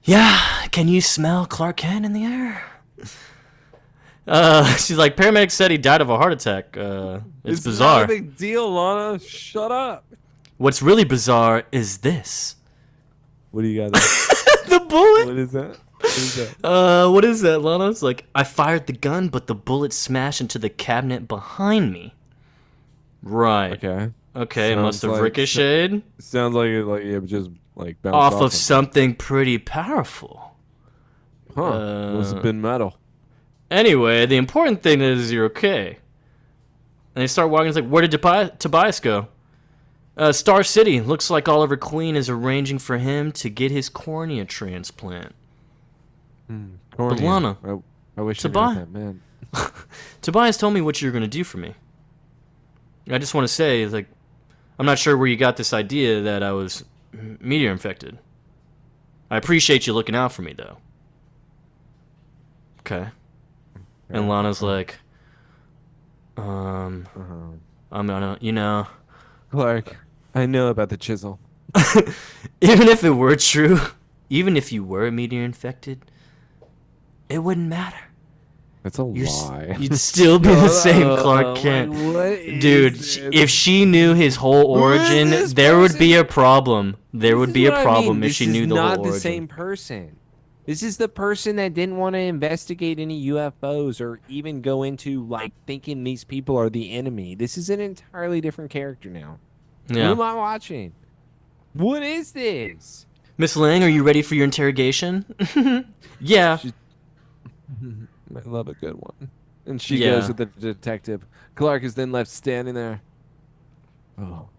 Yeah, can you smell Clark Kent in the air? She's like, paramedics said he died of a heart attack. It's bizarre. Not a big deal, Lana. Shut up. What's really bizarre is this. What do you got there? The bullet? What is that? What is that? What is that, Lana? It's like, I fired the gun, but the bullet smashed into the cabinet behind me. Right. Okay, it must have ricocheted. Sounds like it just like bounced off of something pretty powerful. Huh. Must have been metal. Anyway, the important thing is you're okay. And they start walking. It's like, where did Tobias go? Star City. Looks like Oliver Queen is arranging for him to get his cornea transplant. But Lana, I wish I knew that, man. Tobias told me what you're going to do for me. I just want to say, like, I'm not sure where you got this idea that I was meteor-infected. I appreciate you looking out for me, though. Okay. And Lana's like, I'm gonna, Clark, I know about the chisel. even if it were true, even if you were meteor-infected, it wouldn't matter. That's a lie. You'd still be the same Clark Kent. Dude, if she knew his whole origin, there would be a problem. There would be a problem if she knew the whole origin. This is not the same person. This is the person that didn't want to investigate any UFOs or even go into, like, thinking these people are the enemy. This is an entirely different character now. Yeah. Who am I watching? What is this? Miss Lang, are you ready for your interrogation? Yeah. I love a good one. And she goes with the detective. Clark is then left standing there. Oh.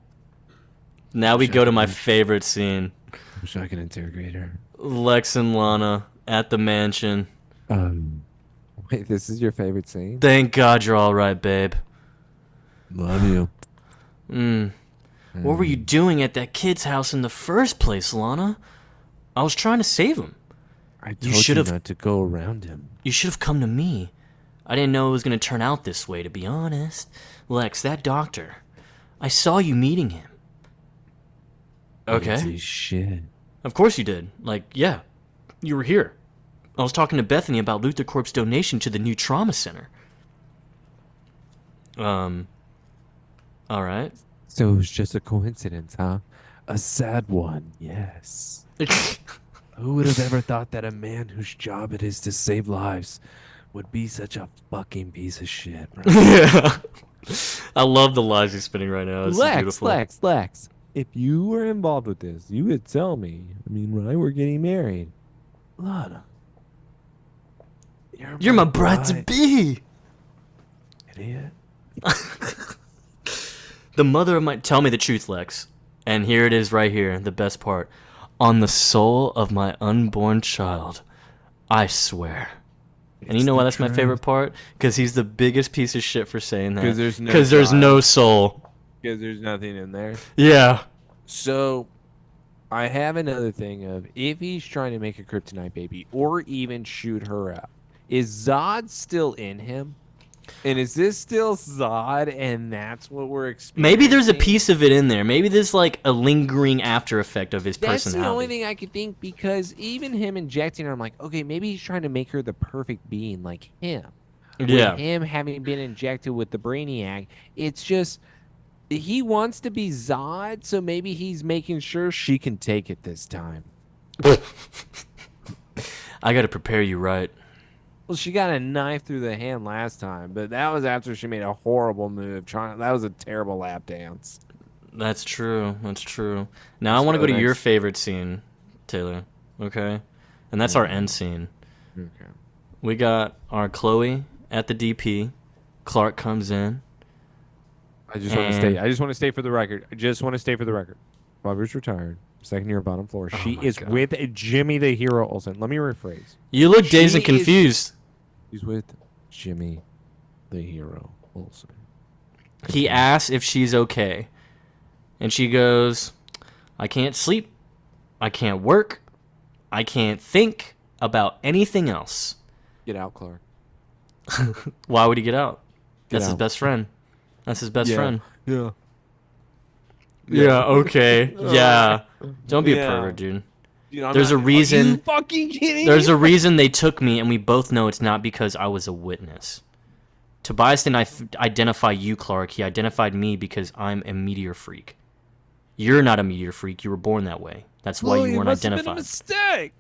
Now we go to my favorite scene. I wish I could interrogate her. Lex and Lana at the mansion. Wait, this is your favorite scene? Thank God you're all right, babe. Love you. What were you doing at that kid's house in the first place, Lana? I was trying to save him. I told you not to go around him. You should have come to me. I didn't know it was going to turn out this way, to be honest. Lex, that doctor. I saw you meeting him. Okay. I didn't say shit. Of course you did. Like, yeah. You were here. I was talking to Bethany about Luther Corp's donation to the new trauma center. Alright. So it was just a coincidence, huh? A sad one, yes. Who would have ever thought that a man whose job it is to save lives would be such a fucking piece of shit, right? Yeah. I love the lies he's spinning right now. It's beautiful. Lex. If you were involved with this, you would tell me. I mean, when I were getting married, Lana, You're my bride to be. Idiot. The mother of my... Tell me the truth, Lex. And here it is right here, the best part. On the soul of my unborn child, I swear. And you know why that's my favorite part? Because he's the biggest piece of shit for saying that. Because there's no soul. Because there's nothing in there. Yeah. So, I have another thing of if he's trying to make a kryptonite baby or even shoot her out, is Zod still in him? And is this still Zod and that's what we're experiencing? Maybe there's a piece of it in there. Maybe there's like a lingering after effect of his personality. That's the only thing I could think, because even him injecting her, I'm like, okay, maybe he's trying to make her the perfect being like him. Yeah. With him having been injected with the Brainiac, it's just he wants to be Zod, so maybe he's making sure she can take it this time. I got to prepare you right. Well, she got a knife through the hand last time, but that was after she made a horrible move. That was a terrible lap dance. That's true. That's true. Now I want to go to your favorite scene, Taylor. Okay? And that's our end scene. Okay. We got our Chloe at the DP. Clark comes in. I just want to stay for the record. Bobby's retired. Second year bottom floor. She is with Jimmy the Hero Olsen. Let me rephrase. You look dazed and confused. She's with Jimmy the Hero Olsen. He asks if she's okay. And she goes, I can't sleep. I can't work. I can't think about anything else. Get out, Clark. Why would he get out? That's out. his best friend. That's his best friend. Yeah. Yeah, okay. Yeah. Don't be a pervert, dude. There's a reason. Are you fucking kidding There's me? a reason they took me, and we both know it's not because I was a witness. Tobias didn't identify you, Clark. He identified me because I'm a meteor freak. You're not a meteor freak. You were born that way. That's why you weren't identified. It must have been a mistake.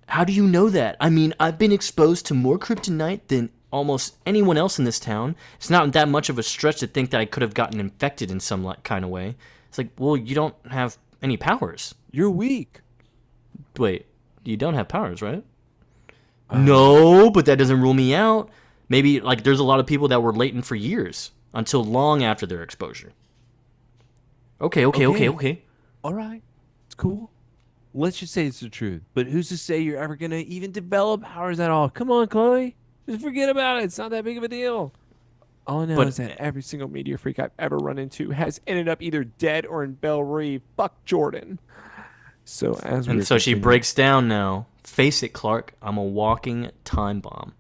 How do you know that? I mean, I've been exposed to more kryptonite than almost anyone else in this town. It's not that much of a stretch to think that I could have gotten infected in some kind of way. It's like, well, you don't have any powers. You're weak. Wait, you don't have powers, right? No, but that doesn't rule me out. Maybe, like, there's a lot of people that were latent for years until long after their exposure. Okay. All right. It's cool. Let's just say it's the truth. But who's to say you're ever going to even develop powers at all? Come on, Chloe. Just forget about it. It's not that big of a deal. All I know is that every single meteor freak I've ever run into has ended up either dead or in Belle Reve. Fuck Jordan. So she breaks down now. Face it, Clark. I'm a walking time bomb.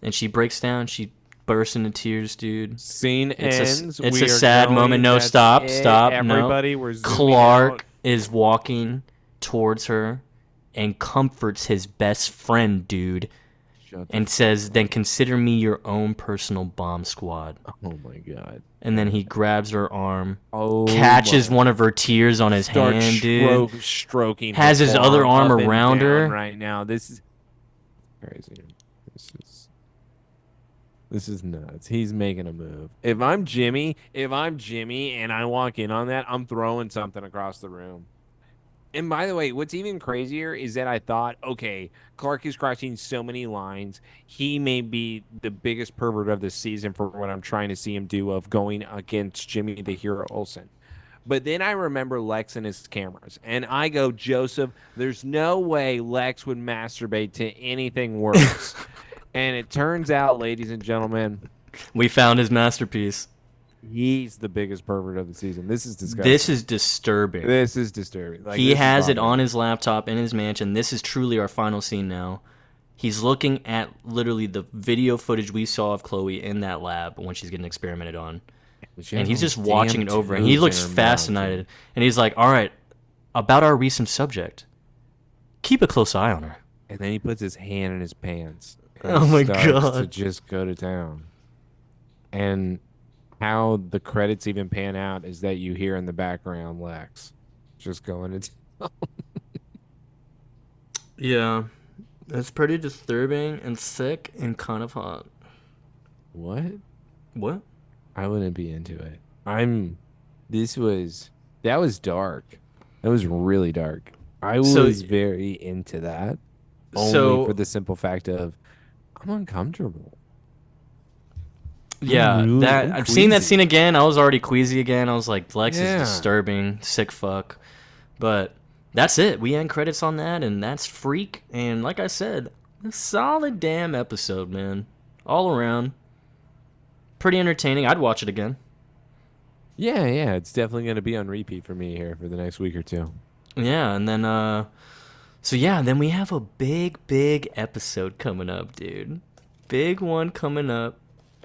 And she breaks down. She bursts into tears, dude. Scene ends. It's a sad moment. No, stop. Everybody, no. We're Clark out. is walking towards her and comforts his best friend, dude. And says, then consider me your own personal bomb squad. Oh, my God. And then he grabs her arm, catches one of her tears on his hand, dude. Stroking. Has his other arm around her. Right now. This is crazy. This is nuts. He's making a move. If I'm Jimmy and I walk in on that, I'm throwing something across the room. And by the way, what's even crazier is that I thought, okay, Clark is crossing so many lines. He may be the biggest pervert of the season for what I'm trying to see him do of going against Jimmy the Hero Olsen. But then I remember Lex and his cameras. And I go, Joseph, there's no way Lex would masturbate to anything worse. And it turns out, ladies and gentlemen, we found his masterpiece. He's the biggest pervert of the season. This is disgusting. This is disturbing. Like, he has it on his laptop in his mansion. This is truly our final scene now. He's looking at literally the video footage we saw of Chloe in that lab when she's getting experimented on. And he's just watching it over. And he looks fascinated. And he's like, all right, about our recent subject, keep a close eye on her. And then he puts his hand in his pants. Oh, my God. To just go to town. And how the credits even pan out is that you hear in the background Lex just going to town. Yeah. It's pretty disturbing and sick and kind of hot. What? I wouldn't be into it. That was dark. That was really dark. I was very into that. only for the simple fact of I'm uncomfortable. I'm I've seen that queasy. scene again. I was already queasy again. I was like, Lex is Yeah. disturbing, sick fuck. But that's it. We end credits on that, and that's Freak. And like I said, a solid damn episode, man. All around. Pretty entertaining. I'd watch it again. Yeah, it's definitely going to be on repeat for me here for the next week or two. Yeah, and then then we have a big episode coming up, dude. Big one coming up.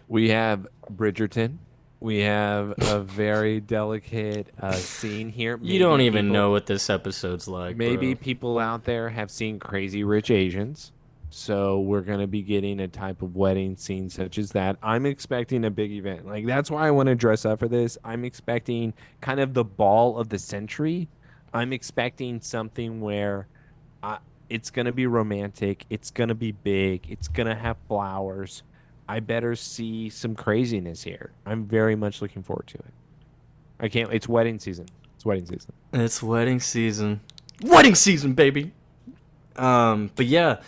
We have Bridgerton. We have a very delicate scene here. You don't even know what this episode's like. Maybe bro. people out there have seen Crazy Rich Asians. So we're going to be getting a type of wedding scene such as that. I'm expecting a big event. Like, that's why I want to dress up for this. I'm expecting kind of the ball of the century. I'm expecting something where it's going to be romantic. It's going to be big. It's going to have flowers. I better see some craziness here. I'm very much looking forward to it. I can't. It's wedding season. It's wedding season. It's wedding season. Wedding season, baby. But yeah,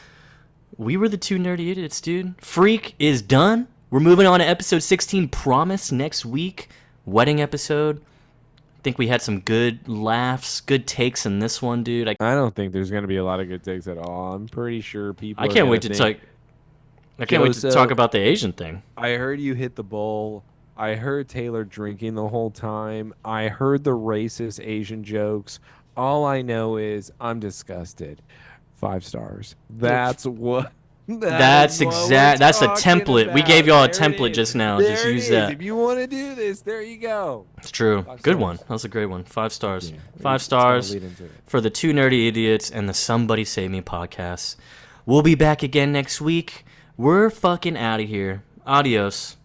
we were the two nerdy idiots, dude. Freak is done. We're moving on to episode 16. Promise next week. Wedding episode. I think we had some good laughs, good takes in this one, dude. I don't think there's going to be a lot of good takes at all. I'm pretty sure people. I can't wait to talk. I can't wait to talk about the Asian thing. I heard you hit the bowl. I heard Taylor drinking the whole time. I heard the racist Asian jokes. All I know is I'm disgusted. 5 stars. That's what. That's a template. About. We gave y'all a There template just now. Just use that. If you want to do this, there you go. It's true. Good one. That was a great one. 5 stars. Yeah, 5 stars for the Two Nerdy Idiots and the Somebody Save Me podcast. We'll be back again next week. We're fucking out of here. Adios.